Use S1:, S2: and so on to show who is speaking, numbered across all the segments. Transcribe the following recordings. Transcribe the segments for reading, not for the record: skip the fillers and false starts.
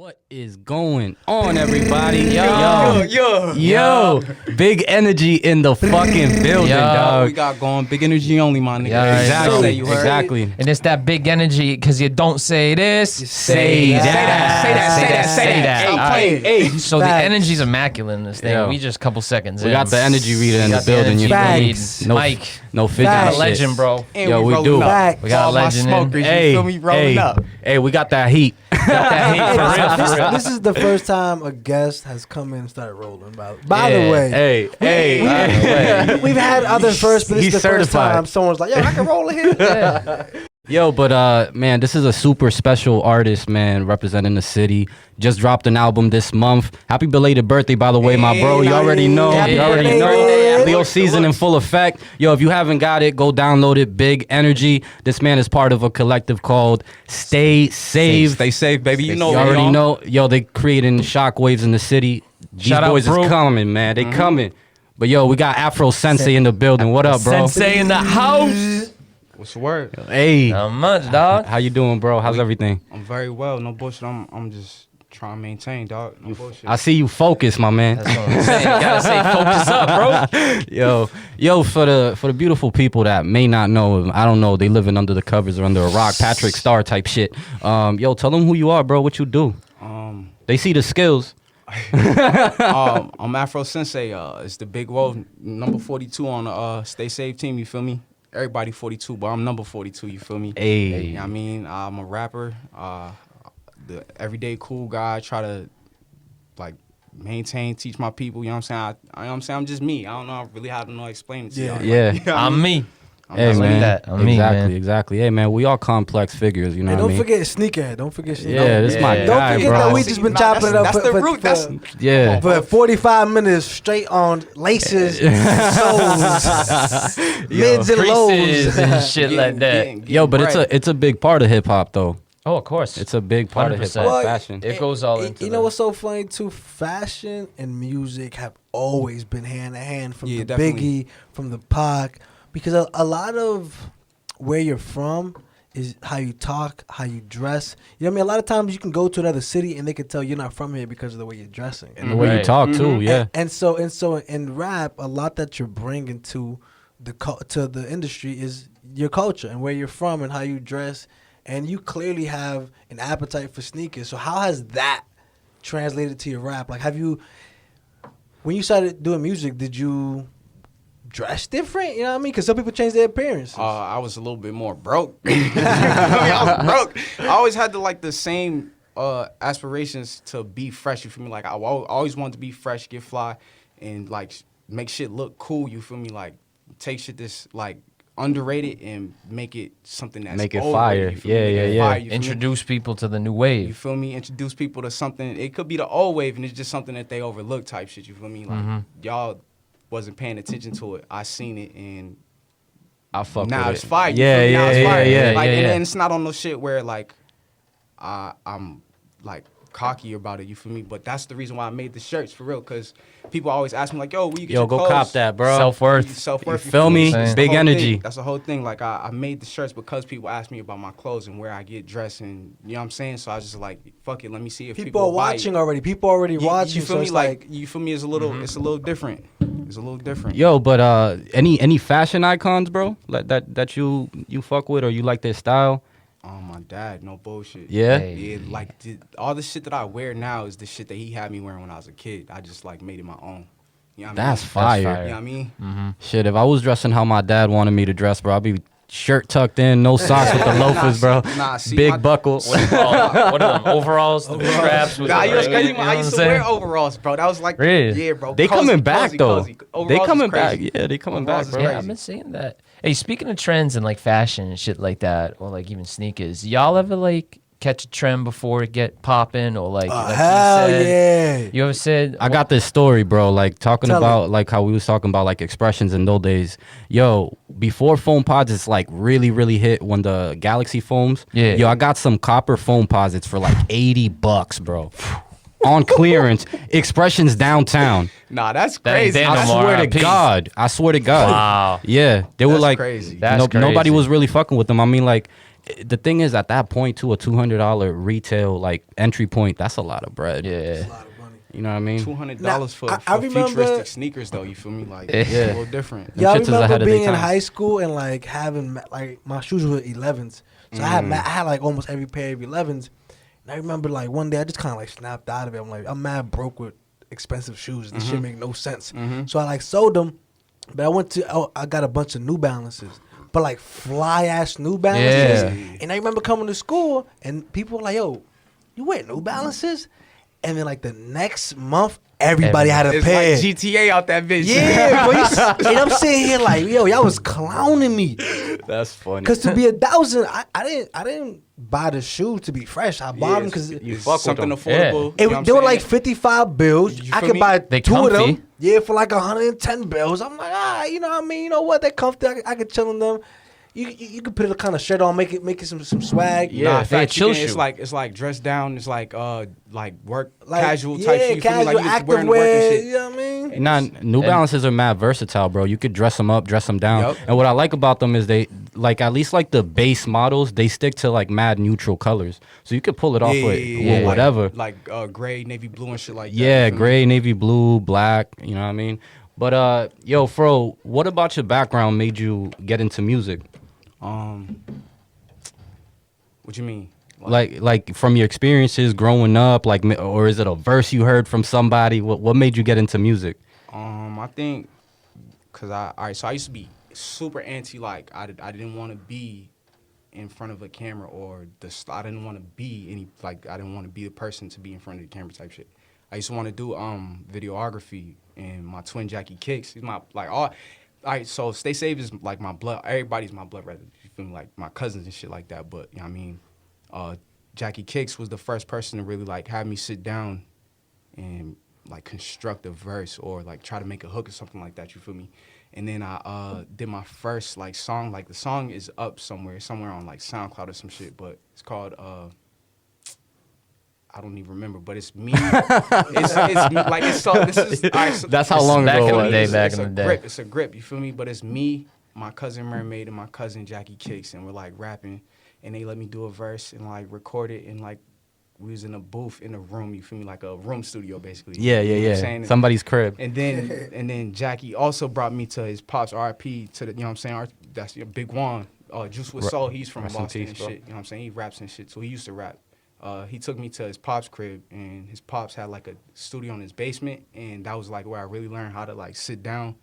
S1: What is going on, everybody? Yo. Big energy in the fucking building, dog.
S2: We got going big energy only, my nigga.
S1: Yeah,
S2: Exactly.
S3: And it's that big energy because you don't say this,
S1: Say that.
S3: say that.
S2: Stop playing.
S1: Hey,
S3: So the energy's immaculate in this thing.
S1: Yo.
S3: We just a couple seconds
S1: we
S3: in.
S1: got the energy reader in the
S3: Got the
S1: building. You
S3: energy
S1: feel me?
S3: lead. Mike,
S1: No fidget
S3: got a
S1: shit.
S3: legend, bro.
S2: And
S1: Yo, we
S2: rolling
S1: do.
S2: up.
S3: We got a
S2: All my
S3: legend in.
S2: smokers, you feel me, rolling up.
S1: Hey, we got that heat.
S3: Got that heat for real.
S4: This is the first time a guest has come in and started rolling. By the way, we've had others first, but this
S1: He's
S4: is the first
S1: certified.
S4: time someone's like, "Yo, I can roll in here."
S1: Yo, but man, this is a super special artist, man, representing the city. Just dropped an album this month. Happy belated birthday, by the way, my bro. You already know.
S4: Happy
S1: You already
S4: birthday.
S1: know. Leo season in full effect. Yo, if you haven't got it, go download it. Big energy. This man is part of a collective called Stay Safe.
S2: Stay safe, baby. You know
S1: You
S2: we
S1: already
S2: on.
S1: know. Yo, they creating shockwaves in the city. These
S3: Shout out,
S1: boys
S3: bro.
S1: is coming, man. They coming. But yo, we got Aphro Sensei in the building. What up, bro?
S3: Sensei in the house.
S2: What's the word?
S1: Hey.
S3: Not much, dog.
S1: How you doing, bro? How's everything?
S2: I'm very well. No bullshit. I'm just trying to maintain, dog. No bullshit.
S1: I see you focused, my man.
S3: That's what I'm saying. You gotta say focus up, bro.
S1: Yo, for the beautiful people that may not know, I don't know, they living under the covers or under a rock, Patrick Star type shit. Yo, tell them who you are, bro. What you do? They see the skills.
S2: I'm Aphro Sensei. It's the big wolf, number 42 on the Stay Safe team. You feel me? Everybody 42, but I'm number 42. You feel me?
S1: Hey.
S2: You know what I mean, I'm a rapper. The everyday cool guy. Try to like maintain, teach my people. You know what I'm saying? I'm just me. I don't know really how to explain it to y'all.
S1: Yeah.
S2: Like, you know what I
S3: I'm
S2: mean?
S3: me.
S1: Hey,
S3: like
S1: man.
S3: that. I'm me, man.
S1: Exactly. Hey, man, we all complex figures, you know
S4: And
S1: what I
S4: don't
S1: mean?
S4: forget Sneakerhead. Don't forget Sneakerhead.
S1: Yeah, this my
S3: Yeah.
S4: Don't
S1: guy,
S4: forget
S1: bro.
S4: that we just been chopping it up
S2: That's
S4: for,
S2: the root. That's
S1: Yeah.
S4: for 45 minutes straight on laces, soles, mids and
S3: Creases
S4: lows.
S3: and shit like that.
S1: Yo, but it's a big part of hip hop though.
S3: Oh, of course.
S1: It's a big part of hip
S3: 100%.
S1: hop
S4: Well,
S1: fashion.
S3: It goes all into
S4: You know what's so funny too? Fashion and music have always been hand in hand from the
S2: definitely.
S4: Biggie, from the Pac, because a lot of where you're from is how you talk, how you dress. You know what I mean? A lot of times you can go to another city and they can tell you're not from here because of the way you're dressing.
S1: And the way you
S3: Right.
S1: talk too, yeah.
S4: And so in rap, a lot that you're bringing to the industry is your culture and where you're from and how you dress. And you clearly have an appetite for sneakers. So how has that translated to your rap? Like, when you started doing music, did you dress different? You know what I mean? Because some people change their appearance.
S2: I was a little bit more broke. I was broke. I always had the same aspirations to be fresh. You feel me? Like I always wanted to be fresh, get fly, and like make shit look cool. You feel me? Like take shit that's like underrated and make it something that's
S1: Make it
S2: overrated,
S1: fire.
S2: you feel me?
S1: Yeah,
S2: Make it
S1: yeah,
S2: fire,
S1: yeah.
S2: you feel me?
S3: Introduce people to the new
S2: You
S3: wave.
S2: feel me? Introduce people to something. It could be the old wave, and it's just something that they overlook type shit. You feel me? Like y'all wasn't paying attention to it. I seen it, and
S1: I fuck
S2: now
S1: with
S2: it's
S1: it.
S2: fire. You
S1: Yeah,
S2: feel me? Now
S1: yeah,
S2: it's fire.
S1: yeah,
S2: Like,
S3: yeah, yeah.
S2: And it's not on no shit where like I'm like cocky about it. You feel me? But that's the reason why I made the shirts for real. Cause people always ask me like, "Yo, where you get
S1: Yo,
S2: your
S1: go
S2: clothes?"
S1: cop that, bro.
S3: Self-worth.
S2: Self-worth.
S1: You feel me?
S2: That's the
S1: Big
S2: whole
S1: energy.
S2: thing. That's the whole thing. Like I made the shirts because people ask me about my clothes and where I get dressed, and you know what I'm saying. So I was just like, fuck it, let me see if
S4: people are
S2: will buy
S4: watching
S2: it.
S4: already. People already watching.
S2: You feel
S4: so
S2: me?
S4: it's
S2: Like you feel me? It's a little. It's a little different. It's a little different.
S1: Yo, but any fashion icons, bro? Like that you fuck with or you like their style?
S2: My dad, no bullshit.
S1: Yeah?
S3: Hey.
S2: Yeah, like all the shit that I wear now is the shit that he had me wearing when I was a kid. I just like made it my own. You know what I mean?
S1: That's fire.
S3: fire.
S2: You know what I mean?
S1: Shit, if I was dressing how my dad wanted me to dress, bro, I'd be shirt tucked in, no socks with the loafers, bro.
S2: See,
S1: Big
S2: my-
S1: buckles.
S3: What are them? Overalls? The straps? With
S2: Nah,
S3: the,
S2: you was crazy.
S3: you know
S2: I
S3: what
S2: used
S3: I'm
S2: to
S3: saying?
S2: wear overalls, bro. That was like,
S3: Really?
S2: yeah, bro.
S1: They
S2: Cozy,
S1: coming back
S2: cozy,
S1: though.
S2: cozy.
S1: They
S2: Overalls is
S1: coming back.
S2: crazy.
S1: Yeah, they coming
S2: Overalls
S1: back,
S2: is
S1: bro.
S3: Yeah, I've been seeing that. Hey, speaking of trends and like fashion and shit like that, or like even sneakers, y'all ever like catch a trend before it get popping, or like, like
S4: hell
S3: you said,
S4: yeah.
S3: You ever said
S1: I got this story, bro. Like talking
S4: Tell
S1: about
S4: it.
S1: like how we was talking about like expressions in those days. Yo, before foam pods, it's like really hit when the Galaxy foams.
S3: Yeah.
S1: Yo, I got some copper foam posits for like $80, bro. On clearance, expressions downtown.
S2: Nah, that's
S3: That ain't
S2: crazy.
S3: there
S1: I
S3: no more.
S1: swear to
S3: RIP.
S1: God. I swear to God.
S3: Wow.
S1: Yeah, they were
S2: That's
S1: like
S2: crazy.
S3: That's
S1: nobody
S3: crazy.
S1: was really fucking with them. I mean, like the thing is, at that point, to a $200 retail like entry point, that's a lot of bread.
S3: Yeah.
S4: It's a lot of money.
S1: You know what I mean?
S2: $200 for,
S4: I remember-
S2: futuristic sneakers, though. You feel me? Like, it's a little different.
S1: Them
S4: Yeah, I
S1: shits is ahead
S4: remember
S1: of
S4: being
S1: their
S4: in
S1: time.
S4: high school and like having like my shoes were 11s, so I had like almost every pair of 11s. And I remember like one day I just kind of like snapped out of it. I'm like, I'm mad broke with expensive shoes. This shit make no sense. So I like sold them, but I got a bunch of New Balances, but like fly ass New Balances.
S3: Yeah.
S4: And I remember coming to school and people were like, "Yo, you wear New Balances?" And then like the next month, everybody had a
S2: It's
S4: pair.
S2: like GTA out that bitch.
S4: Yeah, bro. And I'm sitting here like, yo, y'all was clowning me.
S1: That's funny.
S4: Cause to be 1,000, I didn't buy the shoe to be fresh. I bought them because
S1: you fuck with
S2: something
S1: them.
S2: affordable. you know what
S4: they
S2: I'm
S4: were like
S2: saying?
S4: 55 bills.
S2: You
S4: I
S2: feel
S4: could
S2: me?
S4: buy
S3: They
S4: 2 of
S3: comfy.
S4: them. Yeah, for like 110 bills. I'm like, you know what I mean? You know what? They're comfy. I could chill in them. You could put a kind of shirt on, make it some swag.
S3: Yeah,
S2: Nah,
S3: they a
S2: fact,
S3: chill
S2: it's
S3: shoe.
S2: like dress down. It's like work
S4: Like,
S2: casual
S4: yeah,
S2: type shit. You feel me?
S4: casual,
S2: Like you used to wear
S4: active
S2: in the work and
S4: wear.
S2: shit.
S4: You know what I mean?
S1: Nah, New Balances are mad versatile, bro. You could dress them up, dress them down.
S2: Yup.
S1: And what I like about them is they, like, at least like the base models, they stick to like mad neutral colors. So you could pull it off with whatever.
S2: Like gray, navy blue, and shit like that.
S1: Yeah,
S2: you feel me?
S1: gray, navy blue, black, you know what I mean? But yo, Fro, what about your background made you get into music?
S2: What you mean?
S1: Like from your experiences growing up, like, or is it a verse you heard from somebody? What made you get into music?
S2: I think, cause so I used to be super anti. Like I didn't want to be in front of a camera or I didn't want to be I didn't want to be the person to be in front of the camera type shit. I used to want to do videography, and my twin Jackie Kicks. He's my like all. All right, so Stay Safe is like my blood. Everybody's my blood brother. You feel me? Like my cousins and shit like that. But you know what I mean, Jackie Kicks was the first person to really like have me sit down and like construct a verse or like try to make a hook or something like that. You feel me? And then I did my first like song. Like the song is up somewhere on like SoundCloud or some shit. But it's called I don't even remember. But it's me. it's like it's so. This is all right, so
S1: That's how long
S3: back
S1: ago
S3: in
S1: it
S3: the
S1: was.
S3: day,
S2: it's,
S3: back
S2: it's
S3: in
S2: a
S3: the day.
S2: grip. It's a grip. You feel me? But it's me, my cousin Mermaid, and my cousin Jackie Kicks, and we're like rapping, and they let me do a verse and like record it, and like we was in a booth in a room. You feel me? Like a room studio, basically.
S1: Yeah,
S2: You know what I'm
S1: yeah.
S2: saying?
S1: Somebody's crib.
S2: And then Jackie also brought me to his pops, RIP, to the, you know what I'm saying? That's Big Juan, Juice with Soul. He's from
S1: Rest in
S2: Boston
S1: peace,
S2: and
S1: bro.
S2: shit. You know what I'm saying? He raps and shit, so he used to rap. He took me to his pops' crib, and his pops had like a studio in his basement, and that was like where I really learned how to like sit down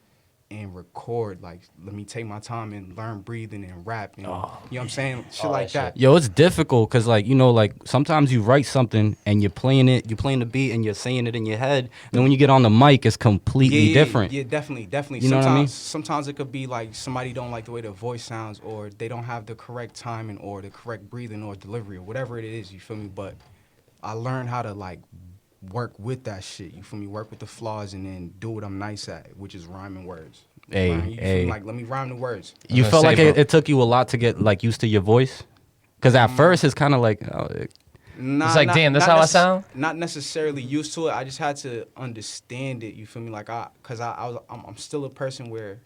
S2: and record. Like, let me take my time and learn breathing and rap, and you know what I'm saying? Shit like that.
S1: Yo, it's difficult because, like, you know, like sometimes you write something and you're playing the beat and you're saying it in your head. And then when you get on the mic, it's completely different.
S2: Yeah, definitely.
S1: You know what I mean?
S2: Sometimes it could be like somebody don't like the way their voice sounds, or they don't have the correct timing or the correct breathing or delivery or whatever it is, you feel me? But I learned how to like work with that shit, you feel me? Work with the flaws and then do what I'm nice at, which is rhyming words.
S1: Hey,
S2: You feel me?
S1: hey.
S2: Like, let me rhyme the words.
S1: You
S3: gonna
S1: felt
S3: say,
S1: like
S3: bro.
S1: it took you a lot to get like used to your voice? Because at first it's kind of like,
S2: Nah,
S3: It's like, damn, that's how I sound?
S2: Not necessarily used to it. I just had to understand it. You feel me? Like I'm still a person where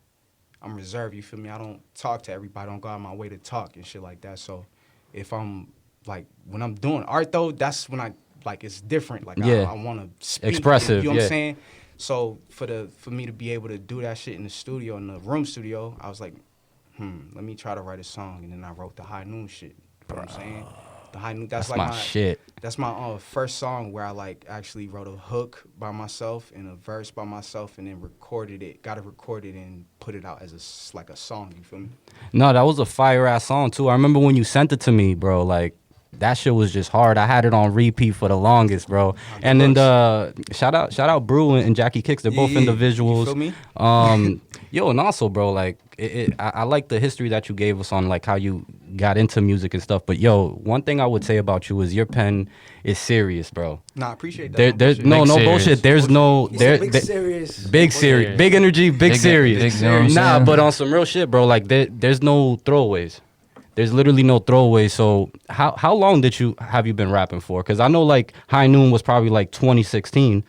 S2: I'm reserved. You feel me? I don't talk to everybody. I don't go out of my way to talk and shit like that. So if I'm like when I'm doing art though, that's when I like it's different. Like
S1: Yeah.
S2: I want to speak.
S1: Expressive,
S2: You know what
S1: yeah.
S2: I'm saying? So for me to be able to do that shit in the studio, in the room studio, I was like, let me try to write a song, and then I wrote the High Noon shit. You know what I'm saying? The High Noon. That's like
S1: my shit.
S2: That's my first song where I like actually wrote a hook by myself and a verse by myself, and then recorded it. Got it recorded and put it out as like a song. You feel me?
S1: No, that was a fire ass song too. I remember when you sent it to me, bro. Like that shit was just hard. I had it on repeat for the longest, bro. And then shout out Brew and Jackie Kicks. They're both
S2: Yeah,
S1: individuals.
S2: you feel me?
S1: Yo, and also, bro, like I like the history that you gave us on like how you got into music and stuff. But yo, one thing I would say about you is your pen is serious, bro.
S2: Nah, I appreciate that.
S1: There's
S2: Appreciate
S1: no
S2: it.
S3: Big serious.
S1: bullshit. There's no
S4: Big serious.
S1: big serious, big energy, big serious.
S3: Big, you know what I'm
S1: Nah,
S3: saying?
S1: but on some real shit, bro. Like there's no throwaways. There's literally no throwaways. So how long have you been rapping for? Because I know like High Noon was probably like 2016,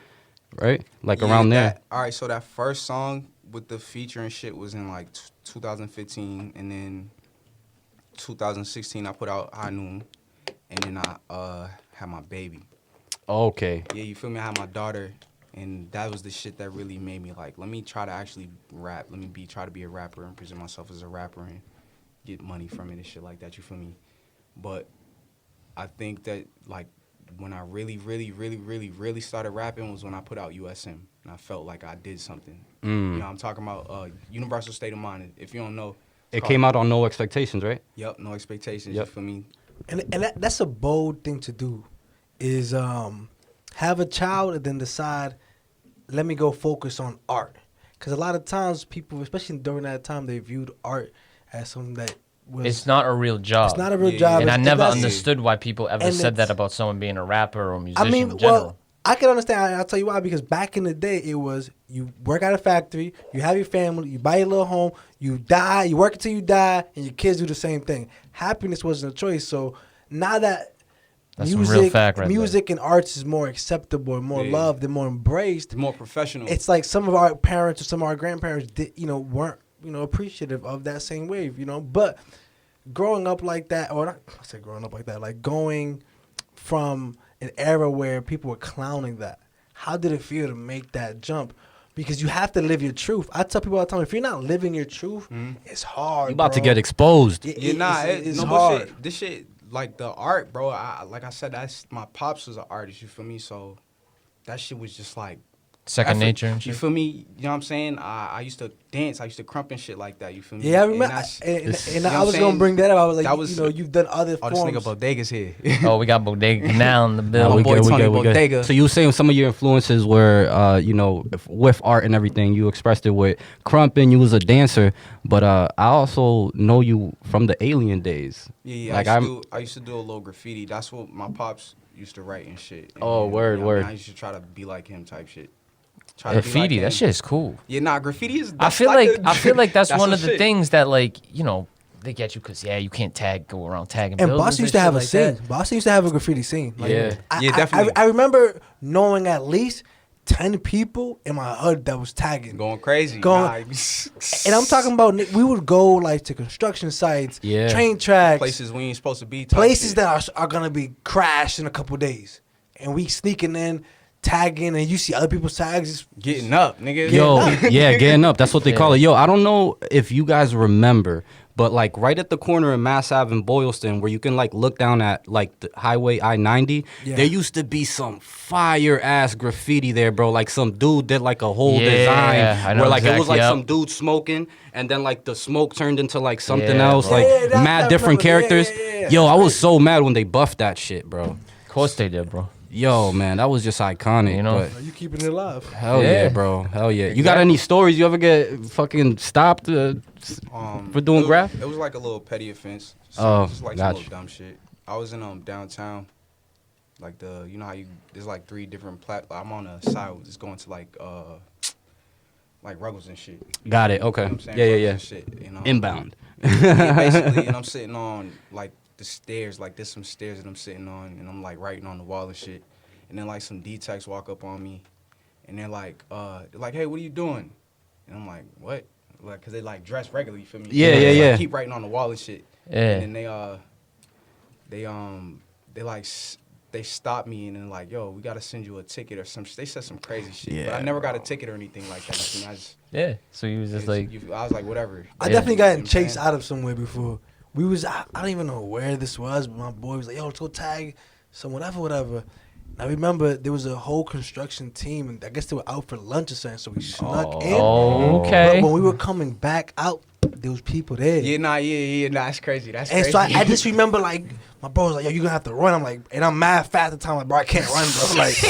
S1: right? Like
S2: Yeah,
S1: around there.
S2: All right, so that first song with the feature and shit was in like 2015, and then 2016, I put out High Noon, and then I had my baby.
S1: Okay.
S2: Yeah, you feel me? I had my daughter, and that was the shit that really made me like, let me try to actually rap. Let me try to be a rapper and present myself as a rapper and get money from it and shit like that. You feel me? But I think that like when I really started rapping was when I put out USM, and I felt like I did something. You know, I'm talking about Universal State of Mind. If you don't know,
S1: It came out on No Expectations, right?
S2: Yep, No Expectations.
S1: Yep.
S2: You feel me?
S4: And that's a bold thing to do, is have a child and then decide, let me go focus on art. Because a lot of times people, especially during that time, they viewed art as something that was...
S3: It's not a real job.
S4: It's not a real job.
S3: And I
S4: It's-
S3: never
S4: that's-
S3: understood why people ever
S4: and
S3: said that
S4: it's-
S3: about someone being a rapper or musician
S4: I mean,
S3: in general.
S4: well, I can understand. I'll tell you why. Because back in the day, it was you work at a factory, you have your family, you buy your little home, you die, you work until you die, and your kids do the same thing. Happiness wasn't a choice. So now that
S3: That's some real fact right
S4: music and arts is more acceptable, and more loved, and more embraced,
S2: It's more professional.
S4: it's like some of our parents or some of our grandparents weren't appreciative of that same wave. But growing up like that, or not, I say growing up like that, like going from an era where people were clowning that. How did it feel to make that jump? Because you have to live your truth. I tell people all the time, if you're not living your truth, it's hard.
S1: You about to
S4: bro.
S1: get exposed.
S4: It's
S2: no
S4: hard.
S2: bullshit. This shit, like the art, bro. Like I said, that's my pops was an artist. You feel me? So that shit was just like
S3: Second
S2: effort.
S3: nature and
S2: You
S3: shit.
S2: feel me? You know what I'm saying? I used to dance. I used to crump and shit like that. You feel me?
S4: Yeah, I
S2: And
S4: remember.
S2: that's-
S4: And
S2: you know
S4: I
S2: what
S4: was
S2: I'm
S4: gonna
S2: saying?
S4: bring that up. I was like,
S2: That was-
S4: you've done other
S2: Oh, this
S4: forms.
S2: nigga Bodega's here.
S3: Oh, we got Bodega now in the
S1: Nah,
S3: building.
S2: my boy
S1: we
S2: Tony
S1: we
S2: Bodega.
S1: So you were saying some of your influences were, with art and everything. You expressed it with crumping. You was a dancer, but I also know you from the Alien days.
S2: Yeah,
S1: Like,
S2: I used to do a little graffiti. That's what my pops used to write and shit. And,
S1: Oh, word,
S2: you know,
S1: word.
S2: I used to try to be like him type shit. Try to be
S3: Graffiti,
S2: like
S3: that
S2: him.
S3: shit is cool.
S2: Yeah, nah, graffiti is.
S3: I
S2: that's
S3: feel like that's one
S2: the
S3: of the
S2: shit.
S3: things that they get you because you can't go around tagging.
S4: And
S3: buildings
S4: Boston used to
S3: shit
S4: have a
S3: like
S4: scene.
S3: that.
S4: Boston used to have a graffiti scene.
S1: Yeah.
S2: Yeah, definitely.
S4: I remember knowing at least 10 people in my hood that was tagging.
S2: Going crazy.
S4: Going- And I'm talking about, we would go like to construction sites,
S1: Yeah.
S4: train tracks,
S2: places we ain't supposed to be. type
S4: places
S2: shit.
S4: that are gonna be crashed in a couple days, and we sneaking in, tagging, and you see other people's tags. Just,
S2: Getting up, nigga.
S1: Yo, yeah, getting up. That's what they call it. Yo, I don't know if you guys remember, but like right at the corner of Mass Ave and Boylston, where you can like look down at like the highway I-90,
S4: Yeah.
S1: there used to be some fire ass graffiti there, bro. Like some dude did like a whole
S3: Yeah,
S1: design
S3: I know
S1: where like it was
S3: exactly,
S1: like
S3: yep.
S1: some dude smoking, and then like the smoke turned into like something
S3: Yeah,
S1: else,
S3: bro.
S1: like
S4: Yeah, I
S1: mad different
S4: remember. Yeah,
S1: characters.
S4: yeah.
S1: Yo, I was so mad when they buffed that shit, bro.
S3: Of course they did, bro.
S1: Yo, man, that was just iconic.
S3: You know?
S1: but
S4: are you keeping it alive?
S1: hell yeah,
S3: Yeah.
S1: bro. Hell yeah. You got
S3: Exactly.
S1: any stories? You ever get fucking stopped for doing
S2: it was,
S1: graph?
S2: It was like a little petty offense.
S1: Oh,
S2: just like some
S1: gotcha.
S2: little dumb shit. I was in downtown, like you know how there's like 3 different I'm on a side that's going to like Ruggles and shit.
S1: Got it. Okay.
S2: You know what I'm saying?
S1: Yeah, yeah,
S2: Ruggles
S1: yeah.
S2: and shit, you know?
S1: Inbound.
S2: Yeah, basically, and I'm sitting on like the stairs, like there's some stairs that I'm sitting on, and I'm like writing on the wall and shit. And then like some D-techs walk up on me, and they're like, hey, what are you doing? And I'm like, what? Like, cause they like dress regularly, you feel me?
S1: Yeah,
S2: And
S1: yeah,
S2: they, like,
S1: yeah.
S2: keep writing on the wall and shit.
S3: Yeah.
S2: And then they stopped me and then like, yo, we gotta send you a ticket or some. They said some crazy shit, but I
S1: Yeah,
S2: never got a ticket or anything like that. You feel me?
S3: Yeah. So he was just like,
S2: I was like, whatever.
S4: I
S3: Yeah.
S4: definitely
S2: You know what
S4: gotten
S2: I'm
S4: chased
S2: saying?
S4: out of somewhere before. I don't even know where this was, but my boy was like, yo, let's go tag some whatever. And I remember there was a whole construction team, and I guess they were out for lunch or something, so we snuck in.
S3: okay.
S4: But when we were coming back out, there was people there.
S2: Yeah, nah, that's crazy. That's
S4: And
S2: crazy.
S4: so I just remember, like, my bro was like, yo, you gonna have to run. I'm like, and I'm mad fast at the time. Like, bro, I can't run, bro. Like,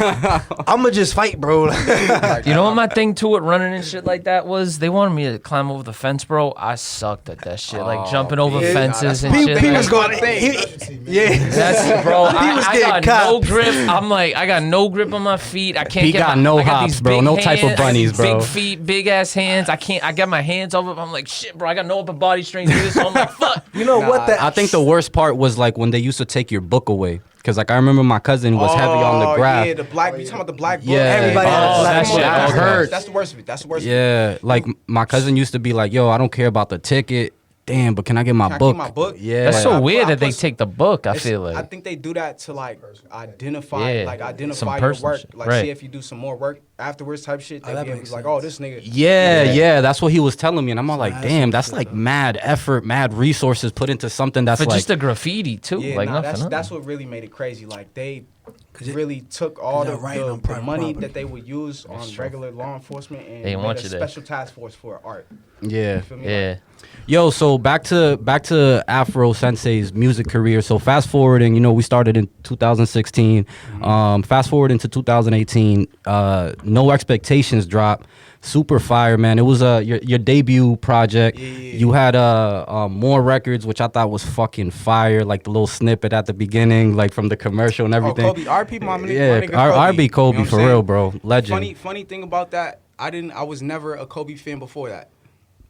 S4: like I'm gonna just fight, bro.
S3: You know what my thing to it running and shit like that was? They wanted me to climb over the fence, bro. I sucked at that shit. Like jumping over
S2: yeah,
S3: fences
S2: that's
S3: and
S2: my
S3: shit.
S2: thing.
S3: like-
S2: That's my thing.
S4: Yeah.
S3: That's bro.
S4: He was
S3: I
S4: getting
S3: got no
S4: copped.
S3: grip. I'm like, I got no grip on my feet. I can't
S1: He
S3: get
S1: got
S3: my,
S1: no
S3: I got
S1: hops,
S3: these
S1: bro.
S3: big
S1: No type of
S3: hands, I got
S1: bunnies,
S3: these
S1: bro.
S3: Big feet, big ass hands. I can't. I got my hands over. I'm like, shit, bro. I got no upper body strength to do this. So I'm like, fuck.
S4: You know what? That
S1: I think the worst part was like when they used to take your book away. Cause like I remember my cousin was heavy on the graph.
S2: Yeah, the black. You talking about the black book?
S1: Yeah.
S4: Everybody had a
S3: Oh,
S4: black
S3: that
S4: book.
S3: shit
S1: That
S3: hurt.
S1: hurt.
S2: That's the worst of it. That's the worst. Of it.
S1: Yeah, like my cousin used to be like, "Yo, I don't care about the ticket. damn, but can I get my
S2: Can I
S1: book?
S2: keep my book?
S1: Yeah.
S3: That's so
S2: I
S3: weird
S2: put-
S3: that they
S2: put-
S3: take the book. I
S2: It's-
S3: feel like
S2: I think they do that to like identify,
S3: Yeah,
S2: identify
S3: some
S2: your
S3: personal
S2: work.
S3: shit,
S2: like
S3: right.
S2: see if you do some more work afterwards, type shit. They
S4: that
S2: be able
S4: makes
S2: to like,
S4: sense.
S2: oh, this nigga.
S1: Yeah, that's what he was telling me, and I'm all like,
S4: that's
S1: damn,
S4: some
S1: that's
S4: shit,
S1: like
S4: though.
S1: mad effort, mad resources put into something that's
S3: for
S1: like
S3: just the graffiti too.
S2: Yeah,
S3: like
S2: nah,
S3: nothing.
S2: that's what really made it crazy. Like they
S4: 'Cause it-
S2: really took all
S4: they're writing on
S2: the
S4: private
S2: money
S4: property.
S2: that they would use on regular law enforcement and
S3: They
S2: made
S3: want
S2: a
S3: you there.
S2: special task force for art.
S1: yeah.
S2: You feel me?
S3: Yeah.
S1: Yo, so back to Aphro Sensei's music career. So fast forwarding, we started in 2016. Fast forward into 2018. No Expectations drop. Super fire, man. It was your debut project.
S2: Yeah.
S1: You had more records, which I thought was fucking fire. Like the little snippet at the beginning, like from the commercial and
S2: Oh,
S1: everything.
S2: Kobe, RP, my nigga.
S1: Yeah,
S2: my nigga
S1: RB Kobe
S2: You know what
S1: for
S2: I'm
S1: real,
S2: saying?
S1: bro. Legend.
S2: Funny thing about that, I was never a Kobe fan before that.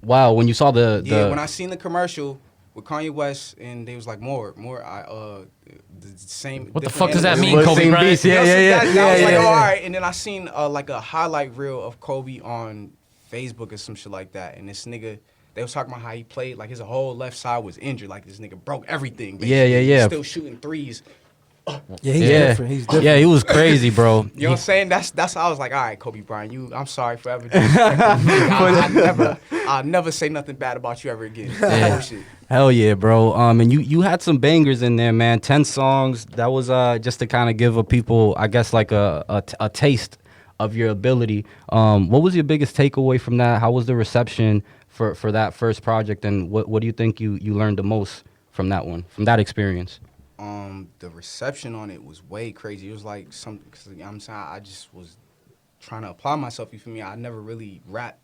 S1: Wow, when you saw the
S2: When I seen the commercial with Kanye West and they was like the same.
S3: What the
S2: different
S3: fuck does that
S2: animals.
S3: mean,
S1: Well,
S3: Kobe
S1: same
S3: Bryant?
S1: beast, yeah,
S2: You know, so
S1: yeah.
S2: That was like,
S1: yeah.
S2: all right. And then I seen like a highlight reel of Kobe on Facebook or some shit like that. And this nigga, they was talking about how he played, like his whole left side was injured. Like this nigga broke everything.
S1: Yeah,
S2: basically.
S1: yeah.
S2: Still shooting threes.
S4: Yeah, he's
S1: yeah,
S4: different. He's different.
S1: yeah, he was crazy, bro.
S2: You know what I'm saying? That's how I was like, all right, Kobe Bryant, I'm sorry for ever disrespecting you. I'll never say nothing bad about you ever again. Bullshit.
S1: Hell yeah, bro. And you had some bangers in there, man. 10 songs. That was just to kind of give people, I guess, like a taste of your ability. What was your biggest takeaway from that? How was the reception for that first project? And what do you think you learned the most from that one, from that experience?
S2: The reception on it was way crazy. It was like something, cause I'm saying I just was trying to apply myself. You feel me? I never really rap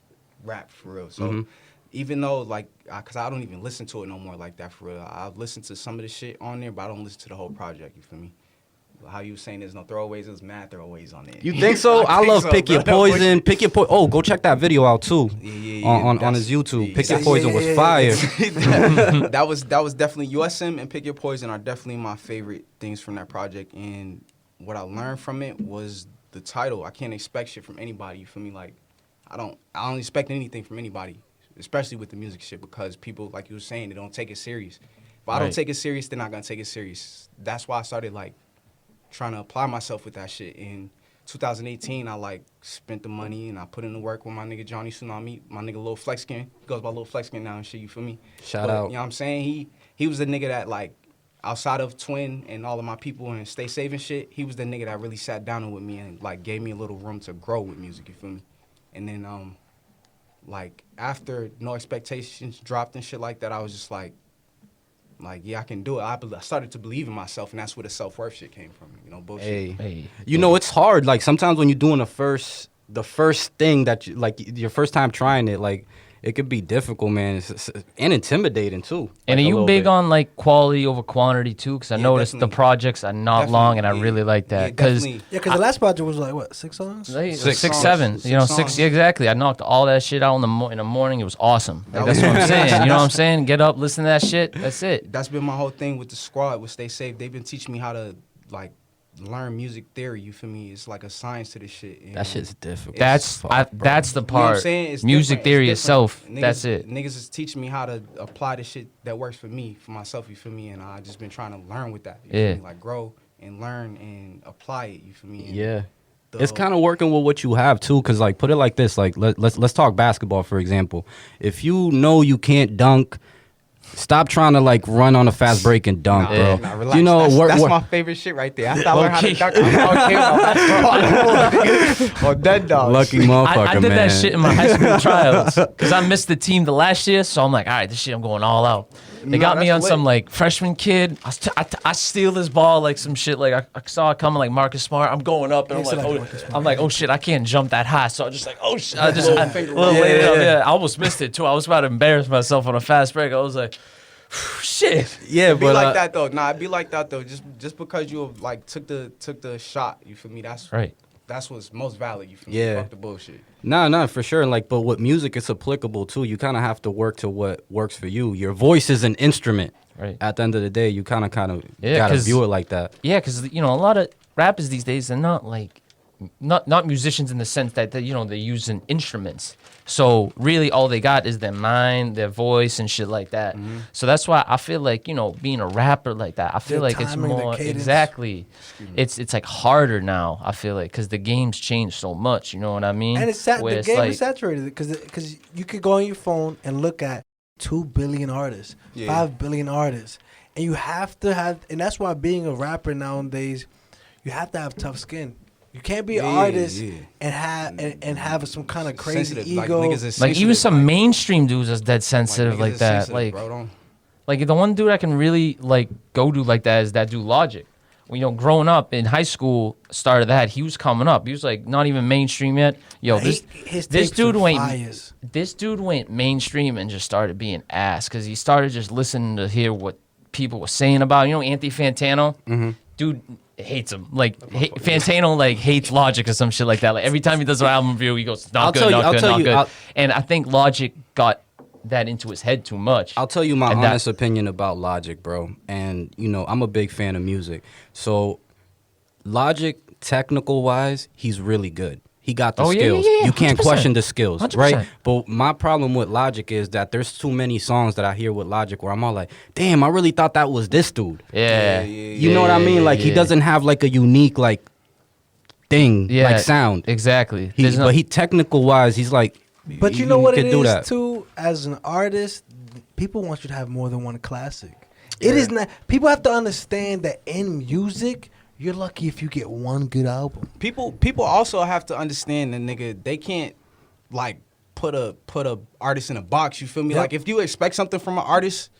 S2: for real. So even though cause I don't even listen to it no more like that for real. I've listened to some of the shit on there, but I don't listen to the whole project. You feel me? How you saying there's no throwaways? There's mad throwaways on there.
S1: You think so? I
S2: think
S1: love
S2: so,
S1: Pick Your
S2: bro.
S1: Poison. Pick Your Poison. Oh, go check that video out too.
S2: Yeah,
S1: On
S2: that's-
S1: his YouTube.
S2: yeah,
S1: Pick Your
S2: that's-
S1: Poison was fire.
S2: that was definitely USM and Pick Your Poison are definitely my favorite things from that project. And what I learned from it was the title. I can't expect shit from anybody. You feel me? Like I don't expect anything from anybody, especially with the music shit, because people, like you were saying, they don't take it serious. If I don't
S3: Right.
S2: take it serious, they're not gonna take it serious. That's why I started trying to apply myself with that shit. In 2018, I spent the money and I put in the work with my nigga Johnny Tsunami, my nigga Lil Flexkin. He goes by Lil Flexkin now and shit, you feel me?
S1: Shout out.
S2: You know what I'm saying? He was the nigga that outside of Twin and all of my people and Stay Safe and shit, he was the nigga that really sat down with me and gave me a little room to grow with music, you feel me? And then after No Expectations dropped and shit like that, I was just yeah, I can do it. I started to believe in myself, and that's where the self-worth shit came from. Bullshit.
S3: Hey.
S1: It's hard. Like sometimes when you're doing the first thing that you your first time trying it, it could be difficult, man. It's and intimidating too.
S3: And are
S1: a
S3: you
S1: little
S3: big
S1: bit.
S3: on quality over quantity too? Because I
S2: Yeah,
S3: noticed the
S2: definitely.
S3: projects are not
S2: Definitely,
S3: long, and I
S2: yeah.
S3: really like
S2: Yeah,
S3: that. Because
S2: definitely.
S4: Yeah, because the last project was what, 6 songs?
S3: Six,
S2: songs.
S3: 7.
S2: Six
S3: Six.
S2: songs.
S3: Yeah, exactly. I knocked all that shit out in the morning. It was awesome.
S2: That
S3: That's
S2: was-
S3: what I'm saying. You know what I'm saying? Get up, listen to that shit. That's it.
S2: That's been my whole thing with the squad, with Stay Safe. They've been teaching me how to learn music theory. You feel me? It's like a science to this shit. And
S1: That shit's difficult.
S3: That's
S1: Fuck, bro.
S3: that's the
S2: you know what I'm
S3: part.
S2: saying? It's
S3: Music
S2: different.
S3: theory
S2: It's different.
S3: itself. That's it.
S2: Niggas is teaching me how to apply the shit that works for me, for myself. You feel me? And I just been trying to learn with that. You
S3: Yeah.
S2: feel me? Grow and learn and apply it. You feel me? And
S1: Yeah.
S2: the-
S1: It's kind of working with what you have too, cause put it like this, let's talk basketball for example. If you know you can't dunk, stop trying to run on a fast break and dunk, bro.
S2: Nah, relax.
S1: You know,
S2: that's my favorite shit right there. After I learned how to dunk, I'm okay with or dead dog.
S1: lucky motherfucker,
S3: I did
S1: man.
S3: that shit in my high school trials because I missed the team the last year, so I'm like, all right, this shit I'm going all out. They got me on
S2: that's
S3: some
S2: lit.
S3: freshman kid. I steal this ball some shit. I saw it coming Marcus Smart. I'm going up and
S4: Yeah, so Marcus Smart.
S3: I'm like, oh shit, I can't jump that high. So I just oh shit, I just
S2: Little
S3: I,
S2: finger
S3: little
S2: roll.
S3: laid it up.
S1: Yeah.
S3: Yeah, I almost missed it too. I was about to embarrass myself on a fast break. I was like, shit.
S1: Yeah,
S2: Be
S1: but
S2: like that though. Nah, it be like that though. Just because you took the shot, you feel me? That's
S3: Right.
S2: That's what's most valid. You feel
S1: Yeah.
S2: me? Fuck the bullshit.
S1: No, for sure. But with music, it's applicable too. You kind of have to work to what works for you. Your voice is an instrument.
S3: Right.
S1: At the end of the day, you kind of
S3: Yeah,
S1: gotta
S3: 'cause-
S1: view it like that.
S3: Yeah, because a lot of rappers these days, they're not not musicians in the sense that they, they're using instruments. So really, all they got is their mind, their voice, and shit like that. So that's why I feel like being a rapper like that, I feel
S4: The
S3: like it's
S4: timing, the
S3: more
S4: cadence.
S3: exactly. It's like harder now. I feel like because the game's changed so much. You know what I mean?
S4: And
S3: Where
S4: the
S3: it's
S4: game
S3: like,
S4: is saturated because you could go on your phone and look at 2 billion artists,
S2: Yeah.
S4: 5 billion artists, and you have to have. And that's why being a rapper nowadays, you have to have tough skin. You can't be an artist and have some kind of crazy
S2: Sensitive,
S4: ego.
S2: Like, niggas is
S3: like even
S2: sensitive,
S3: some mainstream dudes is dead sensitive
S2: niggas
S3: like
S2: is
S3: that.
S2: sensitive,
S3: Like
S2: bro, don't-
S3: like the one dude I can really like go to like that is that dude Logic. Growing up in high school, started that he was coming up. He was like not even mainstream yet.
S4: His
S3: This
S4: tapes
S3: dude
S4: are
S3: went.
S4: fires.
S3: This dude went mainstream and just started being ass because he started just listening to hear what people were saying about. Anthony Fantano, dude hates him. Like Fantano like hates Logic or some shit like that. Like every time he does an album review, he goes not good, not good. And I think Logic got that into his head too much.
S1: I'll tell you my
S3: And
S1: honest opinion about Logic, bro. And I'm a big fan of music. So Logic, technical wise, he's really good. He got the skills. You can't
S3: 100%.
S1: question the skills,
S3: 100%.
S1: right? But my problem with Logic is that there's too many songs that I hear with Logic where I'm all like, damn, I really thought that was this dude.
S3: Yeah.
S1: You know what I mean? Like he doesn't have like a unique like thing, like sound.
S3: Exactly.
S1: But he technical wise, he's like.
S4: But you know what it
S1: could do
S4: is
S1: that.
S4: too. As an artist, people want you to have more than one classic. It is not. People have to understand that in music, you're lucky if you get one good album.
S2: People also have to understand that, nigga, they can't like put a artist in a box. You feel me?
S4: Yep.
S2: Like if you expect something from an artist,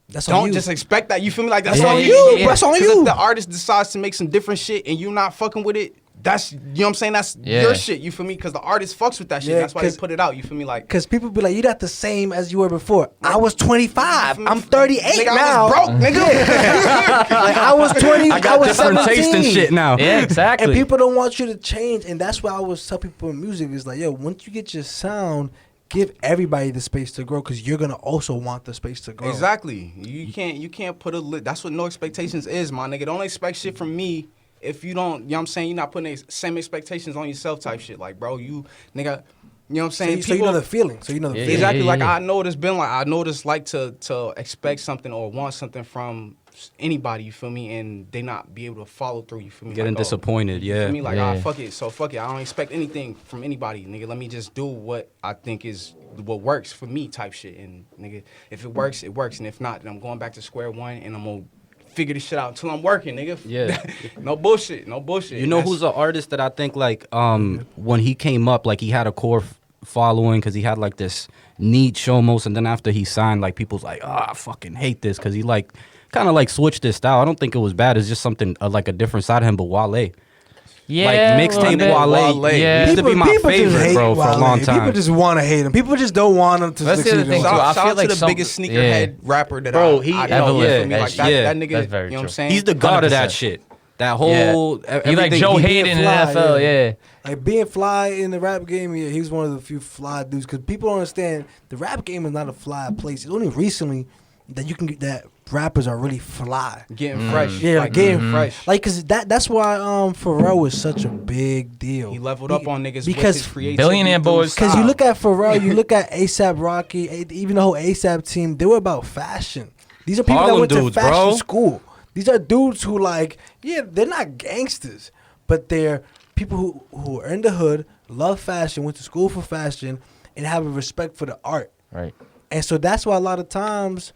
S4: That's on
S2: don't
S4: you.
S2: just expect that. You feel me? Like that's
S3: Yeah,
S2: on
S3: yeah,
S2: you.
S3: yeah.
S4: That's on
S2: 'Cause
S4: you.
S2: If the artist decides to make some different shit and you not fucking with it, that's what I'm saying. That's your shit. You feel me? Because the artist fucks with that shit.
S4: Yeah,
S2: That's why they
S4: 'cause-
S2: put it out. You feel me? Like.
S4: Because people be like, you're not the same as you were before. I was 25. I'm 38
S2: Nigga,
S4: now.
S2: I was broke, nigga.
S4: Like, I was 20.
S1: I got
S4: was
S1: different
S4: 17.
S1: taste and shit now.
S3: Yeah, exactly.
S4: And people don't want you to change. And that's why I always tell people in music is like, yo, once you get your sound, give everybody the space to grow because you're going to also want the space to grow.
S2: Exactly. You can't put a that's what no expectations is, my nigga. Don't expect shit from me if you don't, you know what I'm saying, you're not putting the same expectations on yourself type shit. Like, bro, you nigga, you know what I'm saying?
S4: So you know the feeling. So you know the feeling.
S2: Exactly.
S3: yeah,
S2: Like
S3: yeah.
S2: I know what it's been like. I know what it's like to expect something or want something from anybody, you feel me, and they not be able to follow through, you feel me?
S1: Getting
S2: like, oh,
S1: disappointed,
S2: you
S1: yeah.
S2: feel me? Like,
S3: Yeah.
S2: fuck it. So fuck it. I don't expect anything from anybody, nigga. Let me just do what I think is what works for me type shit. And nigga, if it works, it works. And if not, then I'm going back to square one and I'm gonna figure this shit out until I'm working, nigga.
S1: Yeah.
S2: No bullshit. No bullshit.
S1: You know
S2: That's-
S1: who's an artist that I think like when he came up, like he had a core following because he had like this niche almost, and then after he signed, like people's like, I fucking hate this because he like kind of like switched his style. I don't think it was bad. It's just something like a different side of him. But Wale,
S3: Yeah,
S1: like
S3: a
S1: mixtape
S3: little bit.
S1: Wale,
S3: Yeah.
S1: used to be my
S4: People just
S1: favorite,
S4: hate
S1: bro, for a
S4: Wale.
S1: long time.
S4: People just want to hate him. People just don't want him to
S3: That's the
S4: succeed.
S3: other thing,
S4: in
S3: too.
S4: life.
S3: I
S2: Shout
S3: feel
S2: out
S3: like
S2: to the
S3: some-
S2: biggest sneakerhead
S3: yeah.
S2: rapper that
S1: Bro,
S2: I
S1: he-
S2: know.
S3: Evelyn.
S2: You feel me? Like
S3: That's
S2: that
S3: true.
S2: nigga,
S3: That's very
S2: you know what I'm
S3: true.
S2: saying?
S1: He's the god of that
S3: 100%.
S1: shit. That whole
S3: He like
S1: everything
S3: Joe
S1: he-
S3: Hayden in the
S4: fly,
S3: NFL.
S4: yeah.
S3: Yeah.
S4: Like being fly in the rap game, yeah, he's one of the few fly dudes. Because people don't understand the rap game is not a fly place. It's only recently that you can get that rappers are really fly.
S2: Getting fresh.
S4: Yeah,
S2: like,
S4: getting
S2: fresh.
S4: Like, cause that's why Pharrell was such a big deal.
S2: He leveled up on niggas
S4: because
S2: with his creativity.
S3: Billionaire
S2: through
S3: boys.
S4: Because
S2: style.
S4: you look at Pharrell, you look at ASAP Rocky, even the whole ASAP team, they were about fashion. These are people
S1: Harlem
S4: that went
S1: dudes,
S4: to fashion
S1: bro.
S4: school. These are dudes who like, yeah, they're not gangsters, but they're people who are in the hood, love fashion, went to school for fashion, and have a respect for the art.
S3: Right.
S4: And so that's why a lot of times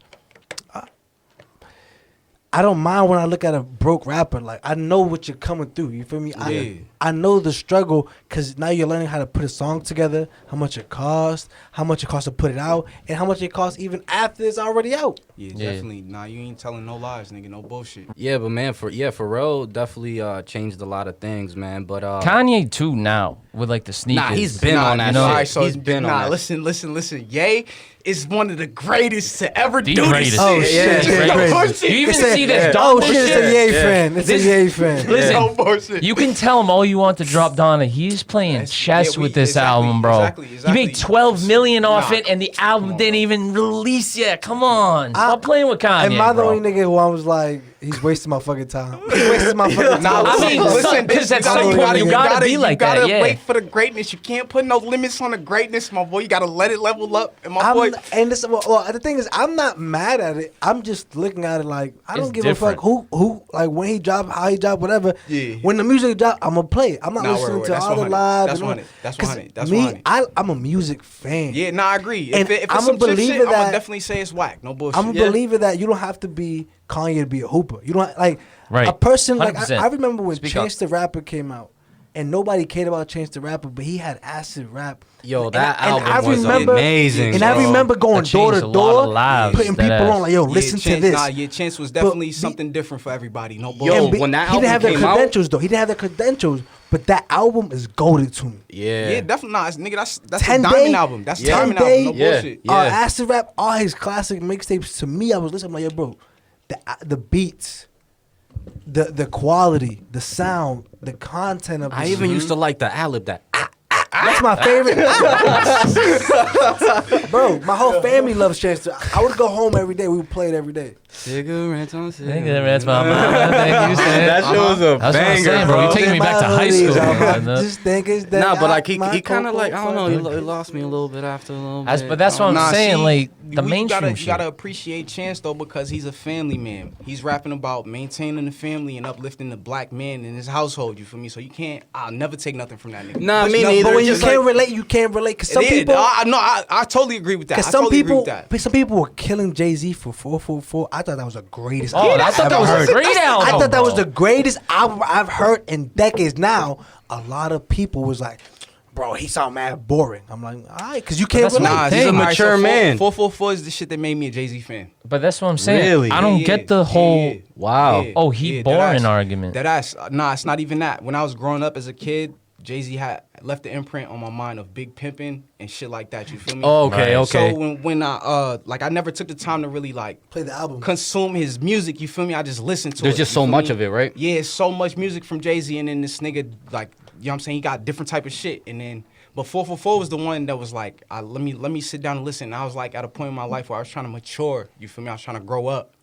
S4: I don't mind when I look at a broke rapper. Like, I know what you're coming through. You feel me?
S2: Yeah.
S4: I know the struggle because now you're learning how to put a song together, how much it costs to put it out, and how much it costs even after it's already out.
S2: Yeah,
S3: Yeah.
S2: definitely. Nah, you ain't telling no lies, nigga. No bullshit.
S1: Yeah, but man, Pharrell definitely changed a lot of things, man. But
S3: Kanye too now with like the sneakers.
S1: Nah, he's been on that
S3: you know,
S1: shit.
S2: All right, so
S1: He's been on that.
S2: listen. Ye is one of the greatest to ever
S3: The
S2: do
S3: greatest.
S2: this
S4: Oh,
S2: shit.
S4: shit,
S3: Yeah,
S4: yeah,
S3: crazy.
S4: crazy.
S3: You even
S4: It's a-
S3: see this
S4: Oh
S3: Donna
S4: shit, it's
S3: shit.
S4: a Ye fan. It's a Ye fan.
S3: Listen,
S2: No bullshit.
S3: You can tell him all you want to drop Donna. He's playing
S2: Yes,
S3: chess
S2: yeah,
S3: with this
S2: exactly,
S3: album, bro.
S2: exactly.
S3: He made 12 million off
S2: Nah,
S3: it, and the album
S2: come on,
S3: didn't
S2: bro.
S3: even release yet. Come on, stop playing with Kanye,
S4: Am I the
S3: bro.
S4: only nigga who I was like, He's wasting my fucking time. He's wasting my fucking time.
S2: Nah,
S3: I mean,
S2: listen,
S3: because at
S2: you
S3: some
S2: gotta-
S3: point you gotta be like that,
S2: You
S3: yeah.
S2: gotta wait for the greatness. You can't put no limits on the greatness, my boy. You gotta let it level up. And my boy,
S4: And this, well, the thing is, I'm not mad at it. I'm just looking at it like I don't
S3: It's
S4: give
S3: different.
S4: a fuck who, like when he drop, how he drop, whatever.
S2: Yeah.
S4: When the music drop, I'm gonna play it. I'm not
S2: Nah,
S4: listening
S2: word,
S4: to
S2: that's
S4: all the
S2: 100.
S4: live.
S2: That's
S4: and all
S2: 100. That's
S4: 'cause
S2: 100. That's
S4: me,
S2: 100.
S4: I'm a music fan.
S2: yeah, nah, I agree.
S4: And
S2: If it's
S4: I'm a
S2: some chip
S4: believer
S2: shit, I'm
S4: that-
S2: gonna definitely say it's whack. No bullshit.
S4: I'm a
S2: Yeah.
S4: believer that you don't have to be Kanye to be a hooper. You don't like
S3: Right.
S4: a person like
S3: 100%.
S4: I remember when
S3: Speak
S4: Chance
S3: up.
S4: the Rapper came out, and nobody cared about Chance the Rapper, but he had acid rap.
S1: Yo,
S4: And
S1: that
S4: I- and
S1: album
S4: I
S1: was
S4: remember-
S1: amazing.
S4: And I
S1: bro.
S4: remember going
S3: That
S4: door
S3: changed
S4: to
S3: a lot
S4: door,
S3: of lives,
S4: putting
S3: that
S4: people
S3: ass.
S4: on like, yo,
S2: Yeah,
S4: listen to
S2: Chance,
S4: this.
S2: Nah, yeah, Chance was
S4: But
S2: definitely
S4: the-
S2: something different for everybody. No
S1: Yo,
S2: bullshit.
S4: And
S1: when that
S4: he didn't have
S1: album
S4: the
S1: came out-
S4: credentials though. He didn't have the credentials, but that album is goaded to me.
S1: Yeah.
S2: definitely. Nah, nigga, that's a
S4: 10
S2: diamond
S4: Day-
S2: album. That's a
S4: 10
S2: diamond
S4: Day-
S2: album. No
S1: Yeah.
S2: bullshit.
S1: Yeah.
S4: Acid rap, all his classic mixtapes. To me, I was listening. I'm like, yo, bro, the beats, the quality, the sound, the content of.
S1: I
S4: this
S1: even
S4: shit.
S1: used to like the ad lib that.
S4: That's my favorite. Bro, my whole family loves Chance. I would go home every day. We would play it every day.
S1: Cigarettes on
S3: Cigarettes, my mama. Thank you, Sam.
S1: That shit was a
S3: That's what I'm
S1: banger,
S3: saying, bro.
S1: bro.
S3: You're taking me back to high school.
S4: I
S3: man.
S4: just think it's that.
S1: Nah, but like he
S4: my
S1: kind of like I don't know.
S4: cocoa
S1: He lost me a little bit after a little
S3: That's,
S1: bit.
S3: but that's what I'm
S2: Nah,
S3: saying.
S2: see,
S3: Like the
S2: you
S3: mainstream
S2: gotta,
S3: shit.
S2: You gotta appreciate Chance though because he's a family man. He's rapping about maintaining the family and uplifting the black man in his household. You feel me? So you can't. I'll never take nothing from that nigga.
S1: Nah,
S2: But
S1: me
S2: you know-
S1: neither.
S4: But when you
S1: Just
S4: can't
S1: like-
S4: relate, you can't relate. Cause some
S2: Yeah,
S4: people,
S2: I totally agree with that.
S4: cause
S2: I
S4: some
S2: totally
S4: people,
S2: agree with that.
S4: some people were killing Jay-Z for 444. I thought that was the greatest.
S3: Oh,
S4: album
S3: I
S4: I've
S3: thought that
S4: ever
S3: was
S4: heard.
S3: a great album.
S4: I thought that was
S3: bro.
S4: the greatest album I've heard in decades. Now, a lot of people was like, bro, he sound mad boring. I'm like, all right, because you can't
S3: that's
S4: relate.
S3: my
S2: Nah,
S3: thing.
S1: He's a
S2: all right,
S1: mature
S2: so
S1: man.
S2: 444 is the shit that made me a Jay-Z fan.
S3: But that's what I'm saying.
S1: Really?
S3: I don't
S2: Yeah,
S3: get the whole.
S2: yeah,
S1: Wow.
S2: yeah,
S3: Oh, he
S2: yeah,
S3: boring
S2: deadass.
S3: argument.
S2: Nah, it's not even that. When I was growing up as a kid, Jay-Z had left the imprint on my mind of big pimping and shit like that. You feel me?
S1: Oh, okay,
S3: Right.
S1: okay.
S2: So when I I never took the time to really like
S4: Play the album.
S2: consume his music. You feel me? I just listened to it.
S1: There's just
S2: you
S1: so
S2: feel
S1: much
S2: me?
S1: of it, right?
S2: Yeah, so much music from Jay-Z, and then this nigga like, you know what I'm saying? He got different type of shit, and then. But 444 was the one that was like, let me sit down and listen. And I was like at a point in my life where I was trying to mature. You feel me? I was trying to grow up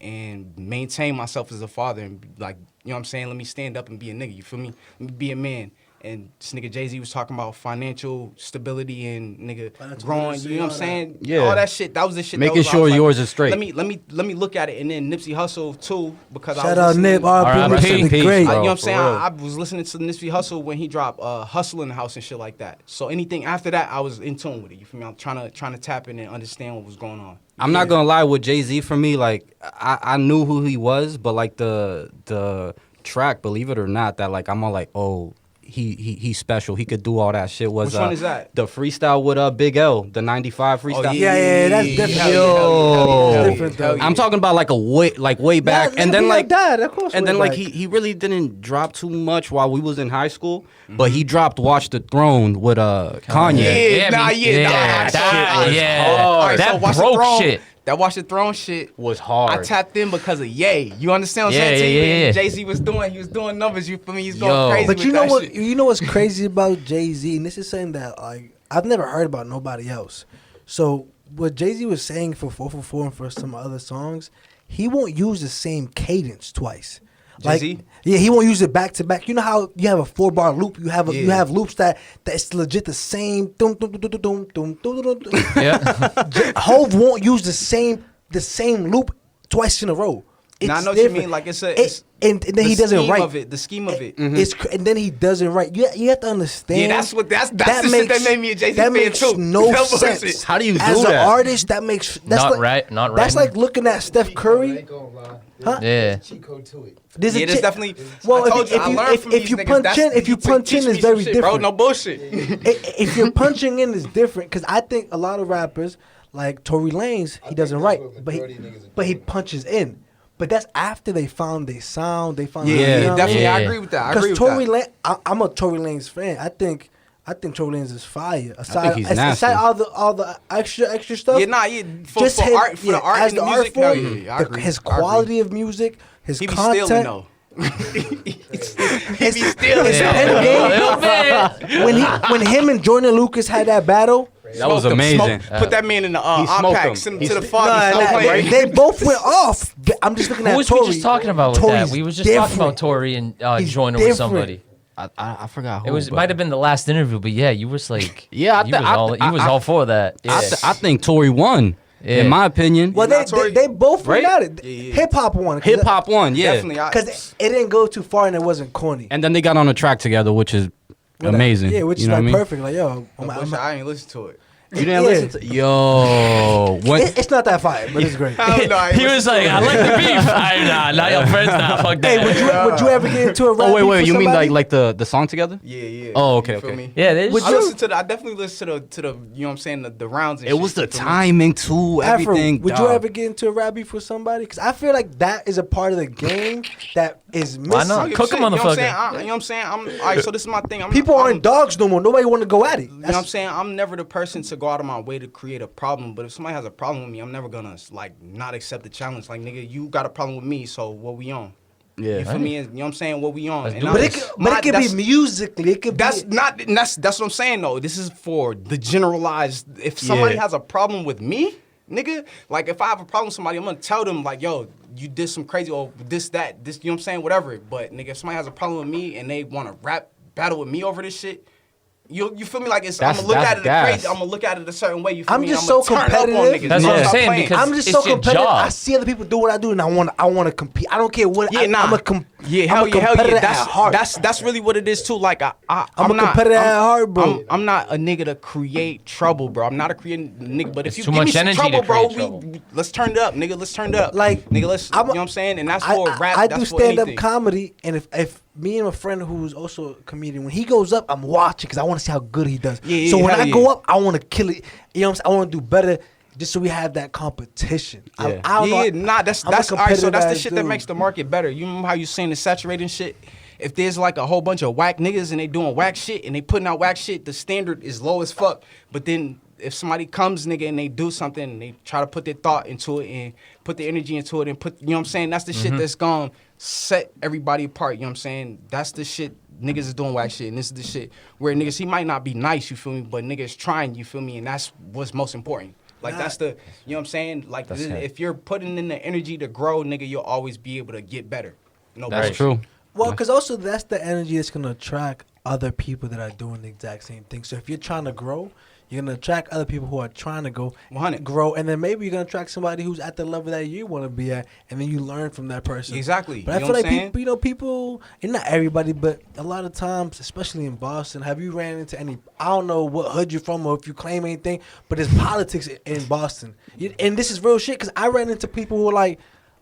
S2: and maintain myself as a father and like, you know what I'm saying? Let me stand up and be a nigga. You feel me? Let me be a man. And this nigga Jay-Z was talking about financial stability and nigga
S4: Financial
S2: growing.
S4: literacy,
S2: You know what I'm
S4: all
S2: saying?
S1: Yeah.
S2: All that shit. That was the shit.
S1: Making
S2: that was, I
S1: sure
S2: was like,
S1: yours is straight.
S2: Let me look at it. And then Nipsey Hussle too, because I
S4: Shout
S2: was
S4: out
S2: listening-
S4: Nip,
S3: R.I.P.
S4: R.I.P.
S3: Rest in
S4: Nip, the
S1: peace,
S4: great.
S1: bro.
S2: you know what I'm
S1: for
S2: saying?
S1: real.
S2: I was listening to Nipsey Hussle when he dropped Hustle in the House and shit like that. So anything after that, I was in tune with it. You feel me? I'm trying to tap in and understand what was going on.
S1: I'm not gonna lie with Jay-Z for me, like I knew who he was, but like the track, believe it or not, that like I'm all like, oh, he's special. He could do all that shit. Was
S2: Which one is that?
S1: The freestyle with Big L, the '95 freestyle.
S4: Yeah, that's different.
S1: Yo.
S4: That's different, though.
S1: I'm talking about like way back,
S4: Nah,
S1: and then
S4: Big
S1: like
S4: L died, of course,
S1: and
S4: way
S1: then like
S4: back.
S1: he really didn't drop too much while we was in high school, but he dropped Watch the Throne with Kanye.
S2: Yeah, nah, yeah,
S3: that
S2: that
S3: shit,
S2: shit
S3: yeah.
S2: was hard. All right,
S3: That
S2: so Watch the
S3: broke
S2: Throne-
S3: shit.
S2: That Watch the Throne shit
S1: Was hard.
S2: I tapped in because of Ye. You understand what I'm
S3: Yeah,
S2: saying? to you?
S3: yeah, yeah.
S2: Jay-Z was doing numbers. You feel me? He's going
S1: Yo.
S2: crazy
S4: But
S2: with
S4: you know
S2: that
S4: what?
S2: shit.
S4: You know what's crazy about Jay-Z, and this is something that like I've never heard about nobody else. So what Jay-Z was saying for 444 and for some other songs, he won't use the same cadence twice. Like,
S2: Jay-Z?
S4: yeah, he won't use it back to back. You know how you have a 4-bar loop, you have you
S2: Yeah.
S4: have loops that's legit the same. Dum, dum, dum, dum, dum, dum, dum, dum, dum.
S3: Yeah.
S4: Hov won't use the same loop twice in a row.
S2: Now, I
S4: It's
S2: know what you
S4: different.
S2: mean. Like, it's a-
S4: It-
S2: it's-
S4: and then
S2: the
S4: he doesn't
S2: scheme
S4: write
S2: of it, the scheme of it.
S4: And then he doesn't write. You have to understand.
S2: Yeah, that's the shit that made me a Jay-Z
S4: that
S2: fan
S4: makes
S2: too.
S4: no
S2: No
S4: sense.
S2: bullshit.
S1: How do you
S4: As
S1: do
S4: an
S1: that?
S4: artist, that makes that's
S3: Not
S4: like,
S3: right, not
S4: That's
S3: right.
S4: like looking at Steph Curry. Huh?
S3: Yeah.
S5: Cheat code to it.
S4: There's a
S2: Yeah, there's
S4: chi-
S2: definitely.
S4: Well,
S2: I told you, I
S4: you
S2: learned from
S4: if
S2: these
S4: you
S2: niggas.
S4: punch
S2: That's-
S4: in, if you punch
S2: teach
S4: in,
S2: me
S4: is
S2: some
S4: very
S2: shit,
S4: different.
S2: bro. No bullshit.
S4: If you're punching in, is different because I think a lot of rappers like Tory Lanez, he doesn't
S5: that's
S4: write,
S5: what
S4: but
S5: majority niggas are
S4: he
S5: doing.
S4: punches in. But that's after they found their sound. They found
S2: Yeah,
S4: you know what I
S2: definitely.
S4: mean?
S2: I
S3: Yeah.
S2: agree with that. I agree
S4: Because
S2: with
S4: Tory
S2: that.
S4: Lanez, I'm a Tory Lanez fan. I think Tory Lanez is fire. Aside,
S1: he's
S4: aside
S1: nasty.
S4: all the extra stuff.
S2: Yeah, nah, yeah. For
S4: just
S2: for
S4: his,
S2: art, for the art
S4: as
S2: and the
S4: art
S2: music,
S4: form,
S2: hell yeah, I
S4: the-
S2: agree.
S4: his
S2: I agree.
S4: quality of music, his
S2: He be
S4: content.
S2: stealing though. He be stealing.
S4: His
S3: Yeah.
S4: pen game.
S3: A little bit.
S4: When him and Jordan Lucas had that battle,
S1: That was
S2: Smoked him.
S1: amazing.
S2: Put that man in the
S1: He smoked
S2: pack.
S1: him.
S2: Send him
S1: He
S2: to the
S1: sp-
S2: fog. and stop playing.
S4: they both went off. I'm just looking
S3: Who
S4: at
S3: was
S4: Tory.
S3: we just talking about with
S4: Tory's
S3: that? We was just talking
S4: different.
S3: about Tory and
S4: He's
S3: joining with
S4: different.
S3: somebody.
S1: I forgot who.
S3: It was
S1: but-
S3: might have been the last interview, but yeah, you was like,
S1: Yeah,
S3: you was all for that. Yeah.
S1: I think Tory won.
S3: Yeah.
S1: In my opinion.
S4: Well,
S2: Not
S4: they
S2: Tory.
S4: they both went
S1: Right?
S4: at it. Hip hop won.
S1: Hip hop won, yeah.
S2: Definitely.
S4: Because it didn't go too far and it wasn't corny.
S1: And then they got on a track together, which is amazing.
S4: Yeah, which
S1: you
S4: is
S1: know
S4: like
S1: what I mean?
S4: perfect. Like, yo,
S2: I ain't listen to it.
S1: You didn't
S4: Yeah.
S1: listen to Yo. What?
S4: it's not that fire, but it's great.
S2: Hell no, I ain't
S3: He was
S2: listen
S3: like,
S2: to
S3: I
S2: it.
S3: like the beef. Not your friends now. Fuck that.
S4: Hey, would you ever get into a rap
S1: Oh wait,
S4: beef
S1: wait.
S4: with
S1: You mean
S4: somebody?
S1: like the song together?
S2: Yeah.
S1: Oh, okay,
S2: You feel
S1: okay.
S2: me?
S3: Yeah, they just,
S2: I listen to I definitely listen to the you know what I'm saying the rounds. And
S1: It was
S2: shit,
S1: the
S2: you feel me?
S1: timing too.
S4: Afro,
S1: Everything.
S4: would you
S1: dog.
S4: ever get into a rap beef with somebody? Because I feel like that is a part of the game that is missing.
S3: Why not?
S2: I don't give
S3: Cook
S2: a
S3: a
S2: shit, you know what I'm
S3: motherfucker.
S2: saying? You know what I'm saying? All right, so this is my thing.
S4: People aren't dogs no more. Nobody want to go at it.
S2: You know what I'm saying? I'm never the person to go out of my way to create a problem. But if somebody has a problem with me, I'm never gonna like not accept the challenge. Like nigga, you got a problem with me, so what we on?
S1: Yeah.
S2: You feel me? And, you know what I'm saying? What we on?
S3: Let's
S2: And
S3: do
S2: I'm-
S4: But
S3: it
S4: it could be musically. It could
S2: That's
S4: be.
S2: not. That's what I'm saying though. This is for the generalized. If somebody
S1: Yeah.
S2: has a problem with me, nigga, like if I have a problem with somebody, I'm gonna tell them like, yo, you did some crazy or this that this. You know what I'm saying? Whatever. But nigga, if somebody has a problem with me and they want to rap battle with me over this shit. You feel me? Like it's. I'm
S1: That's-
S2: gonna look
S1: that's
S2: at it
S1: gas.
S2: crazy. I'm gonna look at it a certain way. You feel
S4: I'm
S2: me?
S4: just
S2: I'ma
S4: so
S2: turn up on
S4: competitive.
S2: niggas.
S3: That's
S2: You
S3: what
S2: know
S3: I'm
S2: stop
S3: saying,
S2: playing.
S3: because
S4: I'm just
S3: it's
S4: so
S3: your
S4: competitive.
S3: job.
S4: I see other people do what I do, and I want to compete. I don't care what.
S2: Yeah, nah.
S4: I'm a com-
S2: yeah,
S4: I'm
S2: hell
S4: a
S2: yeah, hell
S4: competitor
S2: yeah.
S4: at heart.
S2: That's really what it is too. Like I'm
S4: a
S2: not,
S4: competitor at heart, bro.
S2: I'm not a nigga to create trouble, bro. I'm not a creating nigga. But if
S3: It's
S2: you
S3: too
S2: give me
S3: much
S2: some
S3: energy
S2: trouble,
S3: to
S2: bro,
S3: create trouble.
S2: let's turn it up, nigga. Let's turn it up.
S4: Like,
S2: nigga, let's. You know what I'm saying? And that's for rap.
S4: I
S2: that's
S4: do
S2: for
S4: stand up
S2: anything.
S4: comedy, and if me and a friend who's also a comedian, when he goes up, I'm watching because I want to see how good he does.
S2: Yeah,
S4: so when
S2: hell
S4: I
S2: yeah.
S4: go up, I want to kill it. You know what I'm saying? I want to do better, just so we have that competition.
S1: Yeah.
S4: I don't know.
S2: Yeah, nah, that's
S4: I'm a
S2: all right. So
S4: competitive
S2: that's the
S4: ass
S2: shit that
S4: dude.
S2: makes the market better. You remember how you saying the saturating shit? If there's like a whole bunch of whack niggas and they doing whack shit and they putting out whack shit, the standard is low as fuck. But then if somebody comes, nigga, and they do something and they try to put their thought into it and put their energy into it and put, you know what I'm saying? That's the shit that's gonna set everybody apart. You know what I'm saying? That's the shit. Niggas is doing whack shit, and this is the shit where niggas, he might not be nice, you feel me, but niggas trying, you feel me, and that's what's most important. Like that's the, you know what I'm saying? Like
S3: That's it.
S2: if you're putting in the energy to grow, nigga, you'll always be able to get better. No
S1: That's
S2: bullshit.
S1: true.
S4: Well, because also that's the energy that's gonna attract other people that are doing the exact same thing. So if you're trying to grow, you're gonna attract other people who are trying to go
S2: 100.
S4: grow, and then maybe you're gonna attract somebody who's at the level that you want to be at, and then you learn from that person.
S2: Exactly.
S4: But
S2: You
S4: I
S2: know
S4: feel
S2: what
S4: like
S2: I'm saying?
S4: people, and not everybody, but a lot of times, especially in Boston, have you ran into any? I don't know what hood you're from or if you claim anything, but there's politics in Boston, and this is real shit. Because I ran into people who are like,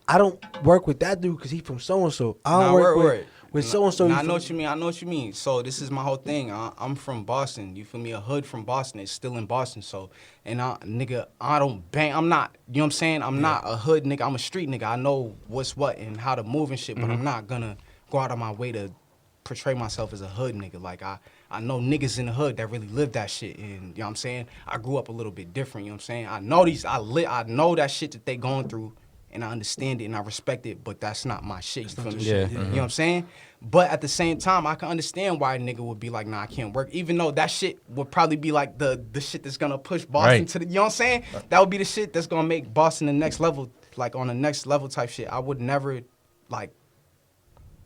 S4: I don't work with that dude because he's from so and so. I don't
S2: Nah,
S4: work
S2: word.
S4: with so and so.
S2: Nah, I know what you mean. I know what you mean. So this is my whole thing. I'm from Boston. You feel me? A hood from Boston. It's still in Boston. So, and nigga, I don't bang. I'm not. You know what I'm saying? I'm not a hood nigga. I'm a street nigga. I know what's what and how to move and shit. But I'm not gonna go out of my way to portray myself as a hood nigga. Like I know niggas in the hood that really live that shit. And you know what I'm saying? I grew up a little bit different. You know what I'm saying? I know I know that shit that they going through. And I understand it and I respect it, but that's not my shit. You feel me?
S1: Yeah.
S2: You know what I'm saying? But at the same time, I can understand why a nigga would be like, nah, I can't work. Even though that shit would probably be like the shit that's gonna push Boston
S3: Right.
S2: to the, you know what I'm saying? That would be the shit that's gonna make Boston the next level, like on the next level type shit. I would never like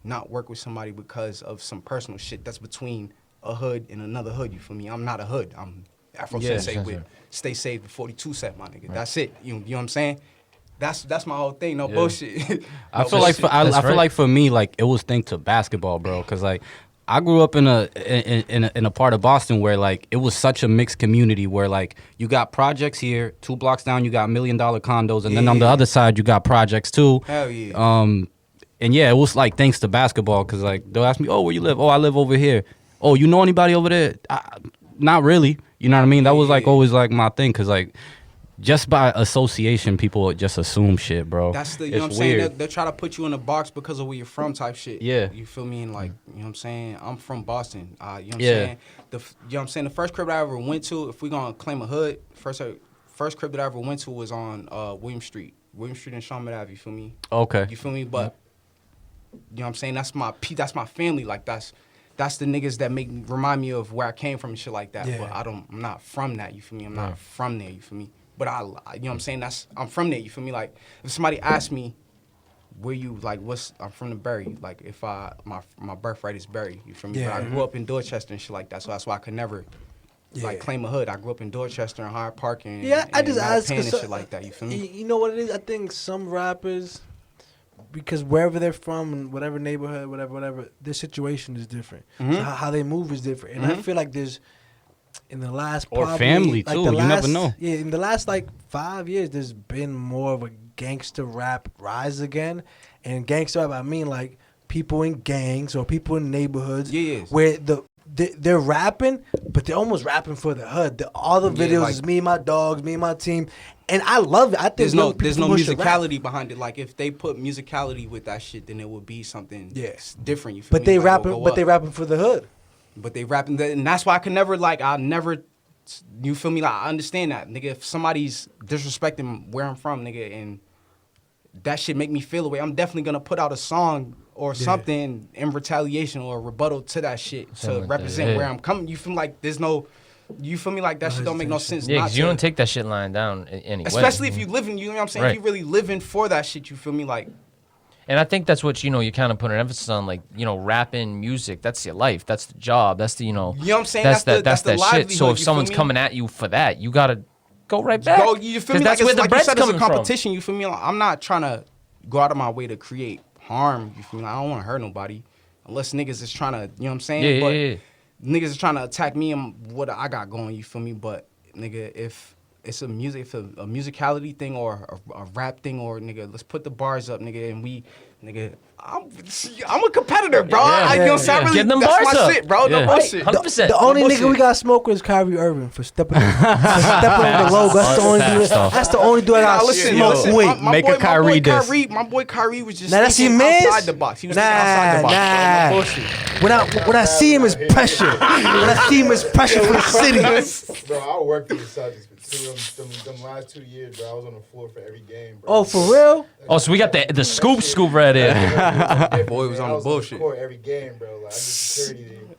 S2: not work with somebody because of some personal shit that's between a hood and another hood. You feel me? I'm not a hood. I'm Aphro
S1: Yeah,
S2: Sensei with Stay Safe the 42 set, my nigga. That's it. You know what I'm saying? That's my whole thing. No bullshit.
S1: I
S2: No
S1: feel like
S2: bullshit.
S1: I
S3: That's
S1: feel
S3: right.
S1: like for me, like it was thanks to basketball, bro. Cause like I grew up in a part of Boston where like it was such a mixed community where like you got projects here, 2 blocks down you got $1 million condos, and then on the
S2: Yeah.
S1: other side you got projects too.
S2: Hell yeah.
S1: And yeah, it was like thanks to basketball, cause like they'll ask me, oh, where you live? Oh, I live over here. Oh, you know anybody over there? Not really. You know what I mean? That was like
S2: Yeah.
S1: always like my thing, cause like just by association, people just assume shit, bro.
S2: That's the, you
S1: It's
S2: know what I'm saying?
S1: weird.
S2: They'll try to put you in a box because of where you're from type shit.
S1: Yeah.
S2: You feel me? And like, you know what I'm saying? I'm from Boston. You know what I'm
S1: Yeah.
S2: saying? You know what I'm saying? The first crib that I ever went to, if we gonna claim a hood, first crib that I ever went to was on William Street and Sharman Ave, you feel me?
S1: Okay.
S2: You feel me? But, you know what I'm saying? That's my family. Like, that's that's the niggas that remind me of where I came from and shit like that.
S4: Yeah.
S2: But I'm not from that, you feel me? I'm not from there, you feel me? But you know what I'm saying? I'm from there, you feel me? Like, if somebody asks me, where you, like, I'm from the Berry. Like, if my birthright is Berry, you feel me?
S4: Yeah.
S2: But I grew up in Dorchester and shit like that, so that's why I could never, like, claim a hood. I grew up in Dorchester and Hyde Park and
S4: I just asked
S2: and
S4: because
S2: shit like that, you feel me?
S4: You know what it is? I think some rappers, because wherever they're from, in whatever neighborhood, whatever, their situation is different.
S2: Mm-hmm.
S4: So how they move is different. And I feel like there's, in the last
S1: Or
S4: probably,
S1: family,
S4: like
S1: too.
S4: the
S1: You
S4: last,
S1: never know.
S4: Yeah, in the last like 5 years, there's been more of a gangster rap rise again. And gangster rap, I mean like people in gangs or people in neighborhoods where they're rapping, but they're almost rapping for the hood. All the videos
S2: like,
S4: is me and my dogs, me and my team. And I love it. I think
S2: there's no
S4: people should rap.
S2: musicality behind it. Like, if they put musicality with that shit, then it would be something different. You feel
S4: But
S2: me?
S4: they
S2: Like,
S4: rapping, but they rapping for the hood.
S2: But they rapping, and that's why I could never, like, you feel me? Like, I understand that, nigga. If somebody's disrespecting where I'm from, nigga, and that shit make me feel away, I'm definitely gonna put out a song or something in retaliation or a rebuttal to that shit to represent where I'm coming. You feel me? Like, there's no, you feel me? Like, that shit don't make no sense.
S3: Yeah,
S2: not
S3: because you
S2: to.
S3: don't take that shit lying down anyway.
S2: Especially if you living, you know what I'm saying?
S3: Right.
S2: If you really living for that shit, you feel me? Like,
S3: And I think that's what, you kind of put an emphasis on, like, rapping, music, that's your life. That's the job. That's the,
S2: you know what I'm saying?
S3: That's
S2: the
S3: that shit.
S2: livelihood,
S3: So
S2: you
S3: if
S2: feel
S3: someone's
S2: me?
S3: coming at you for that, you got to go right back.
S2: Bro, you feel me?
S3: That's
S2: Like,
S3: where the
S2: like you
S3: bread's
S2: said, it's a
S3: coming from.
S2: competition, you feel me? Like, I'm not trying to go out of my way to create harm, you feel me? Like, I don't want to hurt nobody. Unless niggas is trying to, you know what I'm saying?
S3: Yeah,
S2: but
S3: yeah.
S2: niggas is trying to attack me and what I got going, you feel me? But, nigga, if it's a musicality thing or a rap thing, or, nigga, let's put the bars up, nigga, and nigga, I'm a competitor, bro. You know what I'm saying? I really,
S3: Get them
S2: that's
S3: bars
S2: my
S3: up.
S2: shit, bro.
S3: Yeah.
S2: No bullshit.
S3: 100%.
S4: The only
S2: No
S4: nigga we
S2: bullshit.
S4: got smoke with is Kyrie Irving for stepping on the logo. That's the only dude. That's the only dude I got smoke with.
S1: Make a Kyrie diss.
S2: My boy Kyrie was just
S4: Now that's your
S2: thinking
S4: man.
S2: outside the box. He was thinking outside the box.
S4: Nah.
S2: No bullshit.
S4: When I see him, it's pressure. When I see him, it's pressure for the city.
S5: Bro, I worked for the Celtics for them last 2 years, bro. I was on the floor for every game, bro.
S4: Oh, for real?
S3: Oh, so we got the scoop right there.
S2: Boy was on the bullshit.
S5: Court every game, bro. Like, I did security there.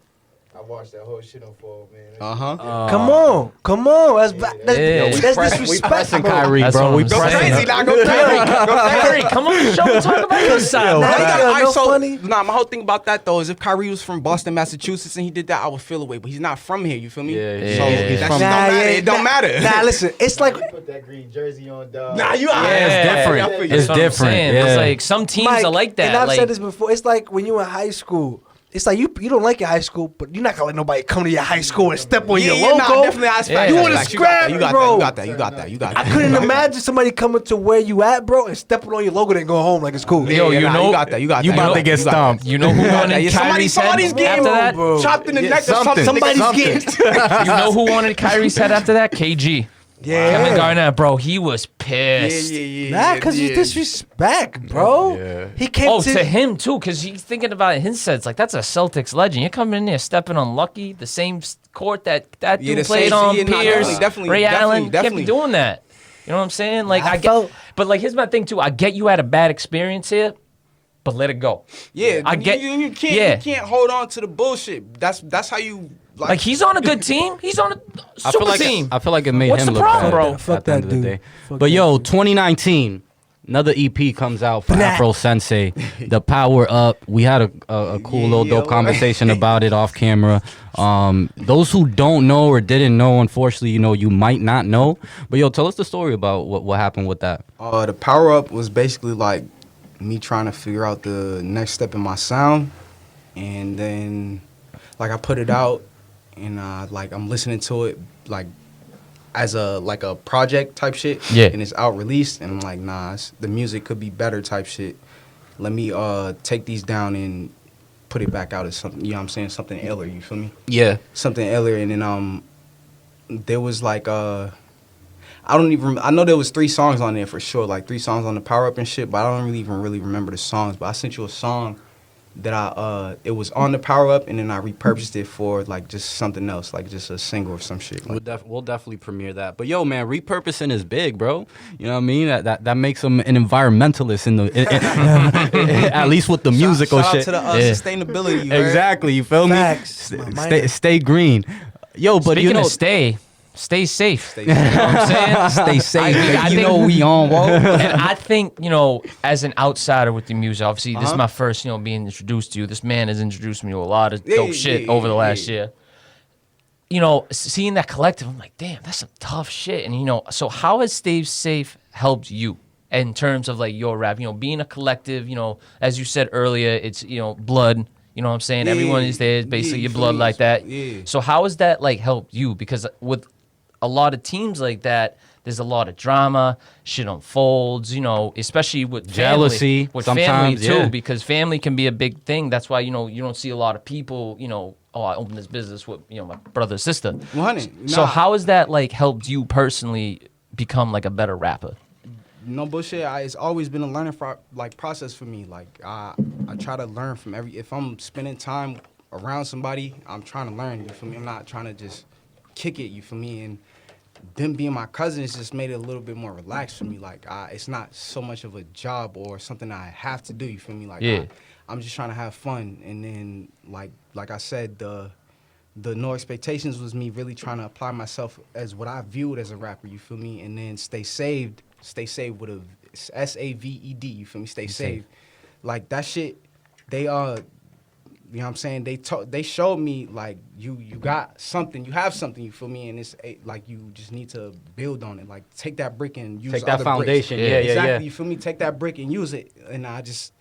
S5: I watched that whole shit unfold, man.
S4: Come on. That's
S1: We
S4: disrespect,
S1: pressing
S4: bro.
S1: Kyrie,
S3: That's
S1: bro.
S3: what
S1: We
S3: I'm
S1: pressing.
S3: saying.
S2: Crazy, now go Kyrie.
S3: Kyrie, come on the show and talk about your side.
S4: Nah,
S3: man.
S4: no funny.
S2: Nah, my whole thing about that though is if Kyrie was from Boston, Massachusetts, and he did that, I would feel away. But he's not from here. You feel me?
S1: Yeah,
S2: So
S1: yeah. He's
S2: that
S1: from-
S2: shit don't matter. It don't matter.
S4: Nah, listen, it's like
S5: Put that green jersey on, dog.
S2: Nah, you.
S1: Yeah, it's different.
S2: I feel you.
S1: It's
S3: That's what I'm
S1: different.
S3: saying.
S1: Yeah.
S3: It's like some teams
S4: Mike,
S3: are like that.
S4: and I've
S3: like,
S4: said this before. It's like when you were in high school. It's like you don't like your high school, but you're not gonna let nobody come to your high school and step on your logo.
S2: Nah, definitely. I expect
S3: You
S2: that.
S3: wanna
S2: Like,
S4: scrap,
S2: you got
S4: bro.
S2: You got that. You got that.
S4: I couldn't imagine somebody coming to where you at, bro, and stepping on your logo and go home like it's cool.
S3: Yo, you know-
S2: you got that. You got that.
S1: You about to get stomped.
S3: you know who wanted
S2: Yeah,
S3: Kyrie's head
S2: somebody's getting
S3: after that?
S4: bro.
S2: chopped in the
S1: Yeah,
S2: neck or something.
S1: something.
S2: Somebody's getting.
S3: You know who wanted Kyrie's head after that? KG.
S4: Yeah.
S3: Kevin Garnett, bro, he was pissed.
S4: Nah, because it's disrespect, bro.
S1: Yeah.
S4: He came
S3: Oh,
S4: to
S3: to him too, because he's thinking about his sets. Like, that's a Celtics legend. You're coming in there stepping on Lucky, the same court that
S2: Yeah,
S3: dude
S2: the
S3: played
S2: same-
S3: on.
S2: yeah, nah,
S3: Pierce,
S2: definitely,
S3: Ray Allen. You can't
S2: definitely.
S3: be doing that. You know what I'm saying? Like,
S4: I
S3: I get,
S4: felt-
S3: but like, here's my thing too. I get you had a bad experience here, but let it go.
S2: Yeah,
S3: I get.
S2: you can't.
S3: Yeah.
S2: You can't hold on to the bullshit. That's how you
S3: Like, he's on a good team. He's on a
S1: I
S3: super
S1: feel like
S3: team.
S1: I feel like it made
S3: What's
S1: him
S3: the
S1: look
S3: problem,
S1: bad
S3: bro?
S4: Fuck
S1: at the end
S4: that
S1: of the
S4: dude.
S1: day.
S4: Fuck
S1: But
S4: that
S1: yo,
S4: dude.
S1: 2019, another EP comes out for
S4: Blah.
S1: Aphro Sensei, The Power Up. We had a cool little dope
S2: Yeah.
S1: conversation about it off camera. Those who don't know or didn't know, unfortunately, you might not know. But yo, tell us the story about what happened with that.
S2: The power up was basically like me trying to figure out the next step in my sound, and then like I put it out, and like I'm listening to it like as a project type shit.
S3: Yeah.
S2: And it's out released, and I'm like, nah, the music could be better type shit. Let me take these down and put it back out as something. You know what I'm saying? Something iller. You feel me?
S1: Yeah.
S2: Something iller, and then there was like I know there was 3 songs on there for sure, like 3 songs on the power up and shit, but I don't really even remember the songs. But I sent you a song that it was on the Power Up, and then I repurposed it for like just something else, like just a single or some shit. Like,
S1: We'll definitely premiere that. But yo, man, repurposing is big, bro. You know what I mean? That makes him an environmentalist at least with the musical
S2: shout
S1: shit.
S2: out to the sustainability. You heard?
S1: Exactly. You feel
S4: Facts.
S1: me?
S4: My
S1: Stay green. Yo, but
S3: Speaking
S1: you know,
S3: of stay safe.
S2: Stay
S3: You know what I'm saying?
S1: stay safe.
S3: I
S1: you
S3: think-
S1: know we on, whoa.
S3: And I think, as an outsider with the music, obviously this is
S2: Uh-huh.
S3: my first, being introduced to you. This man has introduced me to a lot of
S2: Yeah,
S3: dope
S2: yeah,
S3: shit
S2: yeah,
S3: over the last
S2: yeah.
S3: year. Seeing that collective, I'm like, damn, that's some tough shit. And so how has Stay Safe helped you in terms of like your rap? Being a collective, as you said earlier, it's blood. You know what I'm saying?
S2: Yeah,
S3: Everyone is there, basically
S2: yeah,
S3: your
S2: you feel
S3: blood
S2: me?
S3: like that.
S2: Yeah.
S3: So how has that like helped you? Because with a lot of teams like that, there's a lot of drama, shit unfolds, especially with
S1: Jealousy,
S3: family, with
S1: sometimes,
S3: family too,
S1: yeah.
S3: because family can be a big thing. That's why, you don't see a lot of people, oh, I opened this business with, my brother or sister.
S2: 100.
S3: So
S2: Nah.
S3: how has that like helped you personally become like a better rapper?
S2: No bullshit. It's always been a learning process for me. Like I try to learn from if I'm spending time around somebody, I'm trying to learn. You feel me? I'm not trying to just kick it. You feel me? And them being my cousins just made it a little bit more relaxed for me. Like it's not so much of a job or something I have to do. You feel me? Like
S3: Yeah.
S2: I'm just trying to have fun. And then like I said, the No Expectations was me really trying to apply myself as what I viewed as a rapper. You feel me? And then Stay Saved with a SAVED, you feel me? Stay saved. Like that shit, they you know what I'm saying? They showed me like you got something, you have something, you feel me? And it's like you just need to build on it. Like take that brick and use
S1: Take that
S2: other
S1: foundation.
S2: bricks.
S1: Yeah,
S2: exactly.
S1: yeah.
S2: You feel me? Take that brick and use it. And I just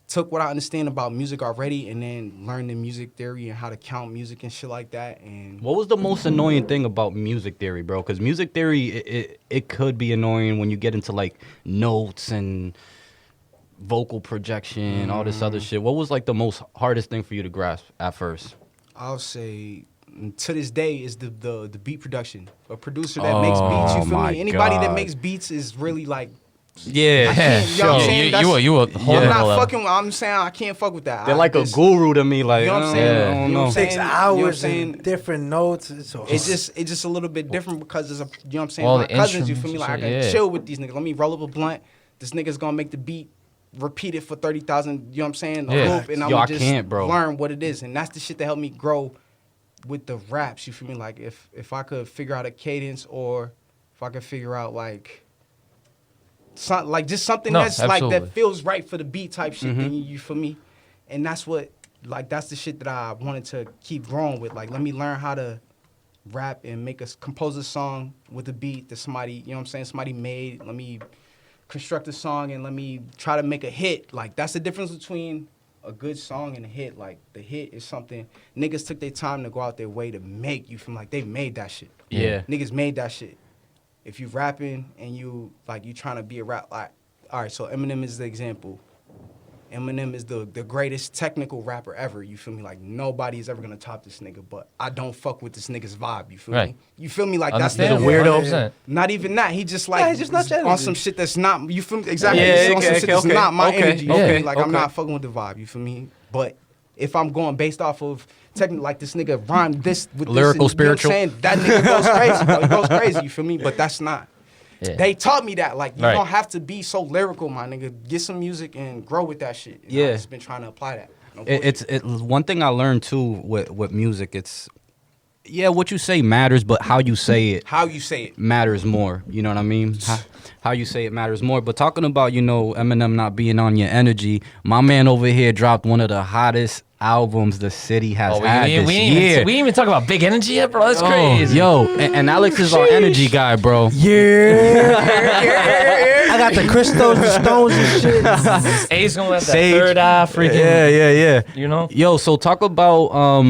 S2: took what I understand about music already and then learned the music theory and how to count music and shit like that. And
S1: What was the most annoying thing about music theory, bro? Because music theory, it could be annoying when you get into like notes and vocal projection, all this other shit. What was like the most hardest thing for you to grasp at first?
S2: I'll say to this day is the beat production. A producer that makes beats, you feel
S1: my
S2: me? Anybody that
S1: God.
S2: makes beats is really like
S1: Yeah,
S2: can't- you know what I'm saying? That's-
S3: you a whole
S2: I'm
S3: nother
S2: not
S3: level.
S2: fucking. I'm saying I can't fuck with that.
S1: they're like a
S2: just-
S1: guru to me. Like,
S2: You know what I'm
S1: I
S2: saying?
S1: don't
S2: You know
S1: know.
S2: what I'm saying?
S4: 6
S2: You know what I'm
S4: hours
S2: saying?
S4: and different notes.
S2: It's just a little bit different because there's you know what I'm saying?
S3: All
S2: My
S3: the
S2: cousins, you feel me?
S3: instruments
S2: Like I
S3: and
S2: can
S3: shit, yeah.
S2: chill with these niggas. Let me roll up a blunt. This nigga's gonna make the beat, repeat it for 30,000. You know what I'm saying? A
S3: Yeah.
S2: loop, and I'm
S1: Yo, I
S2: gonna just
S1: can't, bro.
S2: learn what it is, and that's the shit that helped me grow with the raps. You feel me? Like if I could figure out a cadence or if I could figure out like. Just something
S3: No,
S2: that's like
S3: absolutely.
S2: that feels right for the beat type shit. Then you feel me? And that's what that's the shit that I wanted to keep growing with. Like let me learn how to rap and compose a song with a beat that somebody, you know what I'm saying, somebody made. Let me construct a song and let me try to make a hit. Like that's the difference between a good song and a hit. Like the hit is something niggas took their time to go out their way to make. You feel like they made that shit.
S1: Yeah.
S2: Niggas made that shit. If you rapping and you trying to be a rap, like, all right, so Eminem is the example. Eminem is the greatest technical rapper ever. You feel me? Like nobody is ever gonna top this nigga, but I don't fuck with this nigga's vibe. You feel
S3: Right.
S2: me? You feel me? Like that's the
S3: Understand?
S1: weirdo.
S3: 100%.
S2: Not even that. He just like
S4: Yeah, he's just not
S2: is
S4: your
S2: on
S4: energy.
S2: some shit that's not. You feel me? Exactly.
S1: Yeah,
S2: He's on some
S1: okay,
S2: shit that's
S1: okay,
S2: not my
S1: okay,
S2: energy. You feel
S3: yeah,
S2: me? Like I'm
S1: okay.
S2: not fucking with the vibe. You feel me? But if I'm going based off of technically, like this nigga rhymed this with
S1: Lyrical,
S2: this, and, you know what I'm
S1: spiritual.
S2: saying? That nigga goes crazy. Bro. He goes crazy. You feel me? But that's not.
S3: Yeah.
S2: They taught me that. Like, you
S3: Right.
S2: don't have to be so lyrical, my nigga. Get some music and grow with that shit. And
S1: Yeah.
S2: I've just been trying to apply that. No
S1: It's one thing I learned too with music. It's what you say matters, but how you say it
S2: how you say it.
S1: matters more. You know what I mean? How you say it matters more. But talking about Eminem not being on your energy, my man over here dropped one of the hottest albums the city has
S3: Oh,
S1: had this
S3: we
S1: year.
S3: ain't even talk about Big Energy yet, bro. That's
S1: Oh,
S3: crazy.
S1: yo, and Alex is our energy guy, bro.
S4: Yeah. I got the crystals, the stones, and shit.
S3: A's gonna have that
S1: Sage.
S3: third eye freaking.
S1: Yeah.
S3: You know?
S1: Yo, so talk about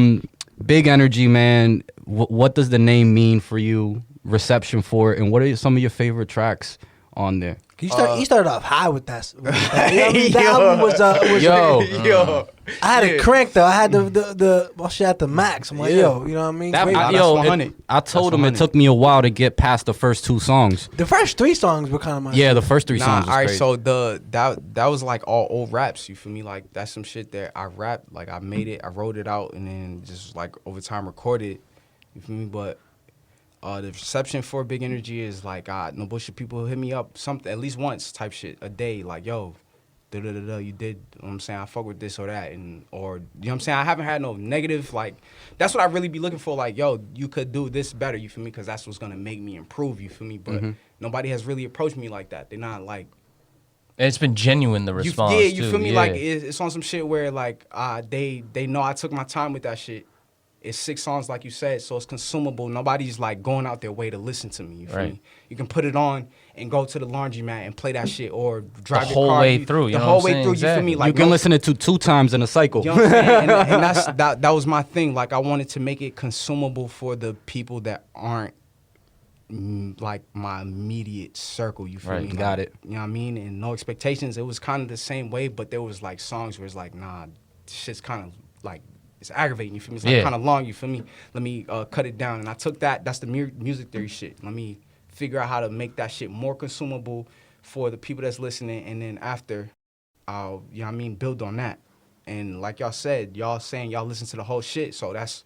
S1: Big Energy, man. What does the name mean for you? Reception for it, and what are some of your favorite tracks on there?
S4: He started off high with that. You know what I mean? That album was
S1: Yo.
S4: I had a crank though. I had the shit at the max. I'm like, yo, you know what I mean?
S1: That,
S4: Wait,
S1: I,
S2: that's
S1: yo,
S2: 100.
S1: I told
S2: That's
S1: him it
S2: 100.
S1: took me a while to get past the first 2 songs.
S4: the first 3 songs were kind of my
S1: Yeah,
S4: shit.
S1: the first 3
S2: Nah,
S1: songs was
S2: all right.
S1: crazy.
S2: So that was like all old raps. You feel me? Like that's some shit that I rapped. Like I made it, I wrote it out, and then just like over time recorded. You feel me? But the reception for Big Energy is like, no bullshit. People hit me up something at least once type shit a day. Like, yo, you did. You know what I'm saying? I fuck with this or that, and or you know what I'm saying? I haven't had no negative. Like that's what I really be looking for. Like, yo, you could do this better. You feel me? Because that's what's gonna make me improve. You feel me? But nobody has really approached me like that. They're not like.
S3: It's been genuine, the response.
S2: You
S3: too.
S2: feel me?
S3: Yeah.
S2: Like it's on some shit where like they know I took my time with that shit. It's 6 songs, like you said, so it's consumable. Nobody's like going out their way to listen to me. You feel
S3: Right.
S2: me? You can put it on and go to the laundromat and play that shit, or drive
S3: The
S2: your
S3: whole
S2: car.
S3: way through, you
S2: the
S3: know
S2: whole
S3: what I'm
S2: way
S3: saying?
S2: through. You feel
S3: Exactly.
S2: me? Like
S1: you can
S2: no-
S1: listen to 2 times in a cycle.
S2: You know what I'm saying? and that was my thing. Like I wanted to make it consumable for the people that aren't like my immediate circle. You feel
S3: Right,
S2: me?
S1: got
S2: Like,
S1: it.
S2: You know what I mean? And No Expectations. It was kind of the same way, but there was like songs where it's like, nah, this shit's kind of like it's aggravating. You feel me? It's like
S3: Yeah.
S2: kind of long. You feel me? Let me cut it down. And I took that. That's the music theory shit. Let me figure out how to make that shit more consumable for the people that's listening. And then after, I'll you know what I mean, build on that. And like y'all said, y'all saying y'all listen to the whole shit. So that's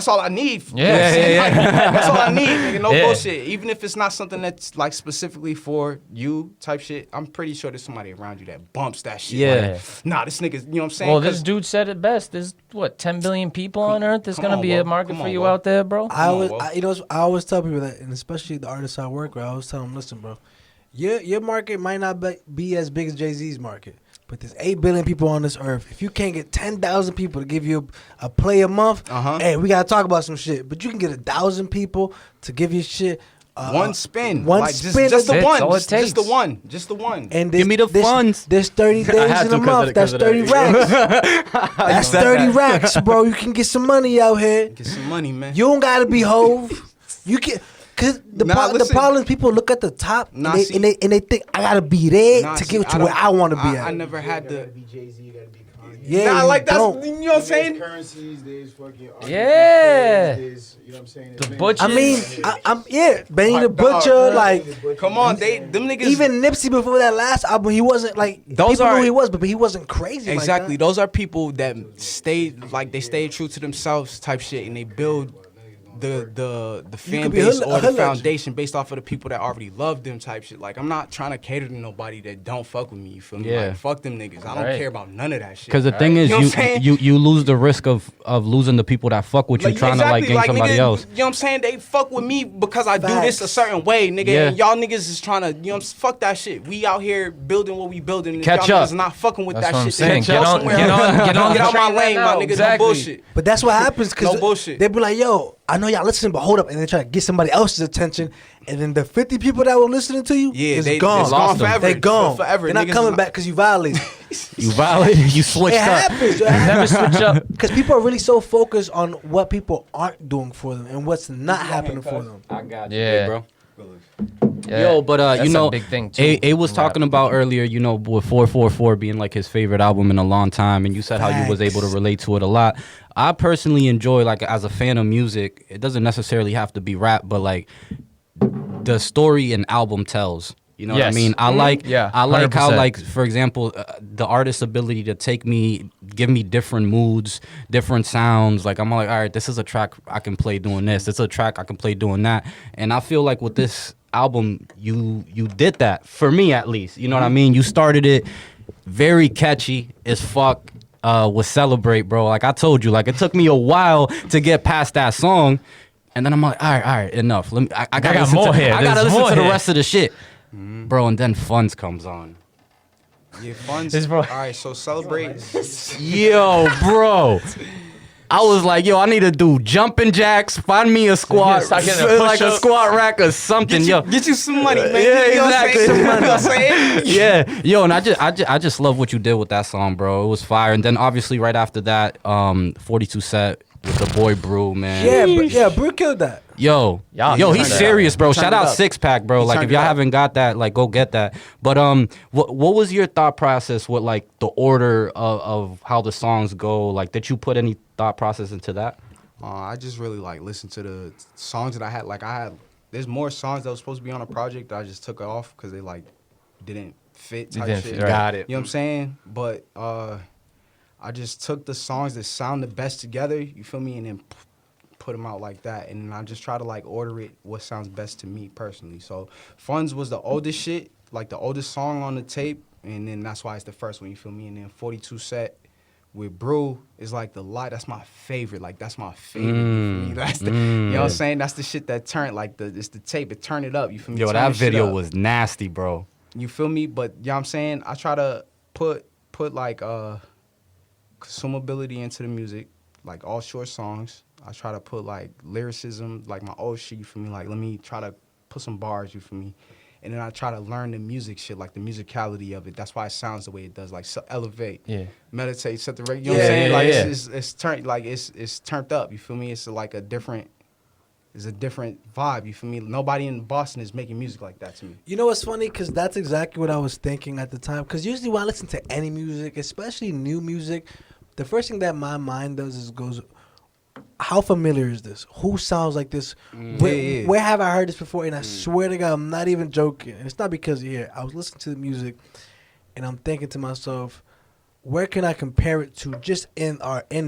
S2: all I need. You know what I'm saying? Like, that's all I need, nigga. No
S3: Yeah.
S2: bullshit. Even if it's not something that's like specifically for you type shit, I'm pretty sure there's somebody around you that bumps that shit.
S1: Yeah.
S2: Like, nah, this nigga, you know what I'm saying?
S3: Well, this
S2: 'Cause-
S3: dude said it best. There's 10 billion people on Earth. There's
S2: come
S3: gonna
S2: on,
S3: be a
S2: Will.
S3: market
S2: Come
S3: for
S2: on,
S3: you
S2: Will.
S3: out there, bro.
S4: I always,
S2: Will.
S4: I always tell people that, and especially the artists I work with, I always tell them, listen, bro, your market might not be as big as Jay-Z's market, but there's 8 billion people on this earth. If you can't get 10,000 people to give you a play a month, hey, we gotta talk about some shit. But you can get 1,000 people to give you shit.
S2: one spin.
S4: one
S2: Like,
S4: spin.
S2: Just the
S3: That's
S2: one.
S3: all it
S2: Just the
S3: takes.
S2: one. Just the one.
S4: And
S1: Give me the funds.
S4: There's 30
S1: I
S4: days
S1: had
S4: in
S1: to
S4: a
S1: 'cause
S4: month.
S1: of
S4: That's
S1: that.
S4: 30 racks. That's 30 racks, bro. You can get some money out here.
S2: Get some money, man.
S4: You don't gotta be Hove. You can, cause the
S2: Listen.
S4: problem is people look at the top
S2: Nah,
S4: and,
S2: see-
S4: and they think I gotta be there
S2: Nah,
S4: to
S2: see,
S4: get to
S2: don't-
S4: where I want to be at.
S2: I never had
S5: You
S2: the.
S5: gotta be Jay-Z, you gotta be Kanye.
S4: Yeah,
S2: Nah,
S4: you
S2: like that's
S4: don't.
S2: you know what I'm saying.
S5: There's currencies, there's fucking
S3: Yeah.
S5: there's, you know what I'm saying?
S3: The
S5: There's
S3: butchers.
S4: I mean, I'm Benny the
S2: Like,
S4: Butcher,
S2: dog,
S4: like
S2: Come on, them niggas.
S4: even Nipsey before that last album, he wasn't like
S2: Those
S4: people
S2: are-
S4: knew he was, but he wasn't crazy.
S2: Exactly.
S4: Like
S2: Those are people that they stayed true to themselves type shit, and they build the fan
S4: could be
S2: base
S4: a
S2: or the
S4: legend.
S2: foundation based off of the people that already love them type shit. Like I'm not trying to cater to nobody that don't fuck with me. You feel me?
S1: Yeah.
S2: Like fuck them niggas. I don't
S3: Right.
S2: care about none of that shit.
S1: Because the thing is,
S2: You know what I'm saying?
S1: you lose the risk of losing the people that fuck with you, trying to like
S2: exactly,
S1: gain somebody
S2: nigga,
S1: else.
S2: You know what I'm saying? They fuck with me because I do this a
S4: Facts.
S2: certain way, nigga.
S1: Yeah.
S2: And y'all niggas is trying to, you know, fuck that shit. We out here building what we building. And
S1: Catch
S2: y'all
S1: up.
S2: niggas not fucking with
S3: That's
S2: that
S3: what I'm
S2: shit.
S3: saying.
S2: Then
S3: Get
S2: go
S3: on-
S2: somewhere
S3: get
S2: else.
S3: on- get on
S2: Get
S3: the
S2: out my
S3: train right
S2: lane,
S3: now.
S2: my nigga.
S3: Exactly.
S2: No bullshit.
S4: but that's what happens because
S2: No bullshit.
S4: they be like, yo, I know y'all listening, but hold up, and they try to get somebody else's attention, and then the 50 people that were listening to you
S2: Yeah,
S4: is
S2: they
S4: gone.
S2: it's gone forever.
S4: They gone.
S2: Forever.
S4: They're not
S2: Niggas
S4: coming
S2: is
S4: back because you violated.
S1: You violated. You switched
S4: It
S1: up.
S4: happens.
S3: Never switch up.
S4: Because people are really so focused on what people aren't doing for them and what's not happening for them.
S1: I got you,
S3: Yeah.
S1: bro.
S3: Yeah.
S1: Yo, but
S3: That's
S1: you know,
S3: a big thing too.
S1: A was
S3: in rap.
S1: talking about earlier, you know, with 444 being like his favorite album in a long time, and you said how you was
S4: Facts.
S1: able to relate to it a lot. I personally enjoy, like, as a fan of music, it doesn't necessarily have to be rap, but like the story an album tells. You know what I
S3: Yes.
S1: mean? I like,
S3: Yeah,
S1: I like how,
S3: 100%.
S1: like, for example, the artist's ability to give me different moods, different sounds. Like, I'm like, all right, this is a track I can play doing this. It's a track I can play doing that. And I feel like with this album, you did that for me at least. You know what I mean? You started it very catchy as fuck. With Celebrate, bro. Like I told you, like it took me a while to get past that song. And then I'm like, all right, enough. Let me. I gotta
S3: got
S1: listen
S3: more
S1: to.
S3: here.
S1: I gotta
S3: There's
S1: listen
S3: more
S1: to the
S3: here.
S1: rest of the shit, bro. And then Funds comes on.
S2: Yeah, funds.
S3: This bro-
S2: All right, so celebrate.
S1: Yo, bro. I was like, yo, I need to do jumping jacks. Find me a squat,
S3: start getting a
S1: like a
S3: push-up.
S1: squat rack or something, yo.
S2: Get you some money, man.
S1: Yeah,
S2: You know what I'm
S1: exactly.
S2: saying? You know what I'm saying?
S1: Yeah, yo, and I just love what you did with that song, bro. It was fire. And then obviously right after that, 42 Set with the boy Brew, man.
S4: Yeah, Brew killed that.
S1: Yo,
S3: Yeah,
S1: yo,
S3: he
S1: he's
S3: turned it
S1: serious, bro.
S2: He turned
S1: Shout
S2: it
S1: out
S2: up.
S1: Six Pack, bro.
S2: He
S1: Like,
S2: turned
S1: if
S2: it
S1: y'all
S2: up.
S1: haven't got that, like, go get that. But what was your thought process with like the order of how the songs go? Like, did you put any thought process into that?
S2: I just really like listen to the songs that I had. Like there's more songs that was supposed to be on a project that I just took off because they like didn't fit type
S3: didn't
S2: shit.
S3: fit, right.
S1: Got it.
S2: You know what I'm saying? But I just took the songs that sound the best together. You feel me? And then put them out like that. And I just try to like order it what sounds best to me personally. So Funds was the oldest shit, like the oldest song on the tape, and then that's why it's the first one. You feel me? And then 42 Set with Brew is like the light. That's my favorite. Like that's my favorite. You feel me? That's the, you know what I'm saying? That's the shit that turned like it's the tape. It turned it up. You feel me?
S1: Yo,
S2: Turn
S1: that
S2: the shit
S1: video
S2: up.
S1: was nasty, bro.
S2: You feel me? But you know what I'm saying? I try to put like consumability into the music, like all short songs. I try to put like lyricism, like my old shit, you feel me? Like let me try to put some bars, you feel me? And then I try to learn the music shit, like the musicality of it. That's why it sounds the way it does. Like elevate, meditate, set the record. You know what I'm saying? Like it's turned, like it's turned up. You feel me? It's like a different vibe. You feel me? Nobody in Boston is making music like that to me.
S4: You know what's funny? Because that's exactly what I was thinking at the time. Because usually when I listen to any music, especially new music, the first thing that my mind does is goes, how familiar is this? Who sounds like this? Where have I heard this before? And I swear to God, I'm not even joking. And it's not because of here. I was listening to the music, and I'm thinking to myself, where can I compare it to just in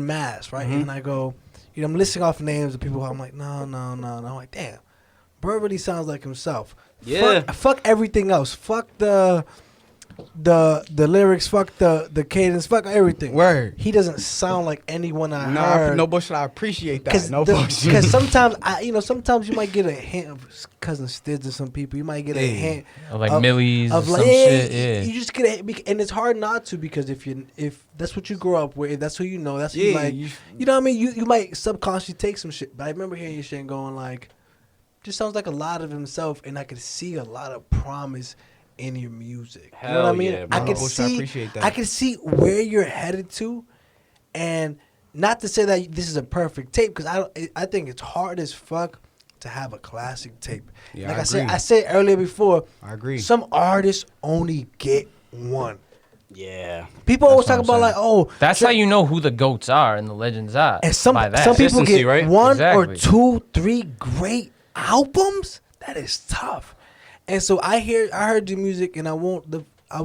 S4: mass, right? And I go, you know, I'm listing off names of people who I'm like, no. I'm like, damn, bro really sounds like himself.
S1: Yeah.
S4: Fuck everything else. Fuck the lyrics. Fuck the cadence. Fuck everything.
S2: Word.
S4: He doesn't sound like anyone I heard.
S2: No bullshit. I appreciate that. No bullshit.
S4: Because sometimes you might get a hint of Cousin Stids and some people. You might get a hint
S3: Or like Millie's or
S4: of
S3: some
S4: like,
S3: shit. Yeah.
S4: You just get a hint, and it's hard not to, because if that's what you grow up with, if that's who you know, that's who you like. You know what I mean? You might subconsciously take some shit. But I remember hearing your shit and going like, just sounds like a lot of himself, and I could see a lot of promise in your music. You know what I mean?
S1: yeah, bro.
S4: I can
S2: I appreciate that.
S4: I can see where you're headed to, and not to say that this is a perfect tape, because I think it's hard as fuck to have a classic tape.
S2: Yeah,
S4: like
S2: I agree.
S4: I said earlier before,
S2: I agree.
S4: some artists only get one.
S1: Yeah.
S4: People always
S3: what
S4: talk
S3: I'm
S4: about
S3: saying.
S4: like, oh,
S3: That's how you know who the GOATs are and the legends are.
S4: and some
S3: by that.
S4: people
S1: Consistency,
S4: get
S1: right?
S4: one or
S3: Exactly.
S4: 2, 3 great albums. That is tough. And so I heard the music, and I was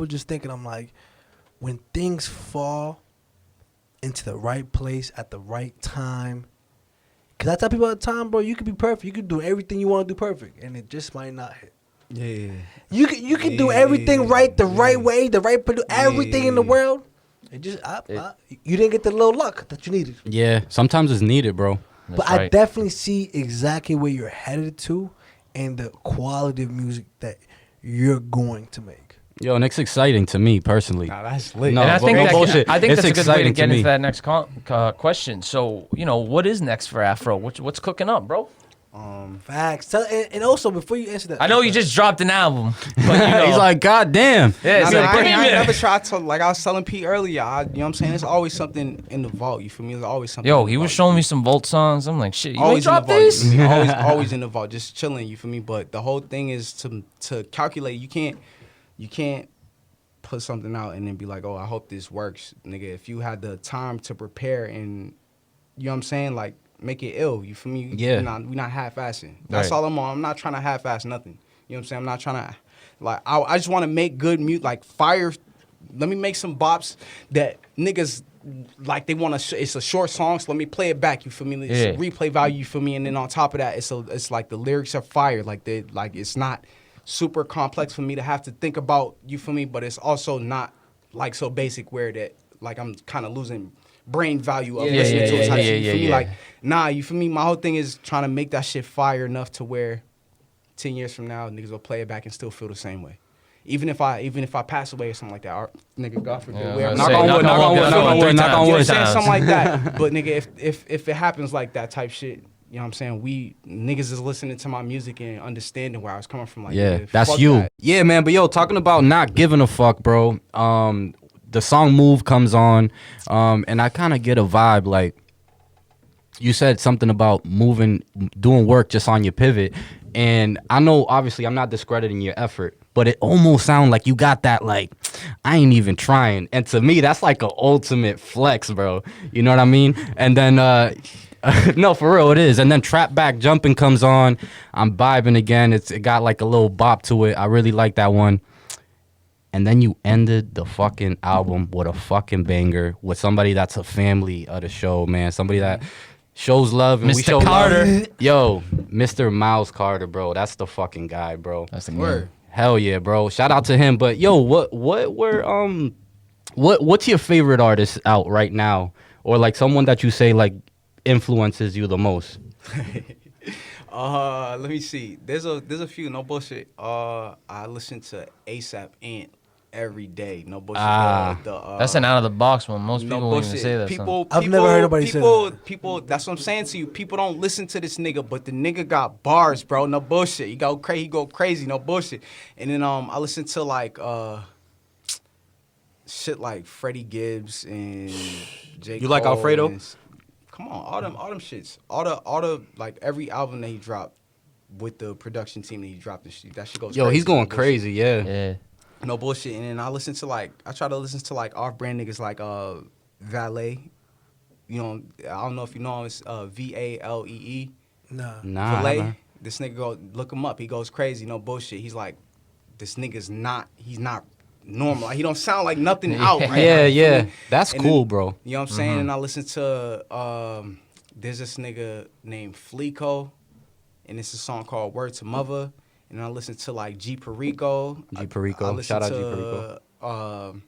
S4: just thinking, I'm like, when things fall into the right place at the right time, because I tell people all the time, bro, you could be perfect, you could do everything you want to do perfect, and it just might not hit.
S2: Yeah.
S4: You can do everything right, the right way, the right everything in the world. It just you didn't get the little luck that you needed.
S1: Yeah. Sometimes it's needed, bro.
S3: That's
S4: But I
S3: right.
S4: definitely see exactly where you're headed to, and the quality of music that you're going to make.
S1: Yo, and it's exciting to me personally.
S2: Nah, that's lit.
S1: No,
S3: And I think,
S1: no
S3: that,
S1: bullshit.
S3: I think
S1: It's
S3: that's a good way to
S1: exciting to
S3: get
S1: me.
S3: into that next question. So, what is next for Aphro? What's cooking up, bro?
S4: Facts. And also, before you answer that,
S3: I know you just dropped an album, but
S1: He's like, God damn.
S3: yeah,
S2: Nah,
S3: it's
S2: nah,
S3: like,
S2: I
S3: give me a
S2: ain't
S3: minute.
S2: never tried to, like I was telling Pete earlier, you know what I'm saying? There's always something in the vault, you feel me? There's always something.
S3: Yo,
S2: in the
S3: he was
S2: vault.
S3: showing me some Volt songs. I'm like, shit, you ain't
S2: Always in the
S3: dropped
S2: vault.
S3: these?
S2: you feel me? Always in the vault, just chilling, you feel me? But the whole thing is to calculate. You can't put something out and then be like, oh, I hope this works. Nigga, if you had the time to prepare and, you know what I'm saying? Like, make it ill, you feel me?
S1: Yeah.
S2: We not half-assing. That's
S3: Right.
S2: all I'm on. I'm not trying to half-ass nothing. You know what I'm saying? I'm not trying to, like, I just want to make good music, like fire. Let me make some bops that niggas, like, they want to, it's a short song, so let me play it back, you feel me? It's
S3: Yeah.
S2: replay value, you feel me? And then on top of that, it's like the lyrics are fire. Like, it's not super complex for me to have to think about, you feel me? But it's also not, like, so basic where that, like, I'm kind of losing brain value of listening to it type shit. You feel me? Like, nah, you feel me? My whole thing is trying to make that shit fire enough to where 10 years from now, niggas will play it back and still feel the same way. Even if I pass away or something like that, or, nigga, God forbid.
S3: Yeah,
S2: we are-
S3: I was
S2: knock
S3: gonna
S2: on
S3: say,
S2: wood,
S3: knock on wood,
S2: knock
S3: knock
S2: on
S3: on
S2: wood,
S3: wood,
S2: knock on
S3: times.
S2: wood.
S3: Yeah,
S2: Saying something like
S3: times.
S2: that. But nigga, if it happens like that type shit, you know what I'm saying? Niggas is listening to my music and understanding where I was coming from. Like,
S1: Yeah,
S2: nigga,
S1: that's
S2: fuck
S1: you.
S2: that.
S1: Yeah, man. But yo, talking about not giving a fuck, bro. The song "Move" comes on, and I kind of get a vibe like you said something about doing work just on your pivot. And I know, obviously, I'm not discrediting your effort, but it almost sounds like you got that, like, I ain't even trying. And to me, that's like an ultimate flex, bro. You know what I mean? And then, no, for real, it is. And then Trap Back Jumping comes on. I'm vibing again. It got like a little bop to it. I really like that one. And then you ended the fucking album with a fucking banger with somebody that's a family of the show, man. Somebody that shows love and we
S3: Mr.
S1: show
S3: Carter.
S1: love. Yo, Mr. Miles Carter, bro. That's the fucking guy, bro.
S3: That's the
S2: Word.
S1: Hell yeah, bro. Shout out to him. But yo, what's your favorite artist out right now? Or like someone that you say like influences you the most?
S2: Let me see. There's a few. No bullshit. I listen to ASAP Ant every day. No bullshit.
S3: That's an out of the box one. Most
S2: no
S3: people won't even
S2: bullshit.
S3: say that.
S2: People,
S4: I've never heard nobody say that.
S2: People. That's what I'm saying to you. People don't listen to this nigga, but the nigga got bars, bro. No bullshit. He go crazy. No bullshit. And then I listen to like shit like Freddie Gibbs and J.
S1: You like
S2: Cole
S1: Alfredo?
S2: Come on, all them shits. All the like every album that he dropped with the production team that he dropped, that shit goes.
S1: Yo,
S2: crazy.
S1: he's going
S2: No bullshit.
S1: crazy, yeah.
S3: Yeah.
S2: No bullshit. And then I try to listen to like off-brand niggas like Valet. You know, I don't know if you know him. It's Valee.
S4: Nah.
S1: Nah. I
S2: Valet.
S1: haven't.
S2: This nigga look him up. He goes crazy. No bullshit. He's like, he's not normal. Like, he don't sound like nothing out right now.
S1: Yeah,
S2: You feel
S1: yeah.
S2: me?
S1: That's
S2: And
S1: cool,
S2: then-
S1: bro.
S2: You know what I'm saying? And I listen to there's this nigga named Fleeko, and it's a song called Word to Mother. And I listen to like G Perico.
S1: G Perico.
S2: I listen
S1: Shout out G
S2: to,
S1: Perico.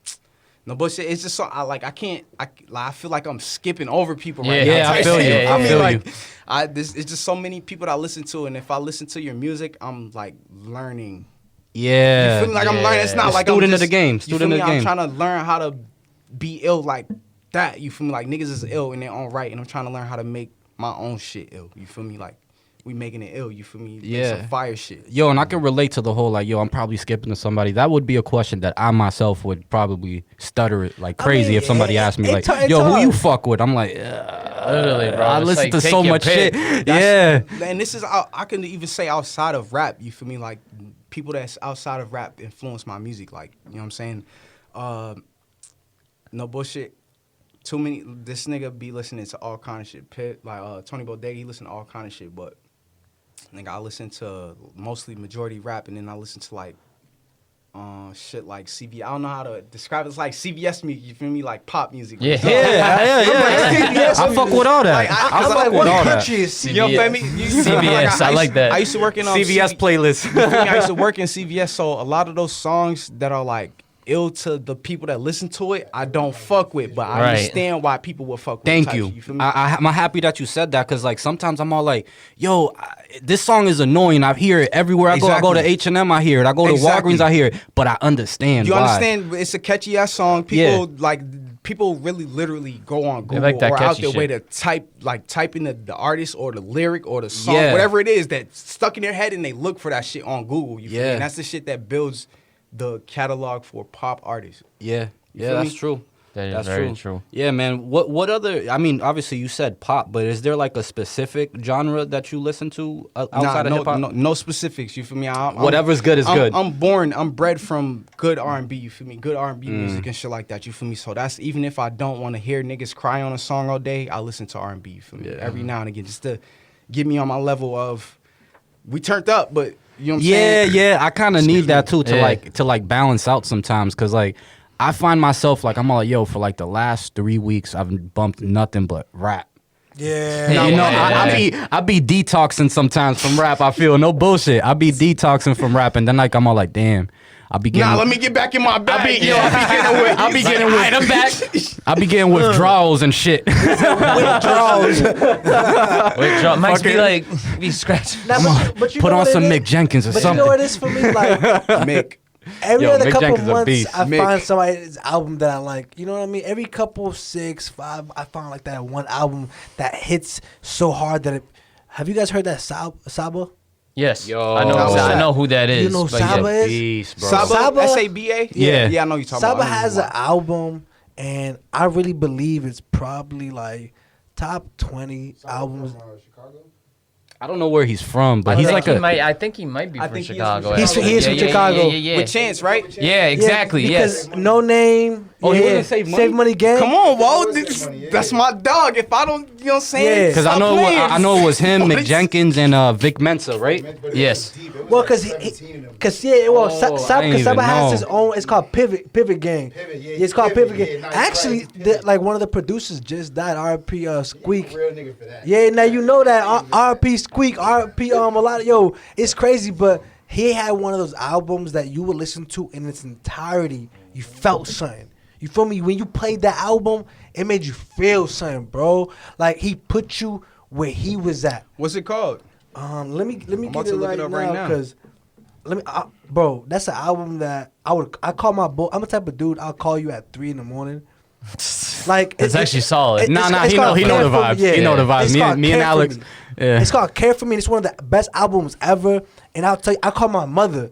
S2: No bullshit. It's just so I feel like I'm skipping over people
S3: Yeah,
S2: right now.
S1: yeah, I
S2: type
S1: feel
S2: shit.
S1: you.
S2: feel
S1: I
S2: me?
S1: feel
S2: like,
S1: you.
S2: It's just so many people that I listen to, and if I listen to your music, I'm like learning.
S1: Yeah.
S2: You feel me? Like I'm learning. It's not
S1: Yeah.
S2: like
S1: Student
S2: I'm
S1: of
S2: just,
S1: the game.
S2: You
S1: Student
S2: feel me?
S1: of the game.
S2: I'm trying to learn how to be ill like that. You feel me? Like niggas is ill in their own right, and I'm trying to learn how to make my own shit ill. You feel me? Like we making it ill. You feel me?
S1: Yeah.
S2: Some fire shit.
S1: Yo, and I can relate to the whole like, yo, I'm probably skipping to somebody. That would be a question that I myself would probably stutter it like crazy
S4: mean,
S1: if somebody asked me like,
S4: it's
S1: yo, who
S4: hard.
S1: you fuck with? I'm like,
S3: Literally, bro.
S1: I
S3: It's
S1: listen
S3: like,
S1: to
S3: take
S1: so
S3: your
S1: much
S3: pick.
S1: shit. Yeah.
S2: And this is I can even say outside of rap. You feel me? Like people that's outside of rap influence my music. Like you know what I'm saying? No bullshit. Too many. This nigga be listening to all kind of shit. Tony Bodega, he listen to all kind of shit. But nigga, I listen to mostly majority rap, and then I listen to like shit like CBS. I don't know how to describe it. It's like CBS music. You feel me? Like pop music.
S3: Yeah.
S1: Yeah. I fuck with all that.
S2: Like,
S1: I
S2: cause
S1: fuck
S2: like,
S1: with
S4: What
S1: all that.
S4: country is
S2: You know what I mean?
S3: CBS, I like that.
S2: I used to work in
S1: CVS playlist.
S2: You feel me? I used to work in CVS, so a lot of those songs that are like ill to the people that listen to it, I don't fuck with, but I
S3: Right.
S2: understand why people would fuck with.
S1: Thank
S2: type
S1: you.
S2: shit, feel me?
S1: I'm happy that you said that because like sometimes I'm all like, yo, this song is annoying. I hear it everywhere I go. I go to
S2: Exactly.
S1: H&M, I hear it. I go to
S2: Exactly.
S1: Walgreens, I hear it. But I understand
S2: you
S1: why.
S2: understand? It's a catchy ass song. People people really literally go on Google
S3: like that
S2: or out
S3: catchy
S2: their way
S3: shit.
S2: to type in the artist or the lyric or the song,
S1: Yeah.
S2: whatever it is that's stuck in their head, and they look for that shit on Google. You feel me?
S1: Yeah.
S2: And that's the shit that builds the catalog for pop artists.
S1: Yeah, yeah,
S2: feel
S1: that's
S2: me?
S1: true.
S3: That is
S1: That's
S3: very true.
S1: Yeah, man. What other? I mean, obviously you said pop, but is there like a specific genre that you listen to outside of
S2: no,
S1: hip hop?
S2: no specifics. You feel me?
S1: Whatever's good is good.
S2: I'm bred from good R&B. You feel me? Good R&B
S1: Mm.
S2: music and shit like that. You feel me? So that's even if I don't want to hear niggas cry on a song all day, I listen to R&B. You feel me?
S1: Yeah.
S2: Every now and again, just to get me on my level of we turned up, but you know what I'm
S1: Yeah,
S2: saying?
S1: yeah. I kind of need that too
S3: Yeah.
S1: to like balance out sometimes because like I find myself like I'm all like, yo, for like the last 3 weeks I've bumped nothing but rap.
S4: Yeah.
S1: You know,
S3: Yeah.
S1: I be detoxing sometimes from rap. I feel no bullshit. I be detoxing from rap, and then like I'm all like, damn. I be getting.
S2: Nah, let me get back in my bag.
S1: I be getting with. I'm back. I be getting withdrawals and shit.
S3: Wait, drop. Might be like, be scratching.
S4: Nah, but you
S1: Put
S4: know
S1: on
S4: what it
S1: some
S4: is?
S1: Mick Jenkins or
S4: But
S1: something.
S4: you know what it is for me? Like
S2: Mick.
S4: every
S1: Yo,
S4: other
S1: Mick
S4: couple
S1: Jenkins a
S4: months,
S1: beast.
S4: I
S2: Mick.
S4: find somebody's album that I like. You know what I mean? Every couple 6, 5, I find like that one album that hits so hard that it. Have you guys heard that Saba?
S3: Yes.
S1: Yo.
S3: I know who that is.
S4: You know
S3: but
S4: Saba
S3: yeah.
S4: is?
S1: Beast, bro.
S2: Saba,
S4: Saba-
S2: S-A-B-A?
S1: Yeah.
S2: Yeah, I know you're talking
S4: Saba
S2: about.
S4: has an album, and I really believe it's probably like top 20 albums.
S5: Chicago.
S1: I don't know where he's from, but
S3: I
S1: he's
S3: think
S1: like
S3: I think he might be
S2: I
S3: from
S2: think he is
S3: Chicago.
S2: from Chicago.
S3: actually.
S4: He is from Chicago.
S3: Yeah.
S2: With Chance, right?
S3: Yeah, exactly.
S4: Yeah,
S3: Yes.
S4: because No Name.
S1: Oh, he
S4: yeah,
S1: wasn't Save Money?
S4: Save Money Gang.
S2: Come on, Walt.
S5: That was his money, yeah.
S2: That's my dog. If I don't, you know what I'm saying?
S4: Yeah.
S1: because I
S2: Stop
S1: know
S2: playing.
S1: I know it was him,
S2: Oh,
S1: Mick
S2: this-
S1: Jenkins, and Vic Mensa, right?
S3: Yes.
S4: Well, because
S1: I didn't even
S4: Saba has
S1: know.
S4: his own. It's called Pivot Gang.
S5: Pivot, yeah,
S4: It's called
S5: Pivot,
S4: Pivot Gang.
S5: yeah, nice,
S4: Actually,
S5: right, Pivot.
S4: like one of the producers just died. R.P. Squeak.
S5: Real nigga for that.
S4: Yeah, now you know that R.P. Squeak, R.P. A lot of it's crazy, but he had one of those albums that you would listen to in its entirety. You felt something. You feel me? When you played that album, it made you feel something, bro. Like he put you where he was at.
S2: What's it called?
S4: Let me
S2: I'm about
S4: get
S2: to
S4: it
S2: look
S4: right
S2: it up right
S4: now
S2: now.
S4: because bro, that's an album that I call my boy. I'm the type of dude I'll call you at 3 a.m. Like
S3: It's actually solid.
S1: Nah,
S4: it's
S1: he know
S4: called
S1: the
S4: Care For
S1: vibes.
S4: Me, yeah.
S1: He know the vibes.
S4: It's
S1: Me
S4: called
S1: and
S4: Care For
S1: Alex.
S4: Me.
S1: Yeah.
S4: It's called Care For Me. It's one of the best albums ever. And I'll tell you, I call my mother.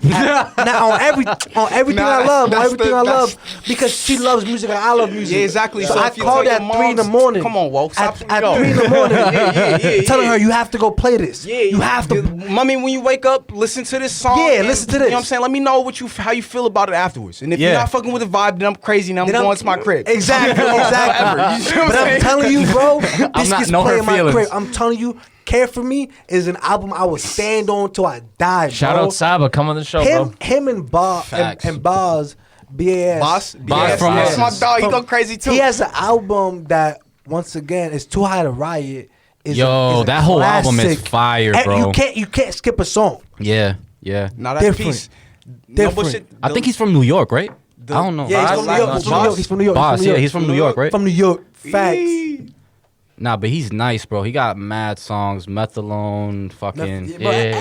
S4: Now on everything
S2: Nah,
S4: I love,
S2: that's
S4: love, because she loves music and I love music.
S2: Yeah, exactly.
S4: So
S2: So
S4: I
S2: if you
S4: called
S2: tell
S4: at
S2: your
S4: 3 in the
S2: moms-
S4: morning.
S2: Come on, Walt, stop
S4: At
S2: yo.
S4: 3 in the morning.
S2: Yeah.
S4: Telling her you have to go play this.
S2: Yeah,
S4: you have to.
S2: Mommy, when you wake up, listen to this song.
S4: Yeah,
S2: and,
S4: listen to
S2: You know
S4: this.
S2: what I'm saying? Let me know how you feel about it afterwards. And if
S1: Yeah.
S2: you're not fucking with the vibe, then I'm crazy and I'm
S4: Then
S2: going to my crib.
S4: Exactly.
S2: Whatever. You see what
S4: But I'm
S2: saying?
S4: telling you, bro, this
S1: not
S4: gets
S1: know her
S4: played in my
S1: feelings.
S4: crib. I'm telling you, Care For Me is an album I will stand on till I die,
S3: Shout
S4: bro.
S3: out Saba, come on the show, bro.
S4: Him and Boz
S1: Facts.
S4: and Boz, BAS.
S2: Boss
S1: from
S2: that's my
S1: Essence.
S2: dog. He go crazy too.
S4: He has an album that, once again, is Too High to Riot. Is
S1: Yo,
S4: a
S1: that whole album is
S4: classic.
S1: fire,
S4: And
S1: bro.
S4: You can't skip a song.
S1: Yeah.
S2: Now that's
S4: Different.
S2: peace. No
S4: Different.
S2: bullshit.
S1: I think he's from New York, right? I don't know.
S4: Yeah,
S3: Boz,
S4: he's from New York.
S3: Boz,
S4: He's from New York. He's from New York.
S1: Boss, yeah, he's
S2: From
S1: from
S2: New
S1: New York,
S2: York?
S1: right?
S4: From New York. Facts.
S1: Nah, but he's nice, bro. He got mad songs, Methalone, fucking.
S4: But
S3: Yeah.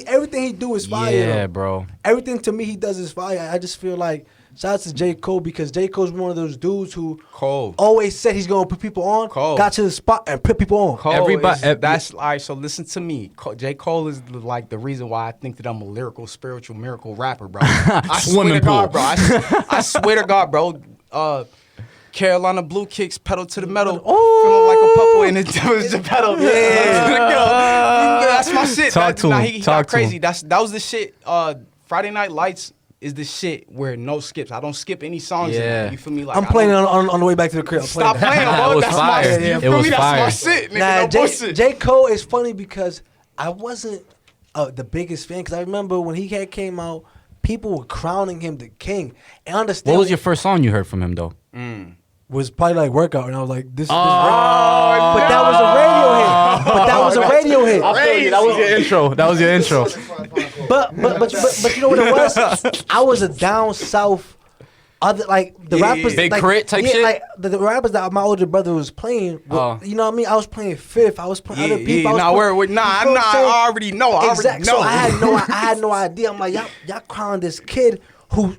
S4: everything he do is fire.
S1: Yeah,
S4: though.
S1: bro.
S4: Everything to me he does is fire. I just feel like shout out to J. Cole because J. Cole's one of those dudes who
S2: Cole.
S4: always said he's gonna put people on,
S2: Cole.
S4: got to the spot and put people on.
S2: Cole
S1: Everybody-
S2: that's all right. So listen to me. J. Cole is like the reason why I think that I'm a lyrical, spiritual, miracle rapper, bro. I swear
S1: Swimming
S2: to God,
S1: pool.
S2: bro. I swear to God, bro. Carolina Blue Kicks pedal to the metal, feeling like a puppet and it was the pedal. Yeah, that's my shit.
S1: Talk to him.
S2: He
S1: Talk
S2: got
S1: to
S2: crazy.
S1: him.
S2: That was the shit. Friday Night Lights is the shit where no skips. I don't skip any songs.
S1: Yeah.
S2: In it. You feel me? Like
S4: I'm
S2: I
S4: playing it
S2: don't-
S4: on the way back to the crib. I'm
S2: Stop
S4: playing
S2: playing,
S4: that.
S2: bro.
S1: It was
S2: That's
S1: fire.
S2: my shit.
S1: It
S2: You feel
S1: was
S2: me? That's
S1: fire.
S2: my shit, nigga.
S4: Nah,
S2: No bullshit.
S4: J. Cole is funny because I wasn't the biggest fan because I remember when he came out, people were crowning him the king. And understand
S1: What was your first song you heard from him, though?
S4: was probably like Workout, and I was like, this.
S1: Oh,
S4: But that was a radio hit. But that was a radio hit.
S1: That was your intro. That was your intro.
S4: But you know what it was? I was a down south. Other like the
S2: Yeah,
S4: rappers,
S1: Big
S4: like,
S1: Crit type shit?
S4: Like the rappers that my older brother was playing. You know what I mean? I was playing Fifth. I was playing other people. I was
S2: Nah,
S4: playing-
S2: we're nah,
S4: you feel
S2: nah.
S4: what I'm saying?
S2: I already know. I already
S4: Exactly.
S2: know.
S4: So I had no idea. I'm like, y'all crowning this kid who,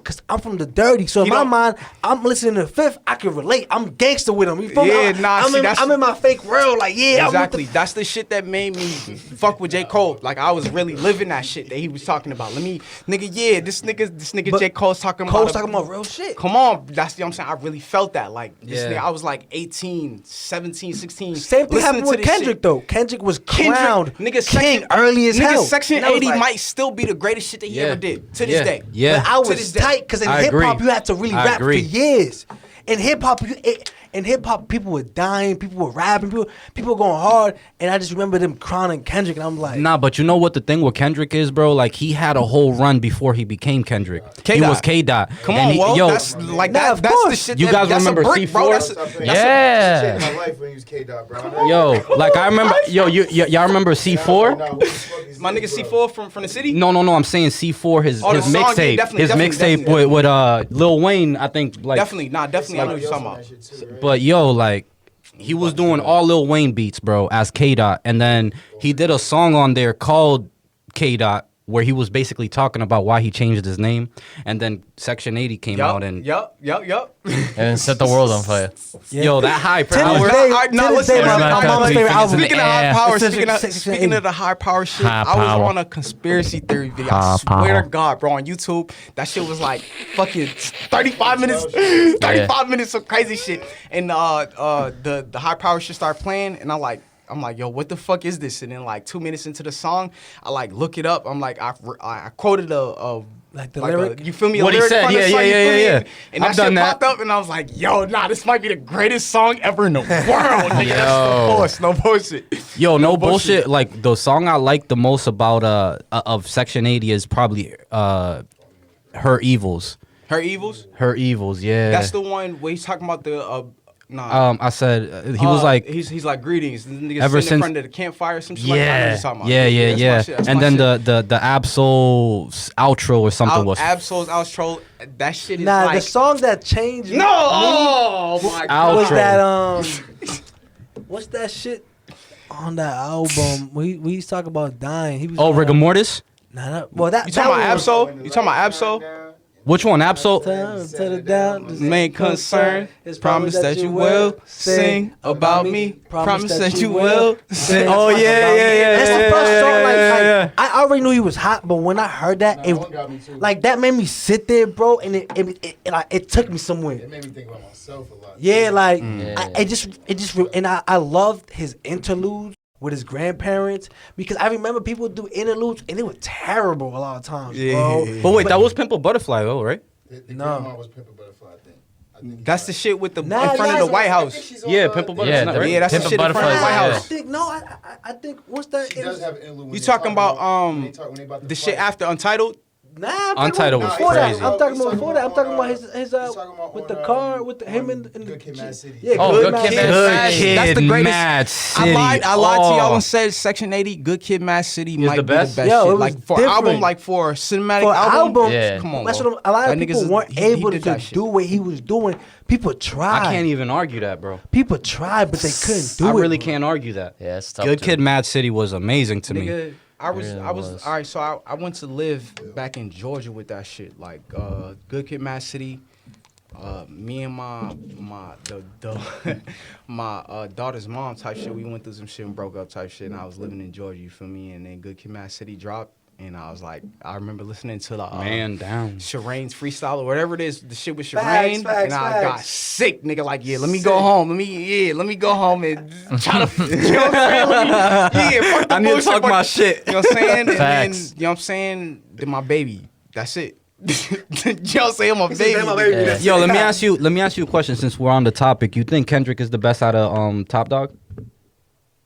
S4: cause I'm from the dirty. So in
S2: You
S4: my
S2: don't-
S4: mind, I'm listening to Fifth. I can relate. I'm gangster with him. You feel
S2: Yeah,
S4: me?
S2: nah, see, that's-
S4: I'm in my fake world. Like, yeah,
S2: Exactly. That's the shit that made me fuck with J. Cole. Like I was really living that shit that he was talking about. This nigga
S4: But
S2: J. Cole's talking about.
S4: Cole's talking about real shit.
S2: Come on, that's what I'm saying. I really felt that. Like this
S1: Yeah.
S2: nigga, I was like 18, 17, 16.
S4: Same thing
S2: listening
S4: happened
S2: to
S4: with
S2: this
S4: Kendrick
S2: shit.
S4: though. Kendrick was crowned
S2: Nigga,
S4: king
S2: section,
S4: early as
S2: nigga,
S4: hell.
S2: Section
S4: And I was
S2: 80
S4: like-
S2: might still be the greatest shit that he
S1: Yeah.
S2: ever did to this
S1: Yeah.
S2: day.
S1: Yeah.
S4: But I
S2: To
S4: was
S2: this day.
S4: tight because in
S1: I
S4: hip hop
S1: agree.
S4: you had to really
S1: I
S4: rap
S1: agree.
S4: for years. In hip hop, people were dying, people were rapping, people were going hard, and I just remember them crowning Kendrick, and I'm like,
S1: Nah, but you know what the thing with Kendrick is, bro? Like he had a whole run before he became Kendrick. He
S2: K-Dot.
S1: was K-Dot.
S2: Come
S1: And
S2: on,
S1: he-
S2: Walt.
S1: yo,
S2: That's like
S4: Nah,
S2: that.
S4: of
S2: That's the
S4: course.
S2: shit.
S1: You guys
S2: that's
S1: remember
S2: a brick, bro.
S1: C4?
S2: That's a,
S3: Yeah.
S5: Shit in my life when he was K-Dot, bro.
S1: yo, like I remember, y'all remember C4?
S2: my nigga C4 from the city.
S1: No, I'm saying C4, his
S2: Oh, the song, yeah,
S1: mixtape,
S2: definitely,
S1: his
S2: definitely,
S1: mixtape with Lil Wayne, I think. Like,
S2: Definitely, I know what you're talking about.
S1: but yo, like he was doing all Lil Wayne beats, bro, as K-Dot, and then he did a song on there called K-Dot where he was basically talking about why he changed his name, and then Section 80 came out and
S2: Yup.
S3: And then set the world on fire.
S1: yo, that high
S4: To this
S1: power.
S4: day,
S2: No,
S4: to this
S2: listen,
S4: day,
S3: listen,
S4: my
S3: listen.
S4: mama's favorite album.
S2: Speaking of high
S3: Yeah.
S2: power,
S4: It's
S2: speaking of,
S4: Section
S2: speaking
S4: 80.
S2: of the high power shit,
S3: High
S2: I was
S3: power.
S2: on a conspiracy theory video.
S3: High
S2: I swear
S3: power.
S2: to God, bro, on YouTube, that shit was like fucking 35 minutes, 35 minutes of crazy shit. And the high power shit started playing, and I'm like, yo, what the fuck is this? And then like 2 minutes into the song, I like look it up. I'm like, I quoted
S4: Like the lyric?
S2: you feel me?
S1: What
S2: a
S1: he
S2: lyric
S1: said,
S2: from the
S1: yeah,
S2: song,
S1: yeah,
S2: you feel
S1: yeah,
S2: me?
S1: yeah.
S2: And
S1: I've
S2: that
S1: done
S2: shit
S1: that.
S2: popped up, and I was like, yo, nah, this might be the greatest song ever in the world, nigga.
S3: Yo.
S2: That's no bullshit.
S1: Yo, no
S2: bullshit.
S1: bullshit. Like the song I like the most about of Section 80 is probably Her Evils.
S2: Her Evils?
S1: Her Evils, yeah.
S2: That's the one where he's talking about the nah.
S1: I said he was like
S2: he's like greetings. The nigga
S1: ever
S2: sitting in
S1: since-
S2: front of the campfire, some shit like that. I know what
S1: yeah,
S2: you're talking about.
S1: yeah.
S2: That's my shit, that's
S1: And
S2: my
S1: then
S2: shit.
S1: the Absol outro or something was
S2: Absol's outro. That shit is
S4: Nah,
S2: like
S4: the song that changed
S2: no. Oh my god.
S4: was
S1: Outro.
S4: that what's that shit on that album? We used to talk about dying. He was
S1: Rigor Mortis.
S4: Nah, nah, well that
S2: You talking
S4: that
S2: about
S4: was-
S2: Absol? You talking about Absol?
S1: Which one? Absol.
S4: Turn it down. Just
S2: Main concern is promise that you will sing about me. Promise that you will sing.
S1: Oh, yeah, yeah, yeah,
S4: That's the
S1: yeah,
S4: first
S1: yeah,
S4: song.
S1: yeah,
S4: Like,
S1: yeah, yeah.
S4: I already knew he was hot, but when I heard that,
S5: Nah, that one got me too.
S4: like that made me sit there, bro, and it took me somewhere.
S5: It made me think about myself a lot.
S4: Yeah, like
S3: Yeah.
S4: it just and I loved his interludes with his grandparents because I remember people would do interludes and they were terrible a lot of times, bro.
S2: Yeah.
S1: But wait, that was Pimp a Butterfly though, right?
S5: The
S4: No.
S5: grandma was Pimp a Butterfly, I think.
S2: That's the shit with the
S4: Nah,
S2: in front
S4: nah,
S2: of the White House.
S1: Yeah, Pimp a Butterfly.
S3: Yeah,
S1: not
S3: the-
S1: right?
S2: Yeah, that's the
S3: Pimp a
S2: shit in front of the
S3: Butterfly,
S2: White
S3: yeah.
S2: House.
S4: I think what's that?
S5: She does have an interlude. when
S2: You
S5: they
S2: talking
S5: talk
S2: about
S5: when they about
S2: the shit after Untitled?
S4: Nah, I'm
S1: Untitled
S4: talking
S1: was
S4: about before that.
S1: crazy.
S4: I'm talking
S5: He's
S4: about
S5: talking
S4: before that. I'm talking
S5: about,
S4: about his
S5: talking about
S4: with
S5: on,
S4: the car with him
S5: on
S4: and
S5: Good Kid, Mad City.
S4: Yeah,
S3: Oh, Good Kid,
S4: City.
S3: Mad
S1: Good
S3: City.
S2: That's the
S1: Kid,
S2: greatest.
S1: Mad City.
S2: I lied to y'all
S1: Oh.
S2: and said Section 80, Good Kid, Mad City might
S1: the
S2: be
S1: best?
S2: the best
S4: Yo, it
S2: shit.
S4: was
S2: Like for
S4: different.
S2: album, like for a cinematic
S4: For album,
S3: Yeah.
S2: come on,
S4: that's
S2: bro.
S4: what a lot of
S2: That
S4: people
S2: nigga's-
S4: weren't
S2: he
S4: able
S2: did
S4: to
S2: that shit.
S4: do what he was doing. People tried.
S1: I can't even argue that, bro.
S4: People tried, but they couldn't do
S1: I
S4: it.
S1: really can't argue that.
S3: Yeah, it's tough.
S1: Good
S3: to-
S1: Kid, Mad City was amazing to me.
S2: Nigga, I was
S3: really
S2: all
S3: was.
S2: right. So I went to live back in Georgia with that shit. Like Good Kid, Mad City. Me and my my daughter's mom type shit. We went through some shit and broke up type shit. And I was living in Georgia. You feel me? And then Good Kid, Mad City dropped. And I was like, I remember listening to the
S1: Man down.
S2: Shireen's freestyle or whatever it is, the shit with
S4: Facts,
S2: Shireen,
S4: facts,
S2: and I got
S4: facts.
S2: sick, nigga. Like, yeah, let me go home. Let me go home and try to, you know what I'm saying? Fuck the
S1: I need to
S2: bullshit,
S1: talk
S2: fuck-
S1: my shit.
S2: You know what I'm saying? And then,
S3: Facts.
S2: you know what I'm saying? Then my baby. That's it. You know what I'm saying? My baby.
S4: "Damn, my baby,
S2: nigga.
S4: that's
S1: Yo, let me ask you a question since we're on the topic. You think Kendrick is the best out of Top Dog?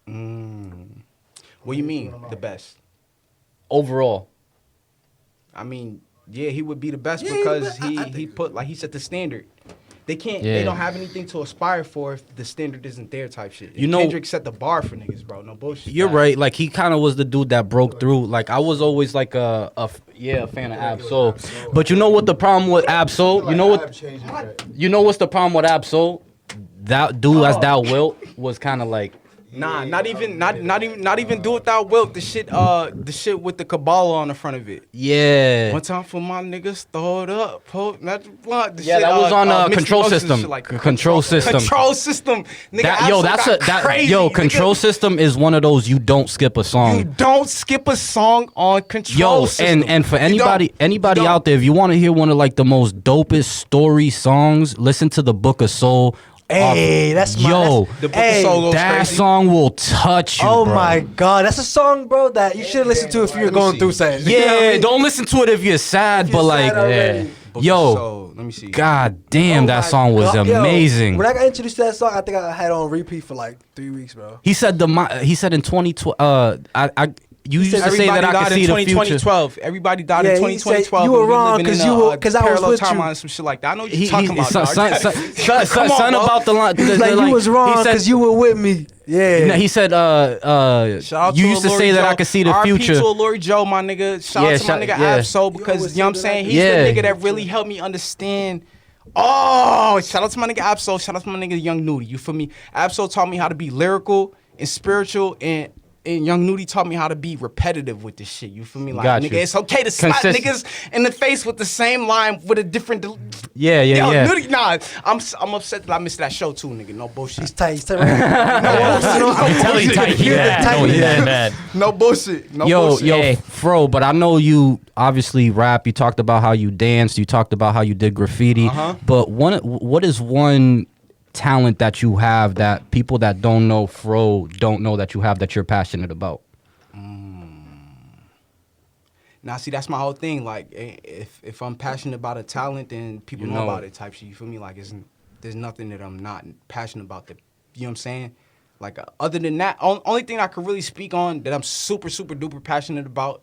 S2: What do you mean the best?
S1: Overall.
S2: I mean, yeah, he would be the best
S4: Yeah, he
S2: because
S4: the best.
S2: he put like he set the standard. They can't.
S3: Yeah.
S2: They don't have anything to aspire for if the standard isn't there. Type shit.
S1: You know-
S2: Kendrick set the bar for niggas, bro. No bullshit.
S1: You're right. Like he kind of was the dude that broke through. Like I was always like a fan of Absol. But you know what the problem with Absol? You know what's the problem with Absol? That dude as that Wilt was kind of like
S2: Nah, not even do it without Wilt. The shit with the Kabbalah on the front of it.
S1: yeah.
S2: One time for my niggas, throw it up, not the blunt. The
S1: Yeah,
S2: shit,
S1: that was on
S2: mixed
S1: Control
S2: emotions and
S1: System.
S2: shit like
S1: Control System.
S2: Control System. Nigga,
S1: That, yo,
S2: Absol
S1: that's
S2: got crazy,
S1: Control
S2: nigga.
S1: System is one of those you don't skip a
S2: You
S1: song.
S2: don't skip a song on Control
S1: Yo,
S2: System.
S1: and for
S2: You don't.
S1: anybody
S2: You
S1: out there, if you want to hear one of like the most dopest story songs, listen to the Book of Soul.
S4: Hey, that's my
S1: yo.
S2: The Book of Soul goes
S1: That
S2: crazy.
S1: song will touch you.
S4: Oh
S1: bro.
S4: my god, that's a song, bro, that you should listen to if you're going through something. You know what I
S1: Yeah,
S4: mean?
S1: don't listen to it if you're sad, but like,
S4: sad already.
S2: Book of
S1: yo,
S2: Soul. Let me see.
S1: god damn,
S4: Oh
S1: that
S4: my
S1: song was
S4: God, yo,
S1: amazing.
S4: when I got introduced to that song, I think I had it on repeat for like 3 weeks, bro.
S1: He said in 2012. You used to say that I
S2: died
S1: could see
S2: in
S1: the future.
S2: 2012. Everybody died
S4: Yeah,
S2: in
S4: he said
S2: 2012.
S4: you were
S2: and we
S4: wrong
S2: living in
S4: 'cause
S2: a,
S4: you were- 'cause I was
S2: parallel
S4: with you.
S2: timeline and some shit like that. I know what you're talking about, dog.
S1: son
S2: Come on, bro.
S1: about the line.
S4: He's like, you was wrong because you were with me. Yeah.
S1: He said,
S2: Shout out
S1: you
S2: to
S1: used to
S2: Lori
S1: say that
S2: Joe.
S1: I could see the
S2: RP
S1: future.
S2: to Lori Joe, my nigga. Shout
S1: Yeah,
S2: out to my nigga
S1: yeah.
S2: Absol because
S4: always
S2: you know what I'm
S4: say
S2: saying.
S4: that.
S2: He's
S1: Yeah.
S2: the nigga that really helped me understand. Oh, shout out to my nigga Absol. Shout out to my nigga Young Nudie. You feel me? Absol taught me how to be lyrical and spiritual and and Young Nudie taught me how to be repetitive with this shit. You feel me? Like,
S1: Got
S2: nigga,
S1: you.
S2: it's okay to slap
S1: Consistent.
S2: niggas in the face with the same line with a different.
S1: Yeah,
S2: Yo,
S1: yeah.
S2: Nudie, nah, I'm upset that I missed that show too, nigga. No bullshit.
S4: He's tight. He's tight. Right?
S3: I'm telling you, tight. He's mad.
S4: tight.
S3: No, he's
S1: Yeah.
S3: mad.
S2: No bullshit. No
S1: Yo,
S2: bullshit.
S1: yo,
S3: Hey.
S1: Fro, but I know you obviously rap. You talked about how you danced. You talked about how you did graffiti. But what is one talent that you have that people that don't know Fro don't know that you have that you're passionate about?
S2: Now, see, that's my whole thing. Like, if I'm passionate about a talent, then people
S1: You
S2: know
S1: know
S2: about
S1: it.
S2: it type shit. You feel me? Like, there's nothing that I'm not passionate about. That, you know what I'm saying? Like, other than that, only thing I could really speak on that I'm super, super duper passionate about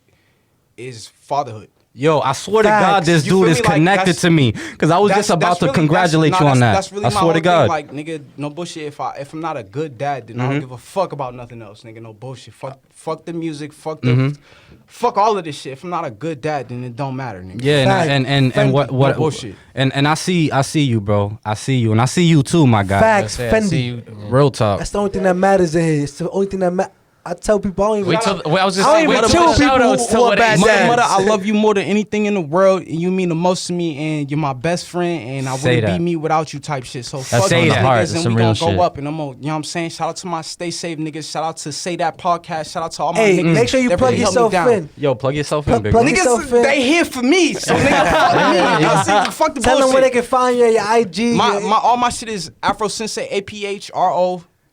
S2: is fatherhood.
S1: Yo, I swear to
S4: Facts.
S1: God, this
S2: You feel
S1: dude is
S2: me? Like,
S1: connected
S2: that's-
S1: to me because I was just about to
S2: really-
S1: congratulate
S2: that's-
S1: you
S2: nah,
S1: on that.
S2: That's really
S1: I
S2: my
S1: swear to
S2: whole
S1: God.
S2: thing. Like, nigga, no bullshit. If I'm not a good dad, then I don't give a fuck about nothing else, nigga. No bullshit. Fuck the music. Fuck all of this shit. If I'm not a good dad, then it don't matter, nigga.
S1: Yeah,
S4: Fact.
S1: and what
S2: No bullshit.
S1: and I see you, bro. I see you, and I see you too, my guy.
S4: Facts.
S3: I see
S4: Fendi.
S3: you.
S1: Real talk.
S4: That's the only thing that matters in here. It's the only thing that matters. I tell people I don't even.
S3: Wait till I was just
S4: I
S3: saying.
S4: don't
S3: Wait
S4: even
S3: till
S4: chill
S3: the
S4: people
S3: shout-outs to
S4: who are
S3: what
S4: bad
S3: he
S4: dads.
S3: said.
S2: Mother, I love you more than anything in the world, and you mean the most to me, and you're my best friend, and I
S1: Say
S2: wouldn't
S1: that.
S2: be me without you type shit. So
S3: That's
S2: fuck
S1: from
S2: these
S1: the
S2: niggas,
S3: heart.
S2: and
S3: That's
S2: we
S3: some
S2: gonna
S3: real
S2: go
S3: shit.
S2: up, and I'm gonna, you know what I'm saying? Shout out to my Stay Safe niggas. Shout out to Say That podcast. Shout out to all my
S4: Hey,
S2: niggas.
S4: make sure you
S2: that
S4: plug
S2: really held me
S4: yourself
S2: down.
S4: in.
S1: Yo, plug yourself in, big
S4: plug
S1: bro.
S4: yourself
S2: Niggas,
S4: in.
S2: they here for me, so nigga, fuck me. Y'all see, fuck the
S4: Tell them
S2: bullshit.
S4: where they can find you. Your IG.
S2: All my shit is Aphro Sensei,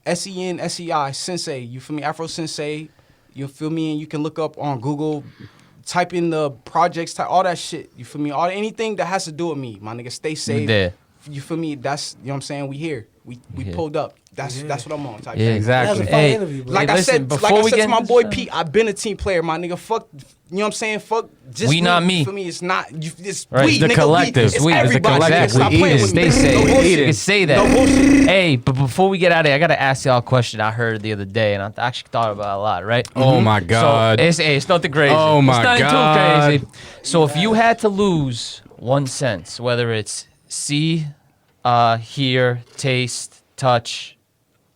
S2: APHROSENSEI Sensei. You feel me? Aphro Sensei. You feel me? And you can look up on Google, type in the projects, type all that shit. You feel me? Anything that has to do with me, my nigga. Stay safe.
S3: there.
S2: You feel me? That's, you know what I'm saying. We here. We
S3: Yeah.
S2: pulled up. That's what I'm on. Type
S3: Yeah,
S2: shit.
S1: Exactly.
S4: That was a fun
S3: Hey,
S4: interview, bro.
S2: Like
S3: Hey,
S2: I
S3: listen,
S2: said,
S3: before
S2: like I
S3: we
S2: said
S3: get
S2: to my
S3: into
S2: boy
S3: this,
S2: Pete, I've been a team player, my nigga. Fuck, you know what I'm saying? Fuck, just
S3: We not me.
S2: You feel me? It's not. It's
S3: Right.
S2: we,
S3: It's the
S2: nigga,
S1: collective.
S2: It's
S3: We, it's the
S2: everybody.
S3: collective.
S2: Nigga, stop
S3: We
S2: playing
S3: eat
S2: with
S3: it.
S2: me.
S3: Stay safe.
S2: No
S3: You
S2: bullshit.
S3: can say that.
S2: No bullshit.
S3: Hey, but before we get out of here, I gotta ask y'all a question I heard the other day, and I actually thought about it a lot. Right?
S1: Oh my God.
S3: So it's nothing crazy.
S1: Oh my
S3: it's nothing
S1: God.
S3: too crazy. So if you had to lose one sense, whether it's see, hear, taste, touch,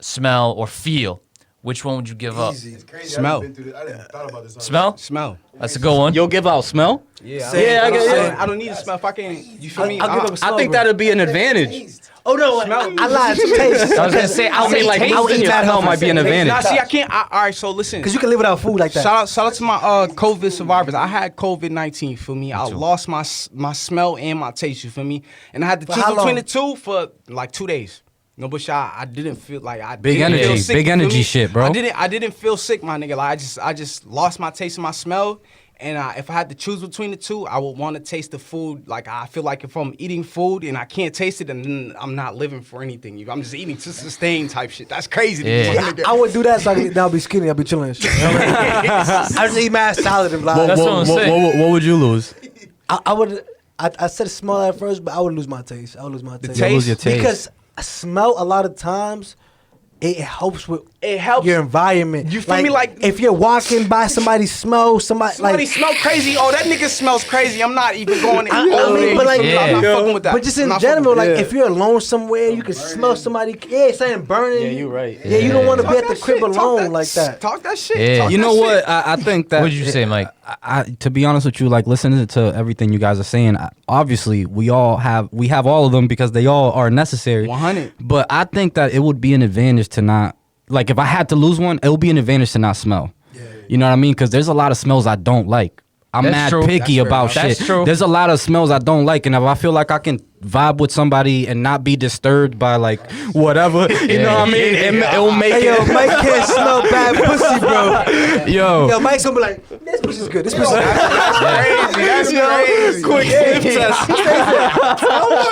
S3: smell, or feel, which one would you give up?
S5: Easy. It's crazy.
S2: Smell.
S5: I didn't thought about this.
S3: Smell?
S2: Smell.
S3: That's a good one.
S1: You'll give out smell?
S2: Yeah, I don't need to smell. If I can, you feel me?
S4: I'll give up a smell,
S1: I think
S4: bro.
S1: that'd be an advantage.
S4: Oh no, I lied. It's taste.
S3: I was gonna say, I'll
S1: I mean,
S3: say
S1: like,
S3: taste.
S1: I'll eat that might be an
S2: Nah,
S1: advantage.
S2: see, I can't. All right, so listen.
S4: Because you can live without food like that.
S2: Shout out to my COVID survivors. I had COVID-19, you feel me? I lost my smell and my taste, you feel me? And I had to
S4: For
S2: choose
S4: how
S2: between
S4: long?
S2: the two for like 2 days. No bullshit. I didn't feel like I
S1: Big
S2: didn't
S1: energy,
S2: feel sick,
S1: big
S2: you feel
S1: energy
S2: me?
S1: shit, bro.
S2: I didn't feel sick, my nigga. Like I just lost my taste and my smell. And if I had to choose between the two, I would want to taste the food. Like I feel like if I'm eating food and I can't taste it, then I'm not living for anything. I'm just eating to sustain type shit. That's crazy. to me,
S3: Yeah.
S2: my nigga.
S4: I would do that so I'll be skinny. I'll be chilling. And shit. I just eat mad salad and blah.
S3: That's what I'm saying.
S1: What would you lose?
S4: I would. I said smell at first, but I would lose my taste. I would lose my taste.
S2: taste?
S1: Lose your taste.
S4: Because I smell a lot of times. It helps with
S2: It helps.
S4: your environment.
S2: You feel me? Like-
S4: if you're walking by somebody smell
S2: Somebody
S4: like.
S2: smell crazy. Oh, that nigga smells crazy. I'm not even going.
S4: I mean,
S2: there.
S4: but like-
S2: I'm not
S3: Yeah.
S2: fucking with that.
S4: But just
S2: I'm
S4: in
S2: not fucking
S4: general,
S2: with
S4: like
S2: that.
S4: if you're alone somewhere, you can smell somebody. Yeah, something burning.
S1: Yeah, you right.
S4: Yeah, you don't want to
S2: Talk
S4: be at
S2: that
S4: the crib
S2: shit. Talk
S4: alone like that.
S2: Talk that shit.
S3: Yeah.
S2: Talk
S1: You
S2: that
S1: know
S2: shit.
S1: what? I think that.
S3: What did you say, Mike?
S1: To be honest with you, like listening to everything you guys are saying, obviously we have all of them because they all are necessary.
S2: 100.
S1: But I think that it would be an advantage to not, like, if I had to lose one, it would be an advantage to not smell. You know what I mean? Because there's a lot of smells I don't like. I'm
S3: That's
S1: mad
S3: true.
S1: picky
S2: That's
S1: about
S3: fair.
S1: shit.
S3: That's true.
S1: There's a lot of smells I don't like, and if I feel like I can vibe with somebody and not be disturbed by like whatever, you know what I mean? It will make
S4: Hey, yo,
S1: it.
S4: Mike can't smell bad pussy, bro.
S1: Yo,
S4: Yo, Mike's gonna be like, this pussy's good. This pussy's good.
S2: That's crazy. That's crazy.
S1: quick sniff test.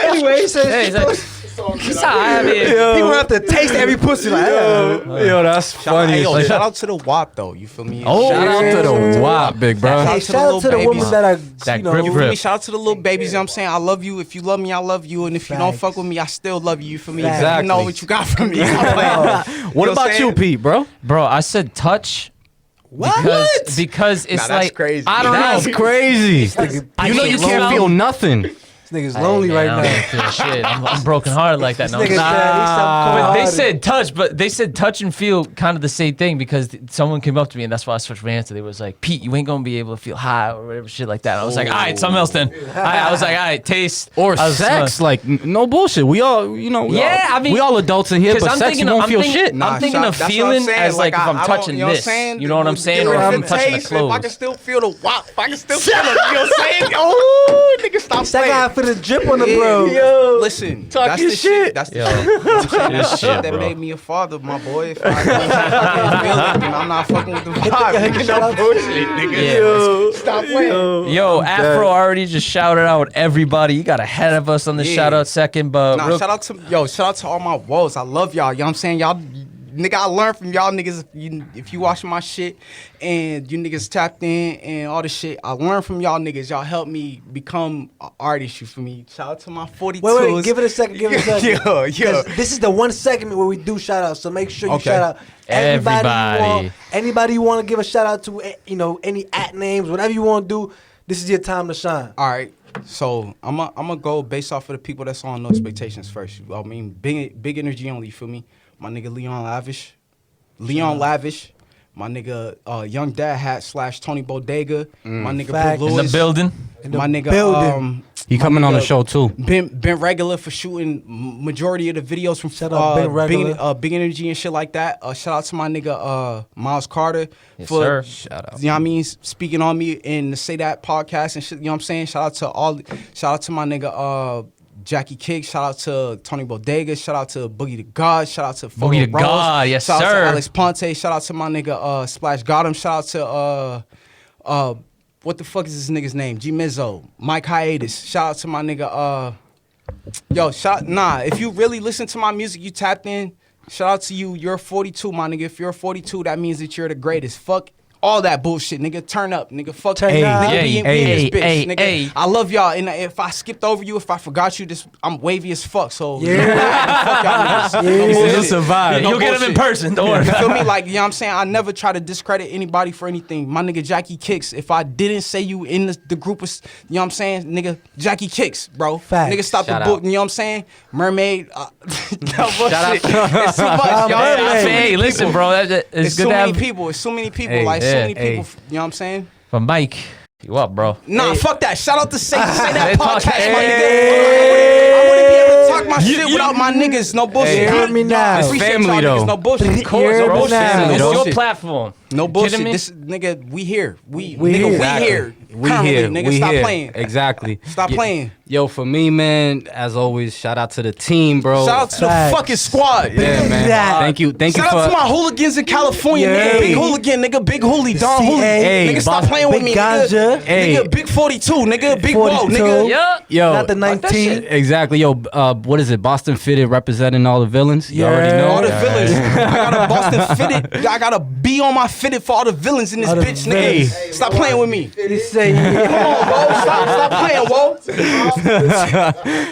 S4: Anyway, he says,
S3: Hey, he's I mean,
S4: people have to taste every pussy. Like,
S1: Yo, that's funny.
S2: Hey, yo,
S1: as shit.
S2: shout out to the WAP though. You feel me?
S3: Oh,
S1: Shout out to the WAP, big bro.
S4: Hey, shout out to the women that are, you know,
S3: grip
S2: You
S3: grip.
S2: feel me? Shout out to the little babies. You know what I'm saying? I love you. If you love me, I love you. And if you don't
S4: Facts.
S2: fuck with me, I still love you. You feel me?
S1: Exactly.
S2: You know what you got from me.
S1: What
S2: know what I'm
S1: about you,
S2: saying?
S1: Pete, bro?
S3: Bro, I said touch. Because it's
S2: Nah, that's
S3: like
S2: crazy.
S3: I don't
S1: That's
S3: know.
S1: crazy.
S3: I
S1: You know
S3: hate
S1: you can't
S3: smell.
S1: feel nothing.
S4: nigga's lonely
S3: Hey, man,
S4: right
S3: I don't
S4: now.
S3: feel shit. I'm broken hearted like that. No,
S4: This nigga
S3: nah.
S4: said he's
S3: But they
S4: cold-hearted.
S3: said touch, but they said touch and feel kind of the same thing because someone came up to me and that's why I switched my answer. They was like, Pete, you ain't gonna be able to feel high or whatever shit like that. I was like, all right, something else then. I was like, all right, taste
S1: Or
S3: I was,
S1: sex, like no bullshit. We all, we
S3: Yeah,
S1: all,
S3: I mean,
S1: we all adults in here,
S3: because
S1: but
S3: I'm
S1: sex,
S3: thinking
S1: you
S3: of-
S1: won't
S3: I'm
S1: feel
S3: thinking-
S1: shit.
S3: I'm thinking of
S2: that's what I'm
S3: feeling
S2: saying.
S3: as like if I'm
S2: I don't-
S3: touching
S2: you know what I'm
S3: this.
S2: saying?
S3: You know what I'm saying? Or if I'm touching the
S2: Taste, if I can
S3: clothes.
S2: still feel the wop, if I can still feel it. You know what I'm saying? Oh, nigga, stop
S4: Second
S2: playing.
S4: half for the drip on the
S2: Yeah,
S4: bro.
S2: yo. Listen,
S1: Talk
S2: that's
S1: your
S2: the
S1: shit.
S2: That's the
S3: Yo.
S2: shit. You know what I'm saying? That's the
S3: shit,
S2: shit that
S3: bro.
S2: made me a father, my boy. If I can't feel it, then I'm not fucking with the vibe. Nigga,
S4: Shout
S2: no
S4: out-
S2: bullshit, nigga.
S3: Yeah.
S2: Stop playing.
S3: Yo, Aphro already just shouted out everybody. You got ahead of us on the
S2: Yeah.
S3: shout out second, but
S2: Nah,
S3: real-
S2: shout out to all my woes. I love y'all. You know what I'm saying? Y'all, nigga, I learned from y'all niggas. If you watching my shit and you niggas tapped in and all this shit, I learned from y'all niggas. Y'all helped me become an artist. You feel me? Shout out to my 42s.
S4: Wait, give it a second, give it a second.
S2: Yo, yo.
S4: 'Cause this is the one segment where we do shout outs, so make sure you
S2: Okay.
S4: shout out everybody.
S3: Everybody.
S4: Anybody you want to give a shout out to, you know, any at names, whatever you want to do, this is your time to shine.
S2: All right. So I'm gonna go based off of the people that's on No Expectations first. I mean, big energy only. You feel me? My nigga Leon Lavish. My nigga Young Dad Hat / Tony Bodega. My nigga
S4: Fact.
S2: Big
S3: in
S2: Lewis.
S3: the building.
S2: My nigga
S4: building.
S1: He
S2: my
S1: coming on the
S2: nigga
S1: show too.
S2: Been regular for shooting majority of the videos from
S4: Shout out Ben Regular.
S2: Big Energy and shit like that. Shout out to my nigga Miles Carter
S3: Yes,
S2: for
S3: sir.
S1: Shout out.
S2: You know what I mean, speaking on me in the Say That podcast and shit. You know what I'm saying? Shout out to my nigga Jackie Kick. Shout out to Tony Bodega. Shout out to Boogie the God. Shout out to
S3: Boogie
S2: Photo
S3: the
S2: Rose.
S3: God, yes,
S2: Shout out
S3: sir.
S2: to Alex Ponte. Shout out to my nigga Splash Gotham. Shout out to what the fuck is this nigga's name? G Mizzo, Mike Hiatus. Shout out to my nigga if you really listen to my music, you tapped in. Shout out to you. You're 42, my nigga. If you're 42, that means that you're the greatest. Fuck all that bullshit, nigga. Turn up, nigga. Fuck
S4: Turn
S2: nigga,
S4: up.
S2: be
S3: Hey,
S2: in
S3: hey,
S2: this bitch,
S3: hey,
S2: nigga.
S3: hey.
S2: I love y'all, and if I skipped over you, if I forgot you, I'm wavy as fuck. So
S4: Yeah.
S2: fuck y'all niggas.
S4: Yeah.
S2: No
S4: He'll
S2: bullshit.
S1: survive.
S2: No
S3: You'll get him in
S2: bullshit.
S3: person. Don't worry.
S2: You feel me? Like, you know what I'm saying? I never try to discredit anybody for anything. My nigga Jackie Kicks. If I didn't say you in the group, you know what I'm saying? Nigga, Jackie Kicks, bro.
S4: Facts.
S2: Nigga, stop
S1: Shout
S2: the book.
S1: out.
S2: You know what I'm saying? Mermaid. No bullshit.
S1: out.
S2: It's too much,
S4: Shout
S2: y'all.
S4: out
S2: It's
S4: Mermaid.
S2: too many
S3: Hey, listen,
S2: people.
S3: bro. It's
S2: It's
S3: good
S2: too
S3: to
S2: many
S3: have.
S2: people. It's so many people.
S1: Hey,
S2: Like,
S3: yeah,
S2: so many
S1: hey.
S2: people. You know what I'm saying?
S3: But Mike, you up, bro?
S2: Nah, fuck that. Shout out to Say That
S3: Hey, talk-
S2: podcast, my
S3: Hey.
S2: nigga. I wouldn't be able to talk my
S3: You-
S2: shit
S3: you-
S2: without my niggas. No bullshit.
S4: Hey, hear me now.
S2: I
S4: It's
S2: appreciate
S1: family,
S2: y'all
S1: though.
S2: niggas. No bullshit.
S4: Hear
S2: Of course,
S4: me
S2: no
S4: now.
S2: bullshit.
S3: It's
S2: No
S3: your
S2: bullshit.
S3: platform.
S2: No
S3: Kidding
S2: bullshit.
S3: me?
S2: This nigga, we here. We
S4: We
S2: nigga,
S4: here.
S2: we
S1: Exactly.
S2: here.
S1: We
S2: Currently,
S1: here.
S2: nigga.
S1: We
S2: Stop
S1: here.
S2: playing.
S1: Exactly.
S2: Stop playing.
S1: Yo, for me, man, as always, shout out to the team, bro.
S2: Shout out to the
S4: Facts.
S2: fucking squad.
S1: Yeah, man.
S4: that.
S1: Thank you. Thank you
S2: Shout out
S1: for
S2: to my hooligans in California,
S4: Yeah.
S2: nigga. Big hooligan, nigga. Big hoolie, Don
S4: CA.
S2: Hooli.
S1: Hey,
S2: Nigga, stop
S1: boss-
S2: playing with
S4: Big
S2: me,
S4: ganja.
S2: nigga.
S1: Hey.
S2: Nigga, big 42, nigga. Big whoa,
S4: 42.
S2: nigga.
S3: Yeah.
S1: Yo,
S4: Not the 19.
S1: Exactly, yo. What is it? Boston Fitted representing all the villains. You already
S4: Yeah.
S1: know.
S2: All the
S1: Yeah.
S2: villains. I got a Boston fitted. I got a B on my fitted for all the villains in this
S4: All the
S2: bitch, nigga.
S4: villains.
S2: Stop playing with me.
S4: He say,
S2: Come on, bro. Stop playing, whoa.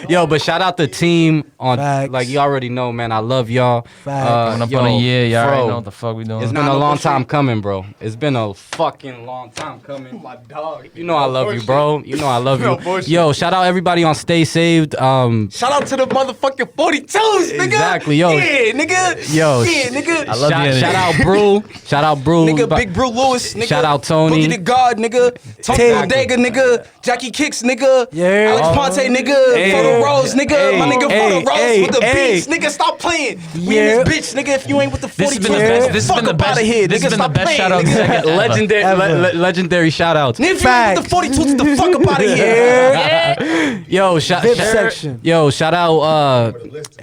S1: Yo, but shout out the team on.
S4: Facts.
S1: Like you already know, man. I love y'all.
S4: Facts.
S3: Coming up on a year, y'all already know what the fuck we doing.
S1: It's
S2: Nah,
S1: been a
S2: no
S1: long
S2: bullshit.
S1: time coming, bro. It's been a fucking long time coming.
S2: My dog.
S1: You know I love you, bro. You know I love
S2: No
S1: you.
S2: bullshit.
S1: Yo, shout out everybody on Stay Saved.
S2: Shout out to the motherfucking 42s, nigga.
S1: Exactly, yo.
S2: Yeah, nigga.
S1: Yo,
S2: Yeah, nigga.
S3: I love
S1: shout,
S3: you.
S1: shout out Brew. Shout out Brew.
S2: Nigga, Big Brew Lewis, nigga.
S1: Shout out Tony.
S2: Boogie the God, nigga. Tony
S4: Tay.
S2: Bodega, nigga. Jackie Kicks, nigga.
S4: Yeah.
S2: Alex Ponte, nigga.
S1: Hey.
S2: Photo Rose, nigga.
S1: Hey.
S2: My nigga
S1: Hey.
S2: Photo Rose
S1: Hey.
S2: with the
S1: Hey.
S2: beats, nigga. Stop playing. We
S4: Yeah.
S2: in this bitch, nigga. If you ain't with the
S3: This has
S2: 42,
S3: been the best. This has
S2: fuck
S3: been the
S2: up
S3: best.
S2: outta here,
S3: This
S2: nigga.
S3: has been the
S2: Stop
S3: best
S2: playing,
S3: shout out
S2: nigga.
S3: second ever.
S1: Legendary,
S4: Ever.
S1: legendary shout outs.
S2: Nigga, if you ain't with the 42, get the fuck up out of here.
S1: Yo, shout
S4: VIP section.
S1: Yo, shout out,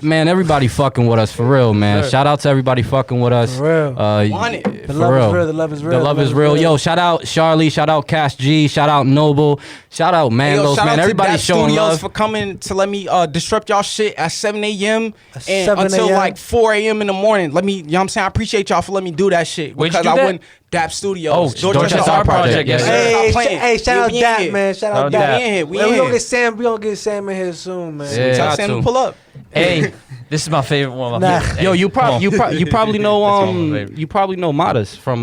S1: man, everybody fucking with us for real, man.
S4: Sure.
S1: Shout out to everybody fucking with us.
S4: For real.
S2: Want it.
S4: The
S1: For
S4: love
S1: real.
S4: is real. The love is real.
S1: The love is real. Yo, shout out Charlie. Shout out Cash G. Shout out Noble. Shout out
S2: Hey, yo,
S1: Mandos,
S2: shout
S1: man.
S2: out
S1: Everybody
S2: to Dap
S1: showing
S2: Studios
S1: love.
S2: for coming to let me disrupt y'all shit at 7 a.m. and
S4: 7
S2: until
S4: a.m.
S2: like 4 a.m. in the morning. Let me, you know what I'm saying? I appreciate y'all for letting me do that shit.
S3: Where'd you
S2: because
S3: do
S2: I
S3: that?
S2: went Dap Studios.
S3: Oh, Dorchester Art Project, yes, sir.
S4: Hey,
S2: Stop playing.
S4: shout
S2: Yeah,
S4: out
S2: we in
S4: Dap,
S2: here.
S4: man. Shout
S3: Shout
S4: out
S3: out
S4: Dap.
S3: Dap.
S2: We in here. We
S4: Man,
S2: in
S4: we gonna
S2: here.
S4: get Sam. We gonna get Sam in here soon, man.
S3: Yeah.
S2: Tell
S1: Got
S2: Sam
S1: to.
S2: to pull up.
S3: Hey, this is my favorite one. Of my
S4: Nah.
S3: favorite.
S1: Yo,
S3: Hey,
S1: you
S3: come on.
S1: probably you probably know
S3: That's one of my favorite.
S1: you probably know Modest from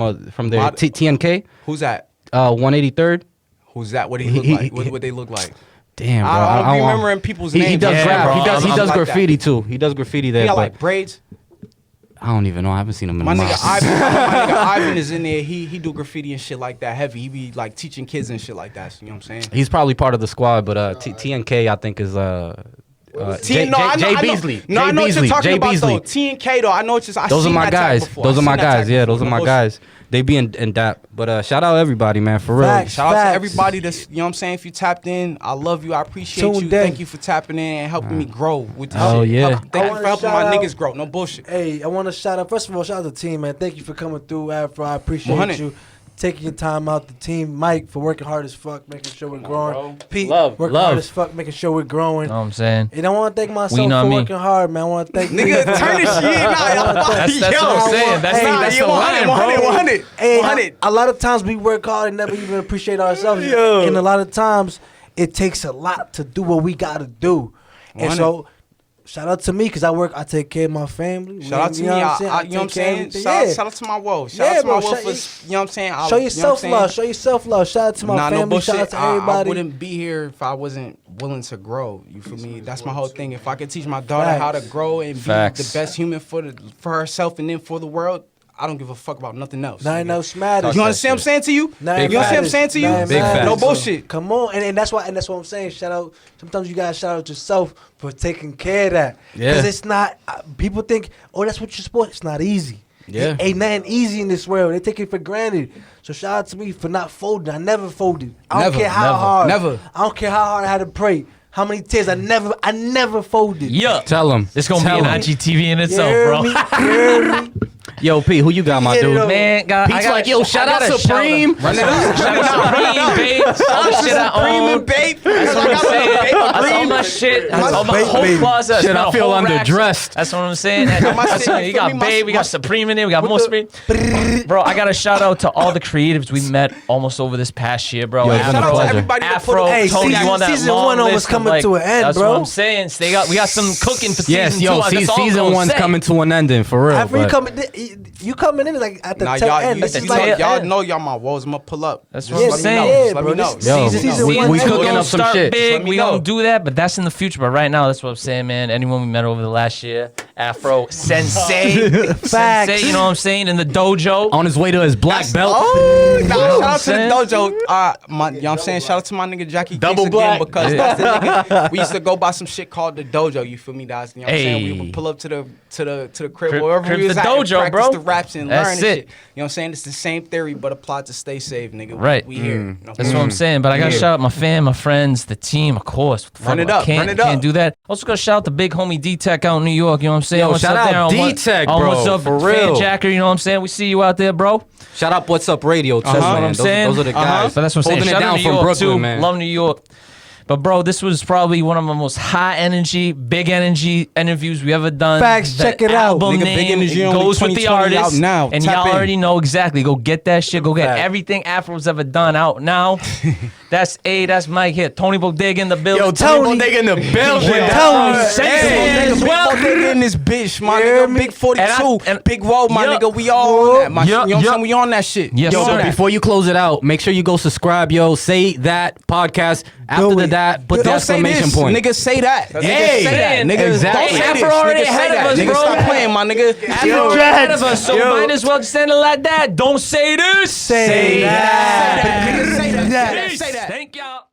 S1: their
S2: Mod-
S1: TNK
S2: Who's that?
S1: 183rd.
S2: Who's that? What do he look like? What they look like?
S1: Damn, bro.
S2: I don't be
S1: want-
S2: remembering people's
S1: He
S2: names.
S1: does
S3: Yeah,
S1: grab.
S3: bro,
S1: He does
S2: like that.
S1: graffiti too. He does graffiti
S2: He
S1: there.
S2: got
S1: But
S2: like braids.
S1: I don't even know. I haven't seen him in
S2: My
S1: a
S2: nigga,
S1: while.
S2: my nigga Ivan is in there. He do graffiti and shit like that heavy. He be like teaching kids and shit like that. So, you know what I'm saying?
S1: He's probably part of the squad, but TNK I think is Jay Beasley.
S2: No, I
S1: Jay
S2: know what
S1: Beasley.
S2: you're talking
S1: Jay
S2: about
S1: Beasley.
S2: though. T and K though. I know what you're.
S1: Those are
S2: seen
S1: my
S2: that tag
S1: guys.
S2: before.
S1: Those
S2: I
S1: are my
S2: seen that
S1: guys.
S2: tag
S1: Yeah,
S2: before.
S1: those are
S2: No
S1: my
S2: shit.
S1: guys. They be in DAP. But shout out everybody, man, for real.
S4: Facts.
S2: Shout out to everybody that's, you know what I'm saying, if you tapped in, I love you, I appreciate
S4: Tuned
S2: you.
S4: in.
S2: Thank you for tapping in and helping me grow with this
S1: Oh,
S2: shit.
S1: yeah.
S2: Thank
S4: I
S2: you
S4: wanna
S2: for helping
S4: shout
S2: my
S4: out-
S2: niggas grow. No bullshit.
S4: Hey, I want to shout out. First of all, shout out to the team, man. Thank you for coming through, Afro. I appreciate
S2: 100.
S4: you taking your time out. The team, Mike, for working hard as fuck, making sure we're growing. Pete,
S1: Love,
S4: working
S1: love.
S4: hard as fuck, making sure we're growing.
S3: You know what I'm saying?
S4: And I want to thank myself
S3: We know
S4: for
S3: me.
S4: working hard, man. I want to thank
S2: Nigga, turn this shit.
S3: That's what I'm saying. That's the line, bro.
S2: 100.
S4: Hey,
S2: 100.
S4: a lot of times we work hard and never even appreciate ourselves.
S2: Yo.
S4: And a lot of times it takes a lot to do what we got to do. And
S2: 100.
S4: so, shout out to me because I take care of my family.
S2: Shout out to me.
S4: You know what I'm
S2: You know what I'm
S4: take care of
S2: saying?
S4: everything.
S2: Shout out to my world. Shout
S4: Yeah,
S2: out to my
S4: bro,
S2: world
S4: show-
S2: for, you know what I'm saying?
S4: Show yourself love. Show yourself love. Shout out to my
S2: Nah, no
S4: family.
S2: bullshit.
S4: Shout out to
S2: I
S4: everybody.
S2: wouldn't be here if I wasn't willing to grow. You feel me? That's my whole thing. If I could teach my daughter how to grow and be
S3: Facts.
S2: the best human for herself and then for the world, I don't give a fuck about nothing else.
S4: Nothing
S2: nigga.
S4: else matters.
S2: You understand what I'm saying to you?
S4: Nothing
S2: You understand what I'm
S4: matters.
S2: saying to you?
S4: Nothing
S1: Big
S4: matters.
S1: facts.
S2: No bullshit.
S4: Come on, and that's what I'm saying. Shout out. Sometimes you gotta shout out yourself for taking care of that.
S1: Yeah.
S4: Because it's not. People think, oh, that's what you're supposed. It's not easy.
S1: Yeah.
S4: It ain't nothing easy in this world. They take it for granted. So shout out to me for not folding. I never folded. I don't
S2: Never,
S4: care how
S2: never,
S4: hard.
S2: never.
S4: I don't care how hard I had to pray. How many tears I never folded.
S3: Yeah.
S1: Tell him.
S3: It's gonna
S1: Tell
S3: be an
S1: him.
S3: IGTV in
S4: You
S3: itself,
S4: hear
S3: bro.
S4: me? You hear me?
S1: Yo, P, who you got, my
S4: Hit it
S1: dude?
S4: up.
S3: Man, God,
S1: Pete's like, yo, shout out Supreme.
S3: Shout out Supreme, babe. All the shit I own.
S2: babe.
S3: That's what I'm saying. That's all my shit. That's all my
S4: Babe,
S3: whole
S4: baby.
S3: closet. I
S1: Shit,
S3: spent
S1: I
S3: a
S1: feel
S3: whole rack.
S1: underdressed.
S3: That's what I'm saying.
S2: my
S3: That's
S2: shit,
S3: what-
S2: you
S3: you
S2: feel
S3: got
S2: me?
S3: Babe, we got Supreme in there, we got more Supreme. Bro, I got a shout out to all the creatives we met almost over this past year, bro.
S1: Yo, it's been a
S2: Shout out to
S1: pleasure.
S2: everybody that put
S3: Afro,
S2: up.
S4: Hey,
S3: Tony,
S4: season-
S3: you on that
S4: season
S3: long
S4: one almost
S3: list of,
S4: coming
S3: like,
S4: to an end,
S3: that's
S4: bro.
S3: what I'm saying. We got some cooking for
S1: Yes,
S3: season
S1: yo,
S3: two. That's all I'm
S1: season
S3: gonna
S1: one's
S3: say.
S1: coming to an ending for real.
S4: After
S1: but-
S4: you coming in like at the
S2: Nah,
S4: tail
S2: y'all,
S4: end.
S2: you,
S4: This
S3: the
S4: is
S2: you
S3: tail
S2: know,
S4: like
S2: y'all
S3: end.
S2: know y'all my walls. I'ma pull up.
S3: That's
S2: Just
S3: what I'm
S2: let me
S3: saying.
S2: know.
S4: Yeah,
S2: Just let
S4: bro,
S2: me know.
S4: this
S1: Yo,
S4: season
S1: we
S4: one,
S1: cooking
S4: two.
S1: up some
S3: start
S1: shit.
S3: big.
S2: Let me
S3: We
S2: know.
S3: gonna do that, but that's in the future. But right now, that's what I'm saying, man. Anyone we met over the last year, Aphro Sensei, Sensei, you know what I'm saying, in the dojo.
S1: on his way to his black belt.
S2: Oh, nah,
S3: know
S2: shout
S3: what
S2: out
S3: I'm
S2: to the
S3: saying?
S2: dojo. You know what I'm saying? Shout out to my nigga Jackie
S1: Double
S2: Kicks
S1: black.
S2: again because
S3: Yeah.
S2: that's the nigga. We used to go by some shit called the dojo. You feel me, guys? You know what I'm saying? We
S3: Hey.
S2: would pull up to the crib,
S3: Crib-
S2: wherever
S3: crib's
S2: we was
S3: the
S2: at, and
S3: dojo,
S2: practice
S3: bro.
S2: the raps and
S3: That's
S2: learn and
S3: it.
S2: shit. You know what I'm saying? It's the same theory, but applied to stay safe, nigga.
S3: Right.
S2: We here. You know
S3: That's what I'm saying. But I gotta
S2: Yeah.
S3: shout out my fam, my friends, the team, of course. What the fuck,
S2: Run it
S3: I
S2: up,
S3: Can't,
S2: run it
S3: can't
S2: up.
S3: do that. Also gotta shout out the big homie D-Tech out in New York. You know what I'm saying?
S1: Yo,
S3: What's
S1: shout
S3: up
S1: out
S3: there on what-
S1: D-Tech,
S3: on
S1: bro,
S3: What's up,
S1: for
S3: Fan
S1: real.
S3: Jacker? You know what I'm saying? We see you out there, bro.
S1: Shout out What's Up Radio too,
S3: That's what
S1: man.
S3: I'm saying.
S1: Those are the guys.
S3: But that's what I'm saying.
S1: holding
S3: Shout
S1: it
S3: out
S1: down
S3: New
S1: from
S3: York
S1: Brooklyn,
S3: too.
S1: man.
S3: Love New York. But bro, this was probably one of the most high energy, big energy interviews we ever done.
S4: Facts,
S3: The
S4: check it out.
S3: album
S2: Nigga, Big
S3: name,
S2: Energy
S3: it
S2: only
S3: goes with the
S2: 2020
S3: artist
S2: out now.
S3: and
S2: Tap
S3: y'all
S2: in.
S3: already know exactly. Go get that shit. Go get
S4: Fact.
S3: everything Afro's ever done out now. That's Mike here. Tony Bodega in the building.
S1: Yo, Tony Bodega in the building.
S4: Tony.
S3: Sensei
S2: Hey,
S3: as well.
S2: Big Bodega in this bitch, my
S4: hear
S2: nigga.
S4: me?
S2: Big 42,
S3: And
S2: Big Roll, my
S3: Yup.
S2: nigga. We all on that. You know what I'm
S3: Yup.
S2: saying? We on that shit.
S3: Yes,
S2: Yo,
S3: sir.
S1: So before you close it out, make sure you go subscribe, yo. Say that podcast. After
S4: it.
S1: that, put the
S2: Don't say
S1: exclamation
S2: this,
S1: point.
S2: nigga. Say that.
S1: Hey,
S2: Nigga, say that. Nigga,
S1: exactly.
S2: Don't say
S3: Afro
S2: this.
S3: already
S2: Nigga, say
S3: ahead of
S2: that.
S3: us,
S2: Nigga,
S3: bro.
S2: stop playing, my nigga.
S3: Afro ahead of us, so might as well just send it like that. Don't say this.
S4: Say that.
S2: Nigga, say that.
S3: Peace.
S2: Say that.
S3: Thank y'all.